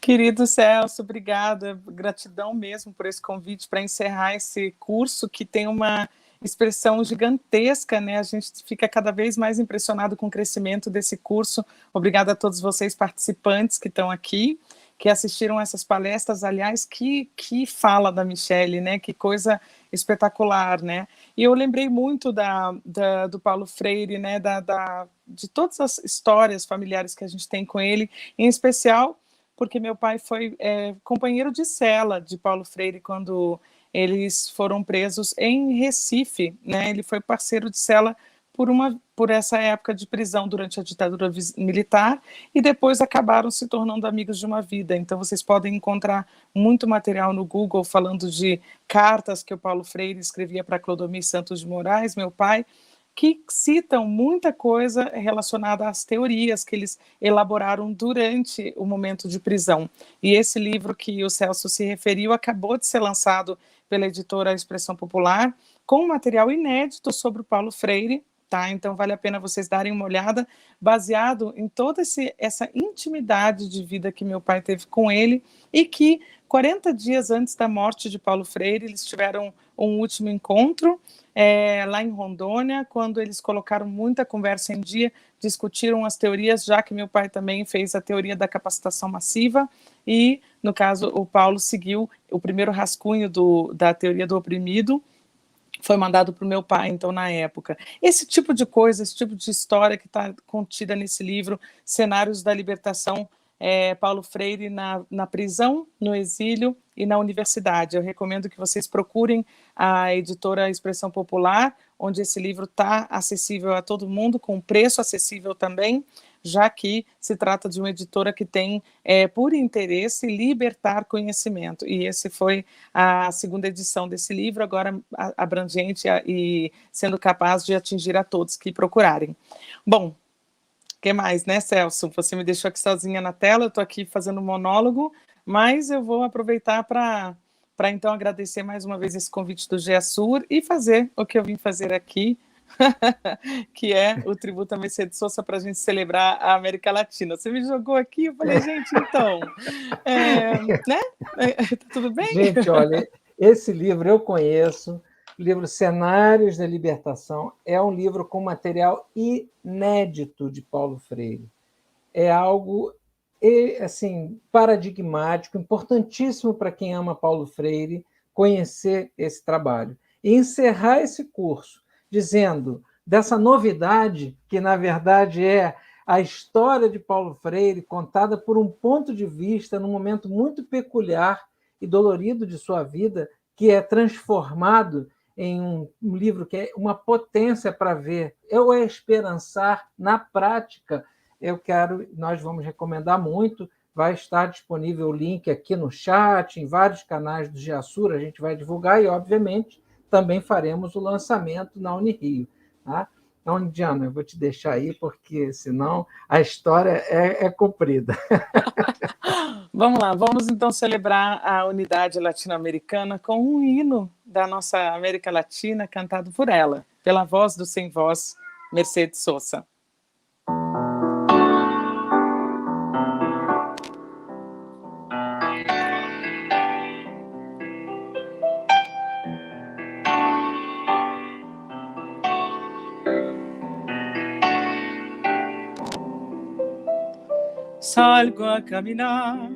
Querido Celso, obrigada, gratidão mesmo por esse convite para encerrar esse curso que tem uma expressão gigantesca, né? A gente fica cada vez mais impressionado com o crescimento desse curso. Obrigada a todos vocês participantes que estão aqui, que assistiram essas palestras, aliás, que fala da Michele, né? Que coisa espetacular, né? E eu lembrei muito do Paulo Freire, né? De todas as histórias familiares que a gente tem com ele, em especial porque meu pai foi companheiro de cela de Paulo Freire quando eles foram presos em Recife, né? Ele foi parceiro de cela por essa época de prisão durante a ditadura militar e depois acabaram se tornando amigos de uma vida. Então vocês podem encontrar muito material no Google falando de cartas que o Paulo Freire escrevia para Clodomir Santos de Moraes, meu pai, que citam muita coisa relacionada às teorias que eles elaboraram durante o momento de prisão. E esse livro que o Celso se referiu acabou de ser lançado pela editora Expressão Popular, com material inédito sobre o Paulo Freire, tá? Então vale a pena vocês darem uma olhada, baseado em toda essa intimidade de vida que meu pai teve com ele, e que 40 dias antes da morte de Paulo Freire, eles tiveram um último encontro lá em Rondônia, quando eles colocaram muita conversa em dia, discutiram as teorias, já que meu pai também fez a teoria da capacitação massiva, e, no caso, o Paulo seguiu o primeiro rascunho da teoria do oprimido, foi mandado para o meu pai, então, na época. Esse tipo de coisa, esse tipo de história que está contida nesse livro, Cenários da Libertação, Paulo Freire na prisão, no exílio e na universidade. Eu recomendo que vocês procurem a editora Expressão Popular, onde esse livro está acessível a todo mundo, com preço acessível também, já que se trata de uma editora que tem, por interesse, libertar conhecimento. E esse foi a segunda edição desse livro, agora abrangente e sendo capaz de atingir a todos que procurarem. Bom, o que mais, né, Celso? Você me deixou aqui sozinha na tela, eu estou aqui fazendo um monólogo, mas eu vou aproveitar para então agradecer mais uma vez esse convite do GEASUR e fazer o que eu vim fazer aqui, que é o tributo a Mercedes Sosa para a gente celebrar a América Latina. Você me jogou aqui, eu falei, gente, então, né? Tá tudo bem? Gente, olha, esse livro eu conheço, o livro Cenários da Libertação, é um livro com material inédito de Paulo Freire. É algo assim, paradigmático, importantíssimo para quem ama Paulo Freire conhecer esse trabalho. E encerrar esse curso dizendo dessa novidade, que, na verdade, é a história de Paulo Freire contada por um ponto de vista, num momento muito peculiar e dolorido de sua vida, que é transformado em um livro que é uma potência para ver, ou é esperançar na prática. Nós vamos recomendar muito, vai estar disponível o link aqui no chat, em vários canais do GEASUR, a gente vai divulgar e, obviamente, também faremos o lançamento na Unirio. Tá? Então, Diana, eu vou te deixar aí, porque senão a história é comprida. Vamos lá, vamos então celebrar a unidade latino-americana com um hino da nossa América Latina, cantado por ela, pela voz do sem voz, Mercedes Sosa. Salgo a caminar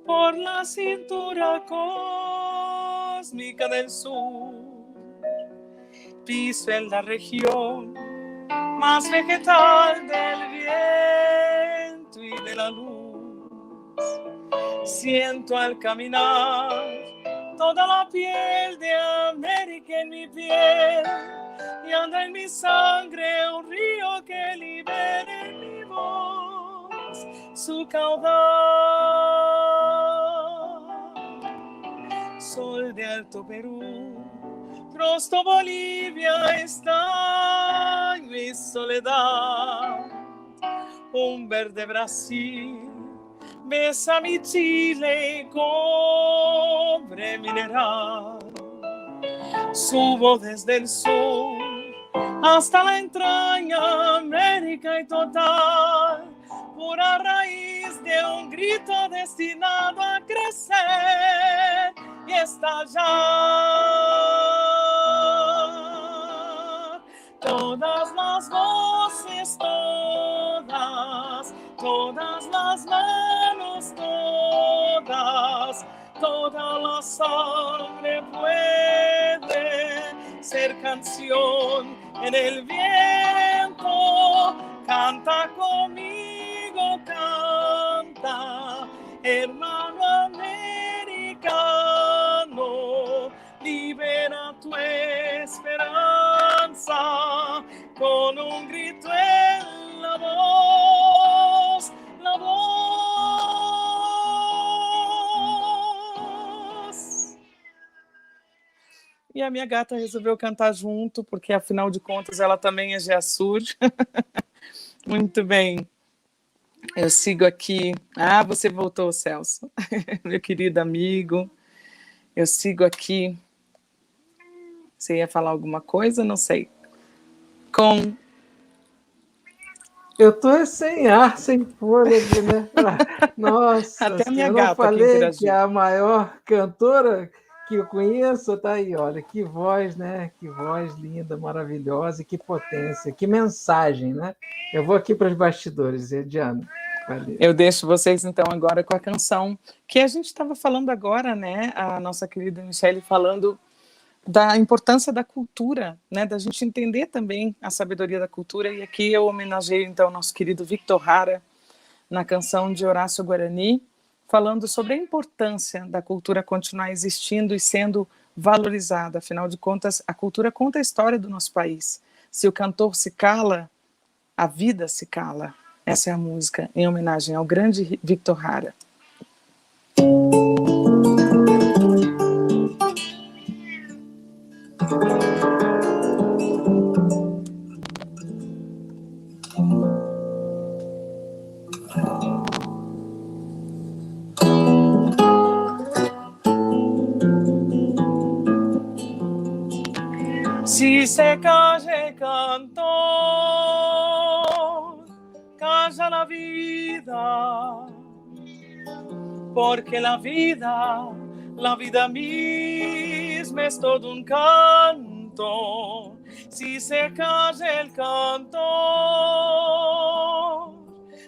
por la cintura cósmica del sur, piso en la región más vegetal del viento y de la luz. Siento al caminar toda la piel de América en mi piel y anda en mi sangre un río que libera en mi voz su caudal. Sol de Alto Perú, Prosto Bolivia, estaño y soledad. Un verde Brasil besa mi Chile, cobre mineral. Subo desde el sur hasta la entraña, América y total, pura raíz de un grito destinado a crecer y estallar. Todas las voces, todas las manos, toda la sangre puede ser canción en el viento. Canta conmigo, canta, hermano americano, libera tu esperanza con un grito en la voz, la voz. E a minha gata resolveu cantar junto, porque afinal de contas ela também é GEASUR. Muito bem. Eu sigo aqui. Ah, você voltou, Celso. Meu querido amigo. Eu sigo aqui. Você ia falar alguma coisa? Não sei. Eu estou sem ar, sem fôlego, né? Nossa, até a minha eu gata não falei que a maior cantora que eu conheço está aí, olha, que voz, né? Que voz linda, maravilhosa, e que potência, que mensagem, né? Eu vou aqui para os bastidores, Diana. Valeu. Eu deixo vocês, então, agora com a canção que a gente estava falando agora, né? A nossa querida Michele falando da importância da cultura, né? Da gente entender também a sabedoria da cultura, e aqui eu homenageio, então, o nosso querido Victor Hara, na canção de Horácio Guarani, falando sobre a importância da cultura continuar existindo e sendo valorizada. Afinal de contas, a cultura conta a história do nosso país. Se o cantor se cala, a vida se cala. Essa é a música em homenagem ao grande Victor Hara. Si se cae cantor, calla la vida, porque la vida misma es todo un canto. Si se calla el cantor,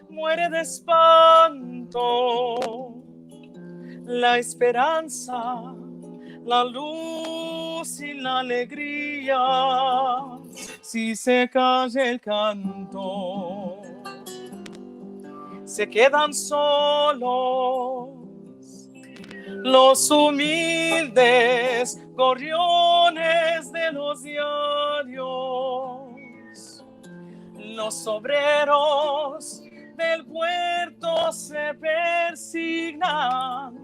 muere de espanto la esperanza, la luz y la alegría. Si se calla el canto, se quedan solos los humildes gorriones de los diarios. Los obreros del puerto se persignan.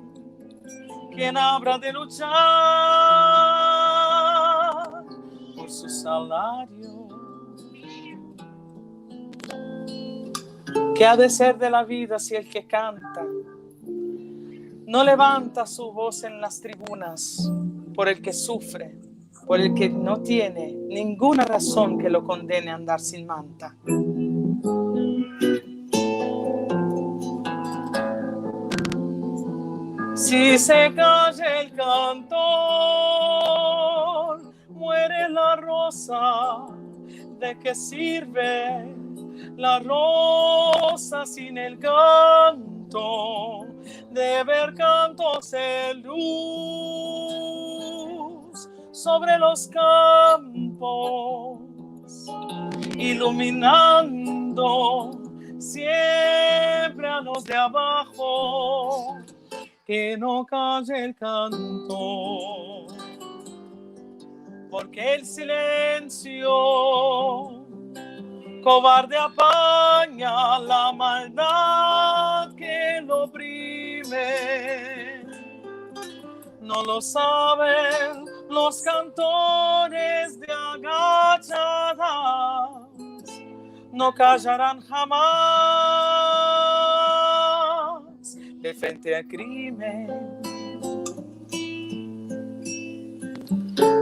¿Quién habrá de luchar por su salario? ¿Qué ha de ser de la vida si el que canta no levanta su voz en las tribunas por el que sufre, por el que no tiene ninguna razón que lo condene a andar sin manta? Si se calla el cantor, muere la rosa. ¿De qué sirve la rosa sin el canto? De ver cantos de luz sobre los campos, iluminando siempre a los de abajo. Que no calle el canto, porque el silencio cobarde apaña la maldad que lo oprime. No lo saben los cantores de agachadas, no callarán jamás de frente al crimen.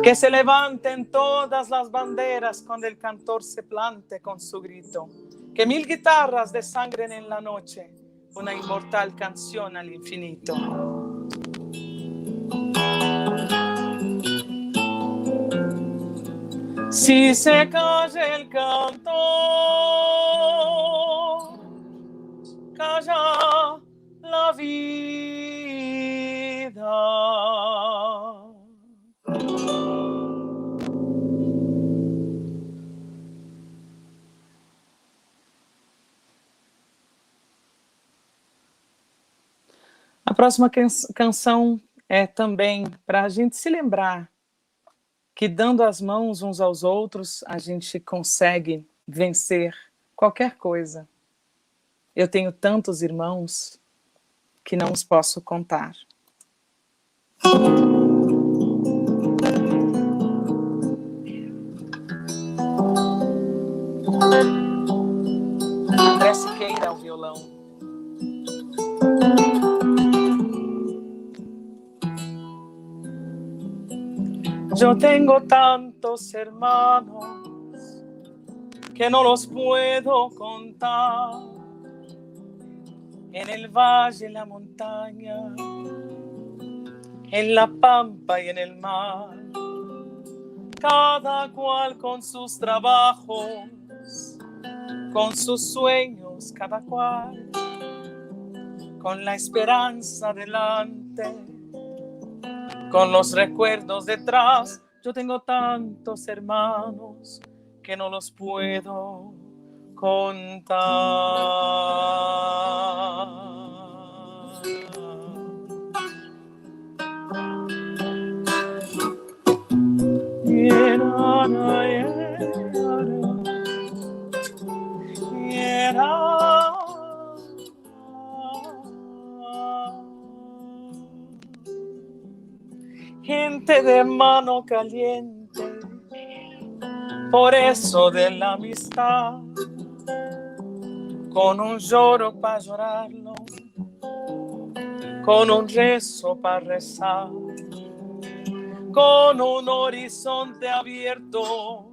Que se levanten todas las banderas cuando el cantor se plante con su grito. Que 1000 guitarras desangren en la noche una inmortal canción al infinito. Si se calla el cantor, calla la vida. A próxima canção é também para a gente se lembrar que dando as mãos uns aos outros, a gente consegue vencer qualquer coisa. Eu tenho tantos irmãos que não os posso contar. André Siqueira ao violão. Yo tengo tantos hermanos que no los puedo contar. En el valle, en la montaña, en la pampa y en el mar. Cada cual con sus trabajos, con sus sueños, cada cual con la esperanza delante, con los recuerdos detrás. Yo tengo tantos hermanos que no los puedo contar. Gente de mano caliente, por eso de la amistad, con un lloro para llorarlo, con un rezo para rezar, con un horizonte abierto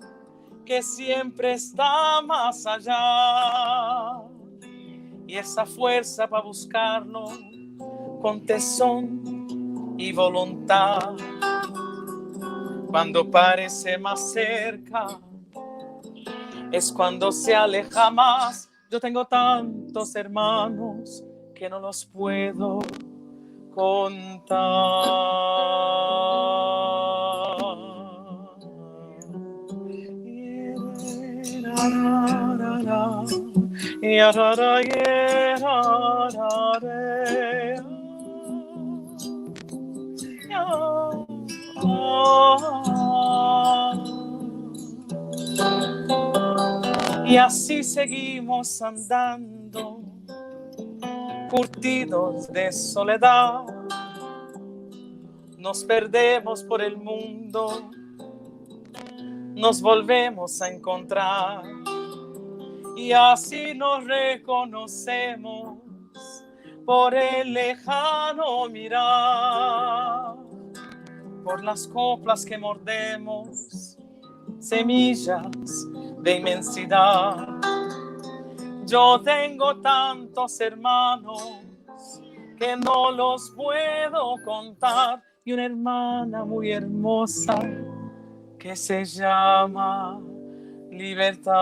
que siempre está más allá. Y esa fuerza para buscarlo con tesón y voluntad. Cuando parece más cerca, es cuando se aleja más. Yo tengo tantos hermanos que no los puedo contar. Y así seguimos andando, curtidos de soledad. Nos perdemos por el mundo, nos volvemos a encontrar. Y así nos reconocemos por el lejano mirar, por las coplas que mordemos, semillas de inmensidad. Yo tengo tantos hermanos que no los puedo contar, y una hermana muy hermosa que se llama libertad.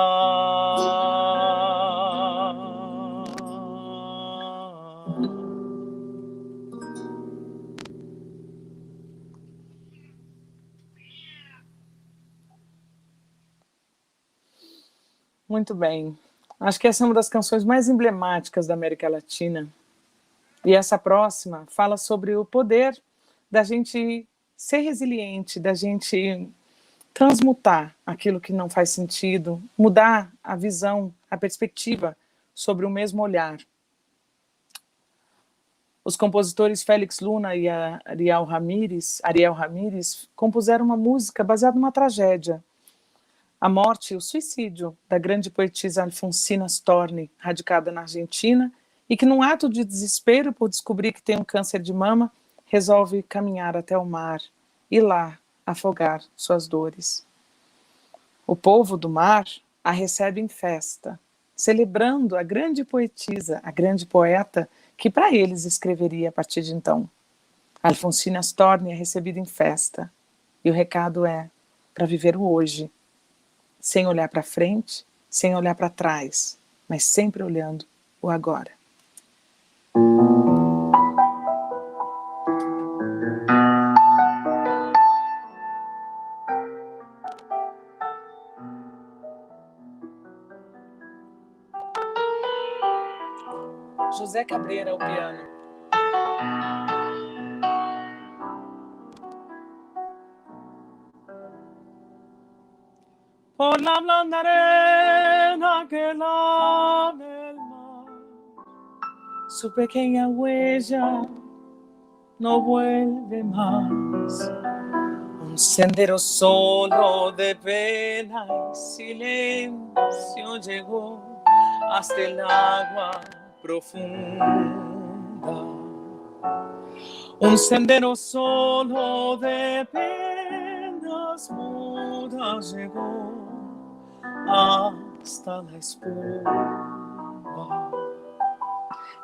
Muito bem. Acho que essa é uma das canções mais emblemáticas da América Latina. E essa próxima fala sobre o poder da gente ser resiliente, da gente transmutar aquilo que não faz sentido, mudar a visão, a perspectiva sobre o mesmo olhar. Os compositores Félix Luna e Ariel Ramírez compuseram uma música baseada numa tragédia, a morte e o suicídio da grande poetisa Alfonsina Storni, radicada na Argentina, e que, num ato de desespero por descobrir que tem um câncer de mama, resolve caminhar até o mar e lá afogar suas dores. O povo do mar a recebe em festa, celebrando a grande poetisa, a grande poeta, que para eles escreveria a partir de então. Alfonsina Storni é recebida em festa, e o recado é para viver o hoje, sem olhar para frente, sem olhar para trás, mas sempre olhando o agora. José Cabreira ao piano. Por la blanda arena que lame el mar, su pequeña huella no vuelve más. Un sendero solo de pena y silencio llegó hasta el agua profunda. Un sendero solo de penas mudas llegó hasta la espuma.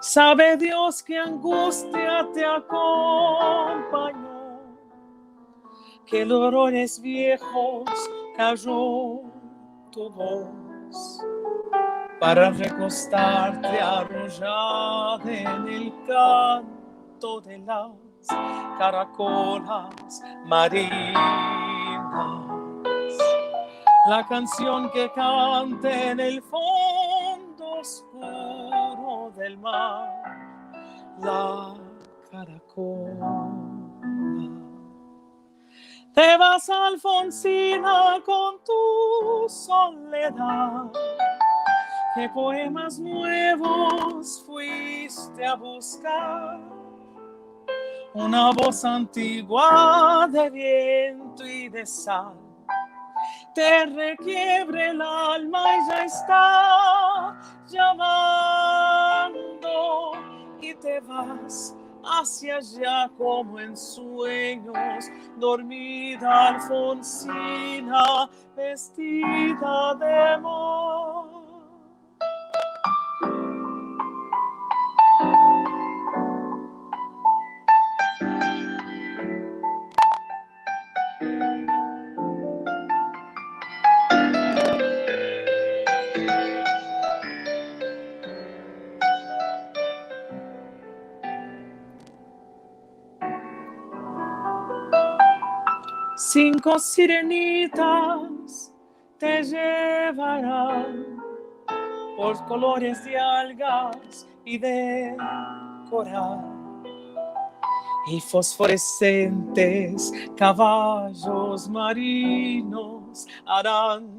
Sabe Dios que angustia te acompañó, que dolores viejos cayó tu voz para recostarte arrullada en el canto de las caracolas marinas. La canción que canta en el fondo oscuro del mar, la caracola. Te vas, Alfonsina, con tu soledad. ¿Qué poemas nuevos fuiste a buscar? Una voz antigua de viento y de sal te requiebre el alma y ya está llamando, y te vas, hacia allá como en sueños, dormida Alfonsina, vestida de amor. Cinco sirenitas te llevarán por colores de algas y de coral, y fosforescentes caballos marinos harán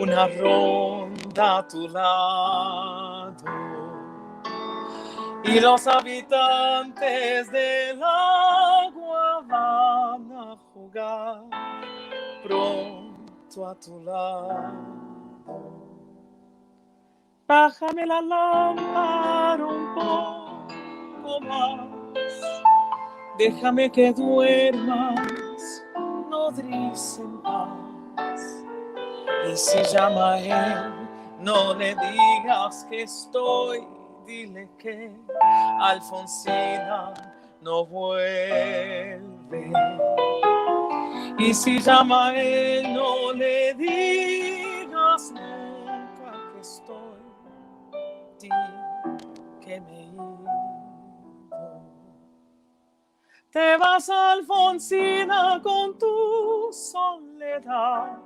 una ronda a tu lado, y los habitantes del agua van a jugar pronto a tu lado. Bájame la lámpara un poco más, déjame que duermas, nodriza en paz. Y si llama a él, no le digas que estoy, dile que Alfonsina no vuelve. Y si llama a él, no le digas nunca que estoy, di que me he ido. Te vas, Alfonsina, con tu soledad.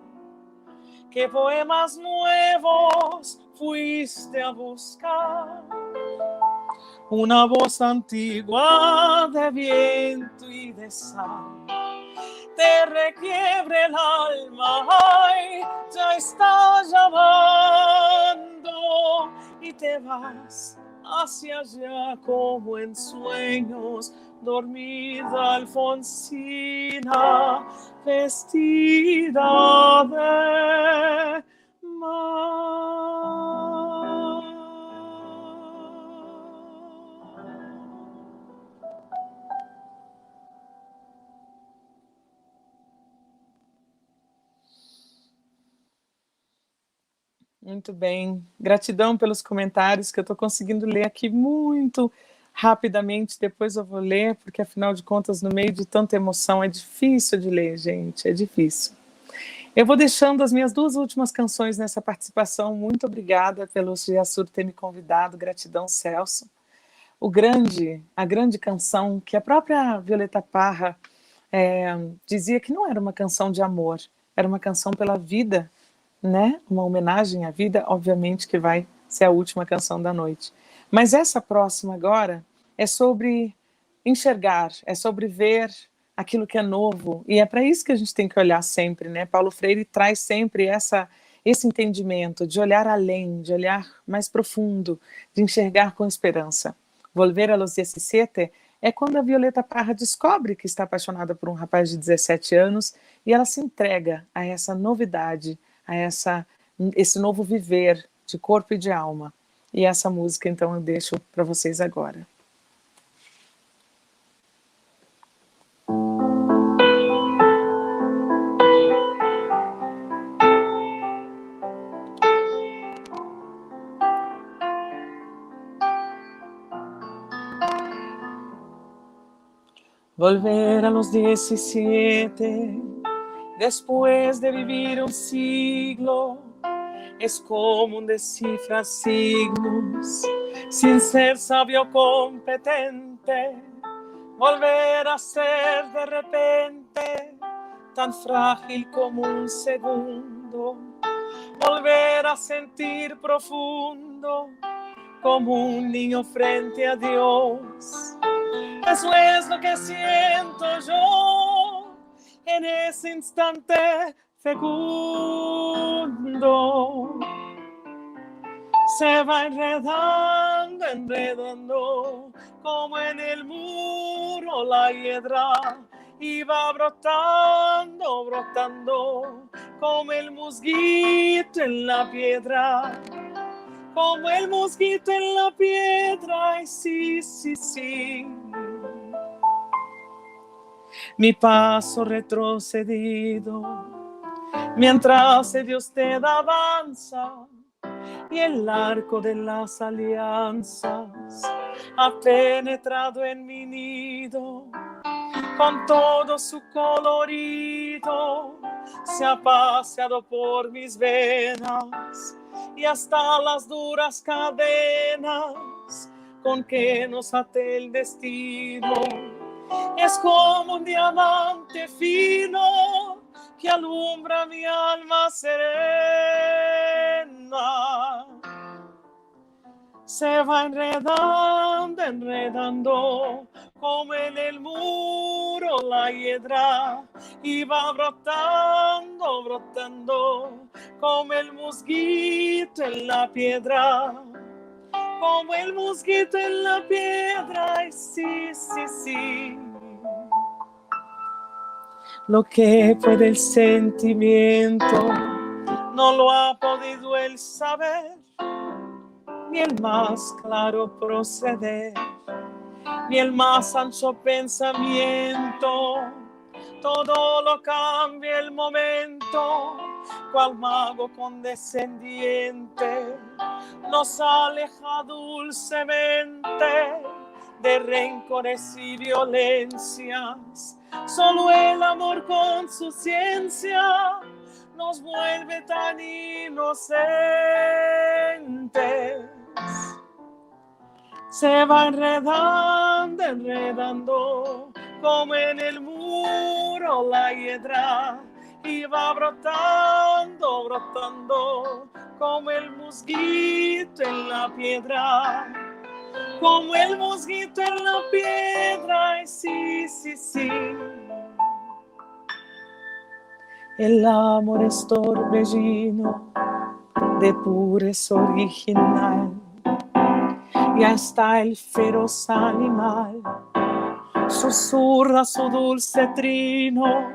¿Qué poemas nuevos fuiste a buscar? Una voz antigua de viento y de sal te requiebre el alma, ay, ya está llamando, y te vas hacia allá como en sueños, dormida Alfonsina, vestida de mar. Muito bem, gratidão pelos comentários que eu estou conseguindo ler aqui muito rapidamente, depois eu vou ler, porque afinal de contas, no meio de tanta emoção, é difícil de ler, gente, é difícil. Eu vou deixando as minhas duas últimas canções nessa participação. Muito obrigada pelo Giassur ter me convidado, gratidão, Celso. A grande canção que a própria Violeta Parra dizia que não era uma canção de amor, era uma canção pela vida, né? Uma homenagem à vida, obviamente que vai ser a última canção da noite. Mas essa próxima agora é sobre enxergar, é sobre ver aquilo que é novo, e é para isso que a gente tem que olhar sempre, né? Paulo Freire traz sempre esse entendimento de olhar além, de olhar mais profundo, de enxergar com esperança. Volver a los 17 é quando a Violeta Parra descobre que está apaixonada por um rapaz de 17 anos e ela se entrega a essa novidade, a esse novo viver de corpo e de alma. E essa música, então, eu deixo para vocês agora. Volver a los 17, después de vivir un siglo, es como un descifrar signos, sin ser sabio o competente. Volver a ser de repente tan frágil como un segundo. Volver a sentir profundo como un niño frente a Dios. Eso es lo que siento yo en ese instante fecundo. Se va enredando, enredando, como en el muro la hiedra, y va brotando, brotando, como el mosquito en la piedra. Como el mosquito en la piedra, y sí, sí, sí. mi paso retrocedido, mientras el de usted avanza y el arco de las alianzas ha penetrado en mi nido, con todo su colorido se ha paseado por mis venas y hasta las duras cadenas con que nos ate el destino. Es como un diamante fino que alumbra mi alma serena. Se va enredando, enredando, como en el muro la hiedra, y va brotando, brotando, como el mosquito en la piedra. Como el mosquito en la piedra, y sí, sí, sí. Lo que puede el sentimiento no lo ha podido el saber, ni el más claro proceder, ni el más ancho pensamiento. Todo lo cambia el momento, cual mago condescendiente nos aleja dulcemente de rencores y violencias. Solo el amor con su ciencia nos vuelve tan inocentes. Se va enredando, enredando, como en el muro la hiedra, y va brotando, brotando, como el mosquito en la piedra. Como el mosquito en la piedra, y sí, sí, sí. El amor es torbellino de pureza original, y hasta el feroz animal susurra su dulce trino,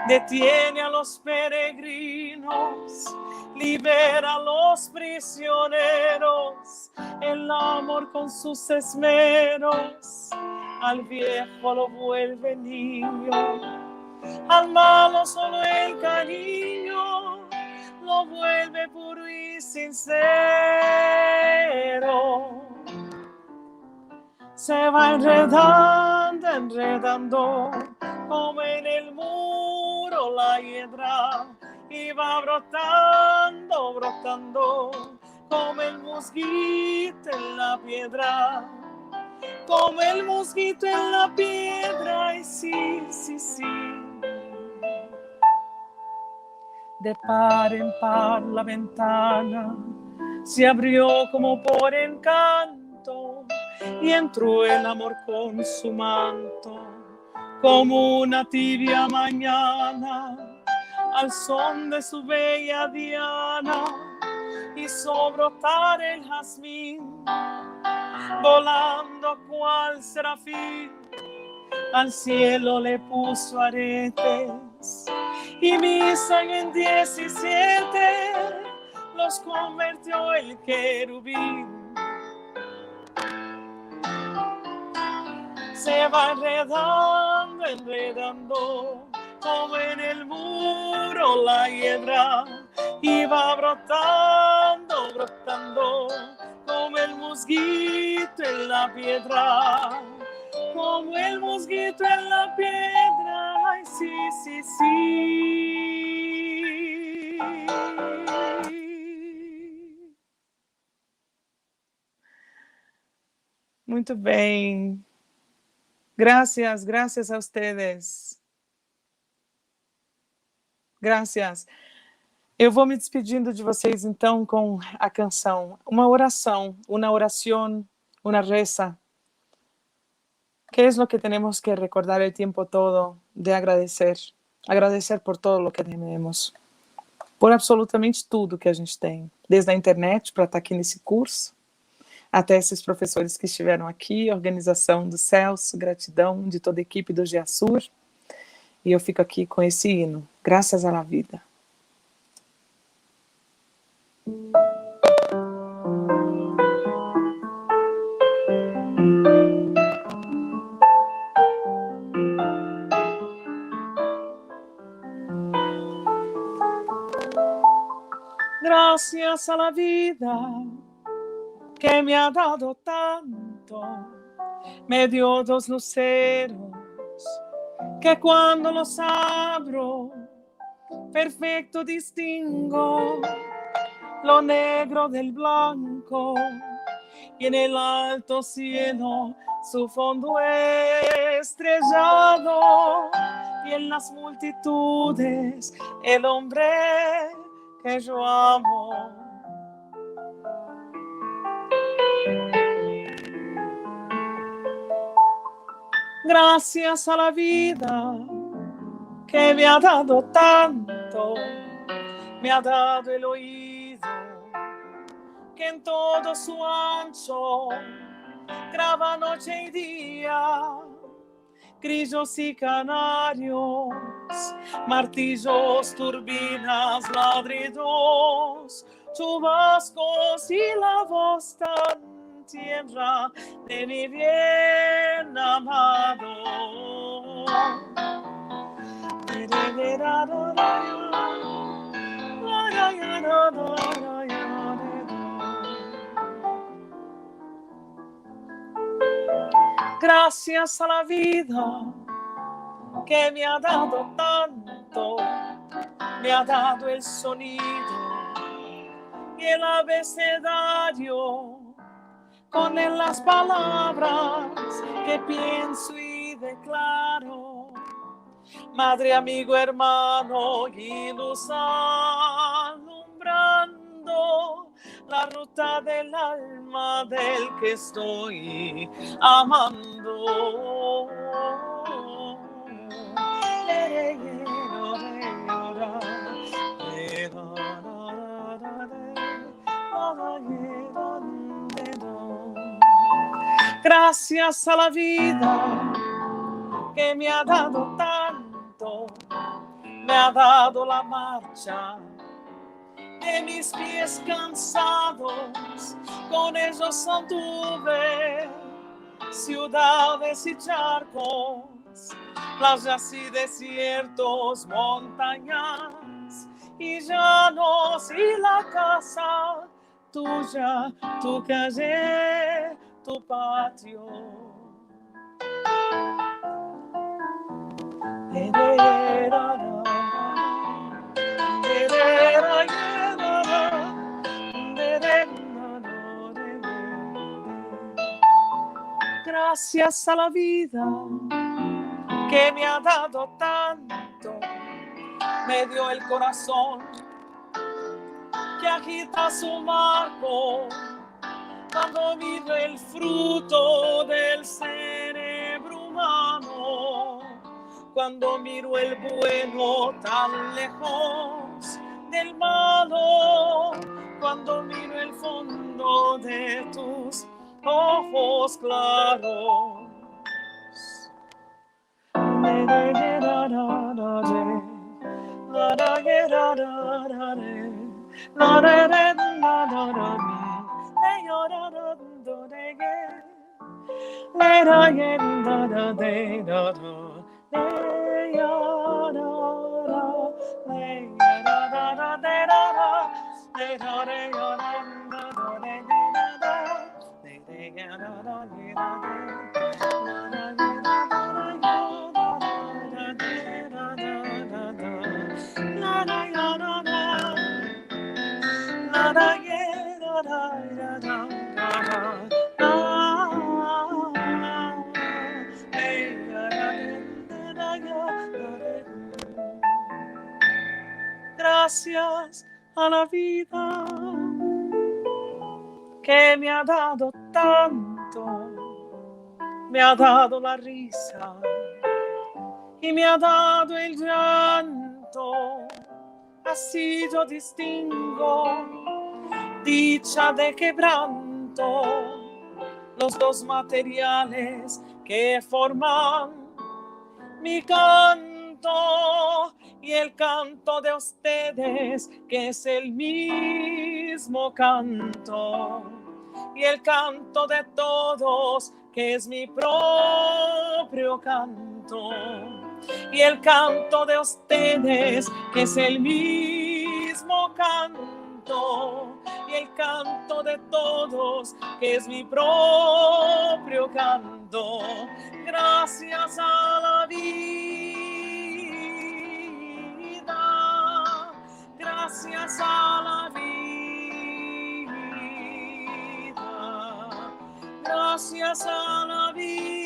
detiene a los peregrinos, libera a los prisioneros. El amor con sus esmeros al viejo lo vuelve niño, al malo solo el cariño lo vuelve puro y sincero. Se va enredando, enredando, como en el muro la hiedra, y va brotando, brotando, como el mosquito en la piedra. Como el mosquito en la piedra, y sí, sí, sí. De par en par la ventana se abrió como por encanto, y entró el amor con su manto, como una tibia mañana, al son de su bella diana, hizo brotar el jazmín, volando cual serafín, al cielo le puso aretes, y misa en 17 los convirtió el querubín. Se va enredando, enredando, como en el muro la hiedra, y va brotando, brotando, como el mosquito en la piedra. Como el mosquito en la piedra, ay, sí, sí, sí. Muito bem. Gracias, gracias a ustedes. Gracias. Eu vou me despedindo de vocês, então, com a canção. Uma oração, uma oración, una reza. ¿Qué es lo que tenemos que recordar el tiempo todo de agradecer? Agradecer por todo lo que tenemos. Por absolutamente tudo que a gente tem. Desde a internet, para estar aqui nesse curso, até esses professores que estiveram aqui, organização do Celso, gratidão de toda a equipe do GEASUR. E eu fico aqui com esse hino. Graças à vida. Gracias a la vida que me ha dado tanto, me dio dos luceros que cuando los abro, perfecto distingo lo negro del blanco, y en el alto cielo su fondo estrellado, y en las multitudes el hombre que yo amo. Gracias a la vida que me ha dado tanto, me ha dado el oído que en todo su ancho graba noche y día, grillos y canarios, martillos, turbinas, ladridos, chubascos y la voz tan tierra de mi bien amado. Gracias a la vida que me ha dado tanto, me ha dado el sonido y el abecedario, con él las palabras que pienso y declaro. Madre, amigo, hermano y luz alumbrando la ruta del alma del que estoy amando. Gracias a la vida que me ha dado tanto, me ha dado la marcha de mis pies cansados, con ellos anduve ciudades y charcos, playas y desiertos, montañas y llanos, y la casa tuya, tu calle, tu patio. Gracias a la vida que me ha dado tanto, me dio el corazón que agita su marco cuando miro el fruto del cerebro humano, cuando miro el bueno tan lejos del malo, cuando miro el fondo de tus ojos claros. Gracias a la vida que me ha dado tanto, me ha dado la risa y me ha dado el llanto. Así yo distingo dicha de quebranto, los dos materiales que forman mi canto y el canto de ustedes, que es el mismo canto, y el canto de todos, que es mi propio canto, y el canto de ustedes, que es el mismo canto, canto y el canto de todos, que es mi propio canto. Gracias a la vida, gracias a la vida, gracias a la vida,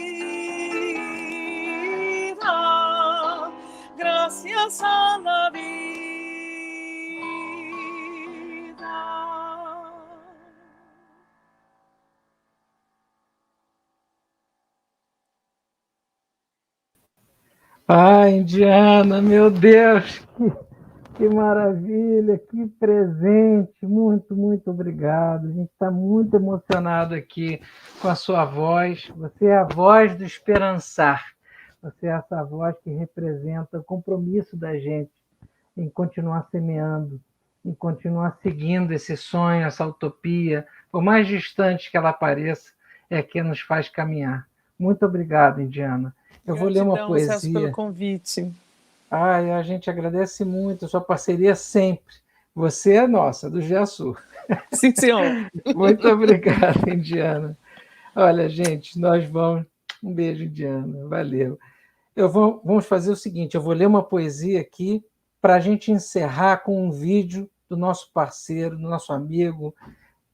gracias a la vida. Ah, Indiana, meu Deus, que maravilha, que presente, muito, muito obrigado. A gente está muito emocionado aqui com a sua voz. Você é a voz do esperançar. Você é essa voz que representa o compromisso da gente em continuar semeando, em continuar seguindo esse sonho, essa utopia, por mais distante que ela pareça, é que nos faz caminhar. Muito obrigado, Indiana. Eu vou ler uma poesia. Celso, pelo convite. Ai, a gente agradece muito a sua parceria sempre. Você é nossa, do GEASUR. Sim, senhor. Muito obrigado, Indiana. Olha, gente, nós vamos... Um beijo, Indiana. Valeu. Vamos fazer o seguinte, eu vou ler uma poesia aqui para a gente encerrar com um vídeo do nosso parceiro, do nosso amigo,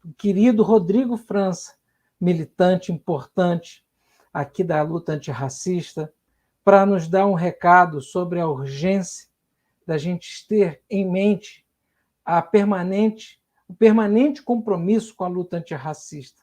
o querido Rodrigo França, militante importante aqui da luta antirracista, para nos dar um recado sobre a urgência da gente ter em mente o permanente compromisso com a luta antirracista.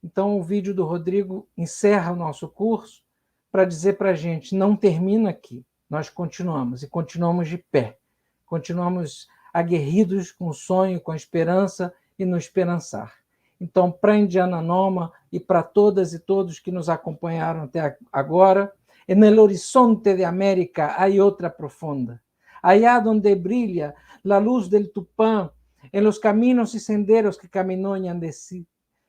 Então, o vídeo do Rodrigo encerra o nosso curso para dizer para a gente, não termina aqui, nós continuamos, e continuamos de pé, continuamos aguerridos com o sonho, com a esperança e no esperançar. Então, para a Indiana Noma e para todas e todos que nos acompanharam até agora, en el horizonte de América hay otra profunda. Allá donde brilla la luz del Tupã, en los caminos y senderos que caminó Ñandecí,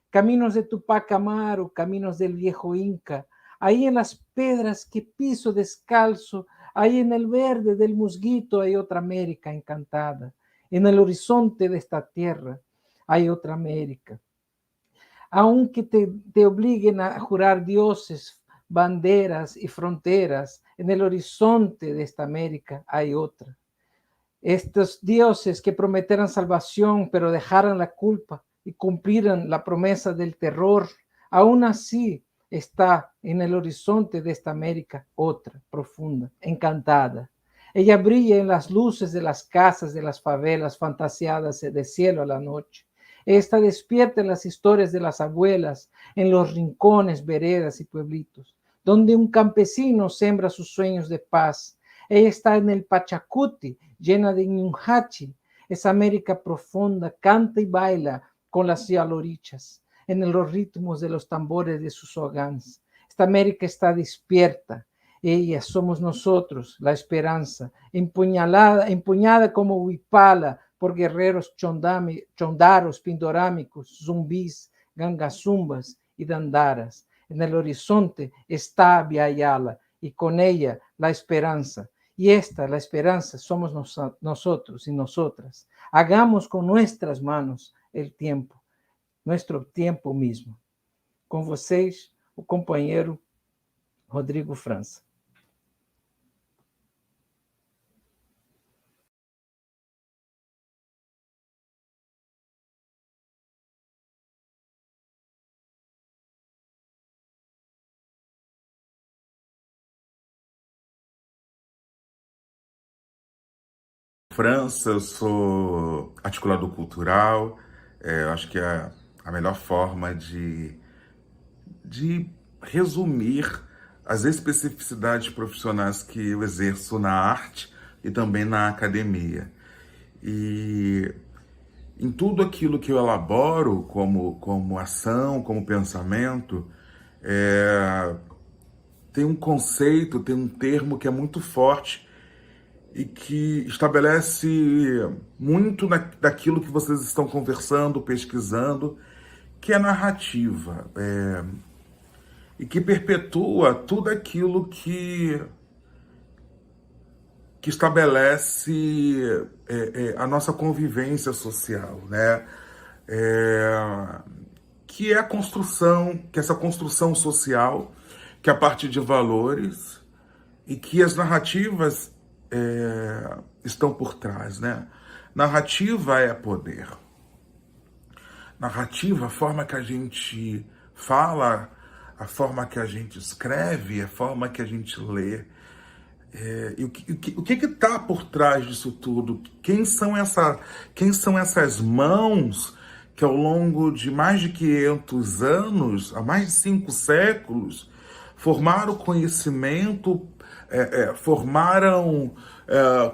caminos de Tupac Amaru, caminos del viejo Inca, ahí en las pedras que piso descalzo, ahí en el verde del musguito hay otra América encantada. En el horizonte de esta tierra hay otra América. Aunque te obliguen a jurar dioses, banderas y fronteras, en el horizonte de esta América hay otra. Estos dioses que prometieran salvación, pero dejaran la culpa y cumplieran la promesa del terror, aún así está en el horizonte de esta América otra, profunda, encantada. Ella brilla en las luces de las casas de las favelas fantasiadas de cielo a la noche. Está despierta en las historias de las abuelas, en los rincones, veredas y pueblitos, donde un campesino sembra sus sueños de paz. Ella está en el Pachacuti, llena de Ñujachi. Esa América profunda canta y baila con las yalorichas, en los ritmos de los tambores de sus hogares. Esta América está despierta. Ella somos nosotros, la esperanza, empuñada como huipala por guerreros chondaros, pindorámicos, zumbis, gangazumbas y dandaras. En el horizonte está Viayala y con ella la esperanza. Y esta, la esperanza, somos nosotros y nosotras. Hagamos con nuestras manos el tiempo, nuestro tiempo mismo. Com vocês, o companheiro Rodrigo França. França, eu sou articulador cultural, eu acho que é a melhor forma de resumir as especificidades profissionais que eu exerço na arte e também na academia. E em tudo aquilo que eu elaboro como ação, como pensamento, tem um conceito, tem um termo que é muito forte e que estabelece muito daquilo que vocês estão conversando, pesquisando, que é narrativa, e que perpetua tudo aquilo que que estabelece a nossa convivência social, né? Que é a construção, que essa construção social, que é a partir de valores e que as narrativas estão por trás, né? Narrativa é poder. Narrativa, a forma que a gente fala, a forma que a gente escreve, a forma que a gente lê. E o que está por trás disso tudo? Quem são essas mãos que ao longo de mais de 500 anos, há mais de 5 séculos, formaram conhecimento, formaram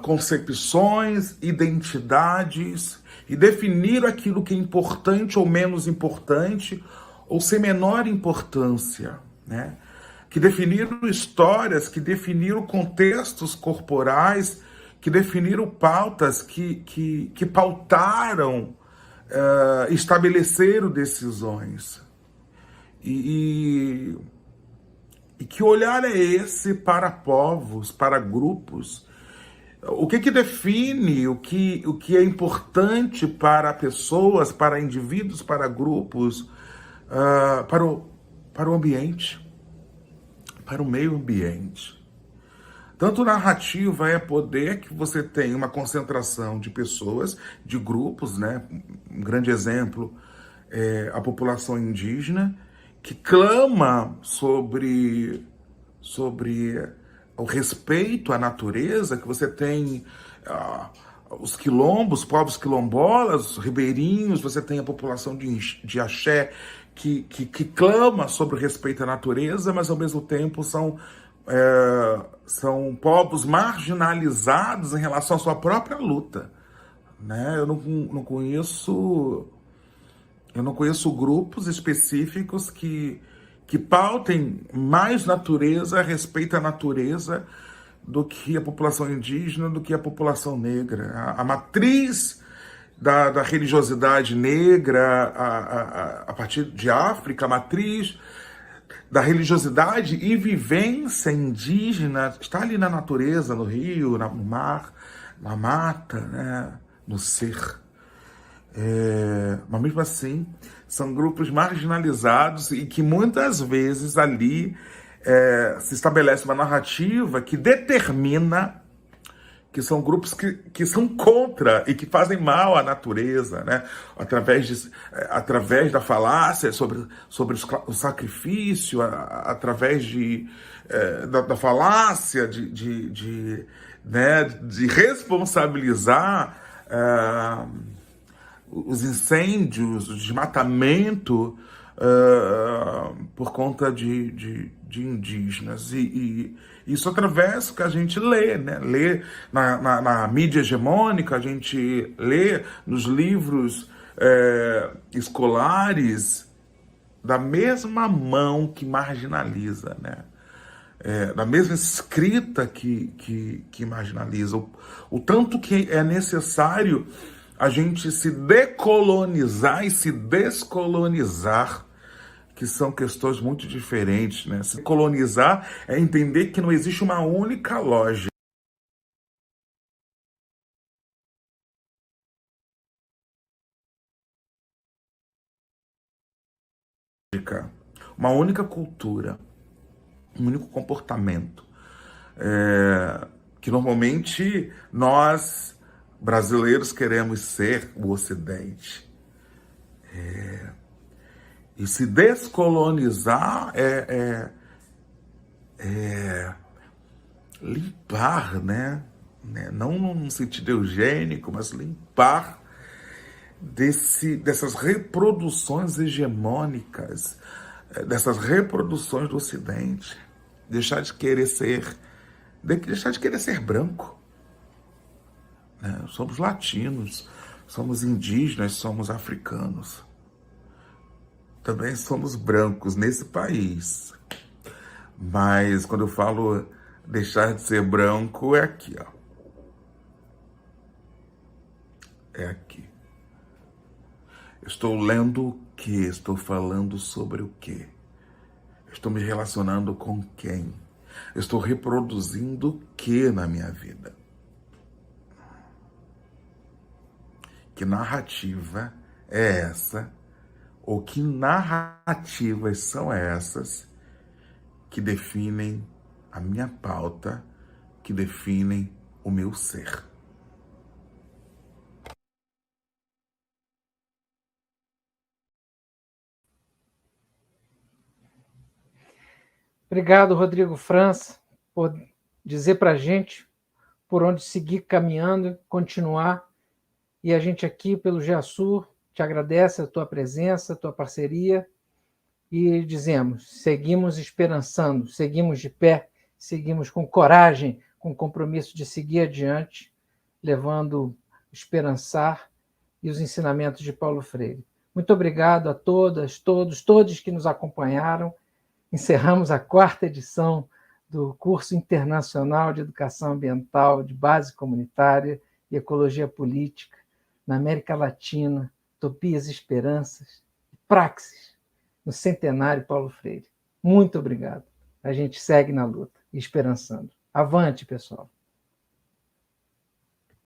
concepções, identidades e definiram aquilo que é importante ou menos importante, ou sem menor importância, né? Que definiram histórias, que definiram contextos corporais, que definiram pautas, que pautaram, estabeleceram decisões. E que olhar é esse para povos, para grupos? O que define o que é importante para pessoas, para indivíduos, para grupos, para o ambiente, para o meio ambiente? Tanto narrativa é poder, que você tem uma concentração de pessoas, de grupos, né? Um grande exemplo é a população indígena, que clama sobre o respeito à natureza, que você tem os quilombos, povos quilombolas, ribeirinhos, você tem a população de axé, que clama sobre o respeito à natureza, mas ao mesmo tempo são povos marginalizados em relação à sua própria luta, né? Eu não conheço grupos específicos que pautem mais natureza, respeito à natureza, do que a população indígena, do que a população negra. A matriz da religiosidade negra a partir de África, a matriz da religiosidade e vivência indígena está ali na natureza, no rio, no mar, na mata, né? No ser. Mas mesmo assim, são grupos marginalizados e que muitas vezes ali se estabelece uma narrativa que determina que são grupos que são contra e que fazem mal à natureza, né? Através da falácia sobre o sacrifício, através da falácia de responsabilizar os incêndios, o desmatamento por conta de indígenas. E isso através do que a gente lê, né? Lê na mídia hegemônica, a gente lê nos livros escolares da mesma mão que marginaliza, né? Da mesma escrita que marginaliza. O tanto que é necessário a gente se decolonizar e se descolonizar, que são questões muito diferentes, né? Se colonizar é entender que não existe uma única lógica. Uma única cultura, um único comportamento. Que normalmente nós, brasileiros, queremos ser o Ocidente. E se descolonizar é limpar, né? Não num sentido eugênico, mas limpar dessas reproduções hegemônicas, dessas reproduções do Ocidente. Deixar de querer ser branco. Né? Somos latinos, somos indígenas, somos africanos. Também somos brancos nesse país. Mas quando eu falo deixar de ser branco, é aqui, ó. É aqui. Estou lendo o quê? Estou falando sobre o quê? Estou me relacionando com quem? Estou reproduzindo o quê na minha vida? que narrativa é essa, ou que narrativas são essas que definem a minha pauta, que definem o meu ser. Obrigado, Rodrigo França, por dizer para a gente por onde seguir caminhando, continuar. E a gente aqui, pelo GEASUR, te agradece a tua presença, a tua parceria, e dizemos, seguimos esperançando, seguimos de pé, seguimos com coragem, com compromisso de seguir adiante, levando esperançar e os ensinamentos de Paulo Freire. Muito obrigado a todas, todos que nos acompanharam. Encerramos a 4ª edição do curso internacional de Educação Ambiental de Base Comunitária e Ecologia Política na América Latina, Utopias e Esperanças, Praxis, no Centenário Paulo Freire. Muito obrigado. A gente segue na luta, esperançando. Avante, pessoal.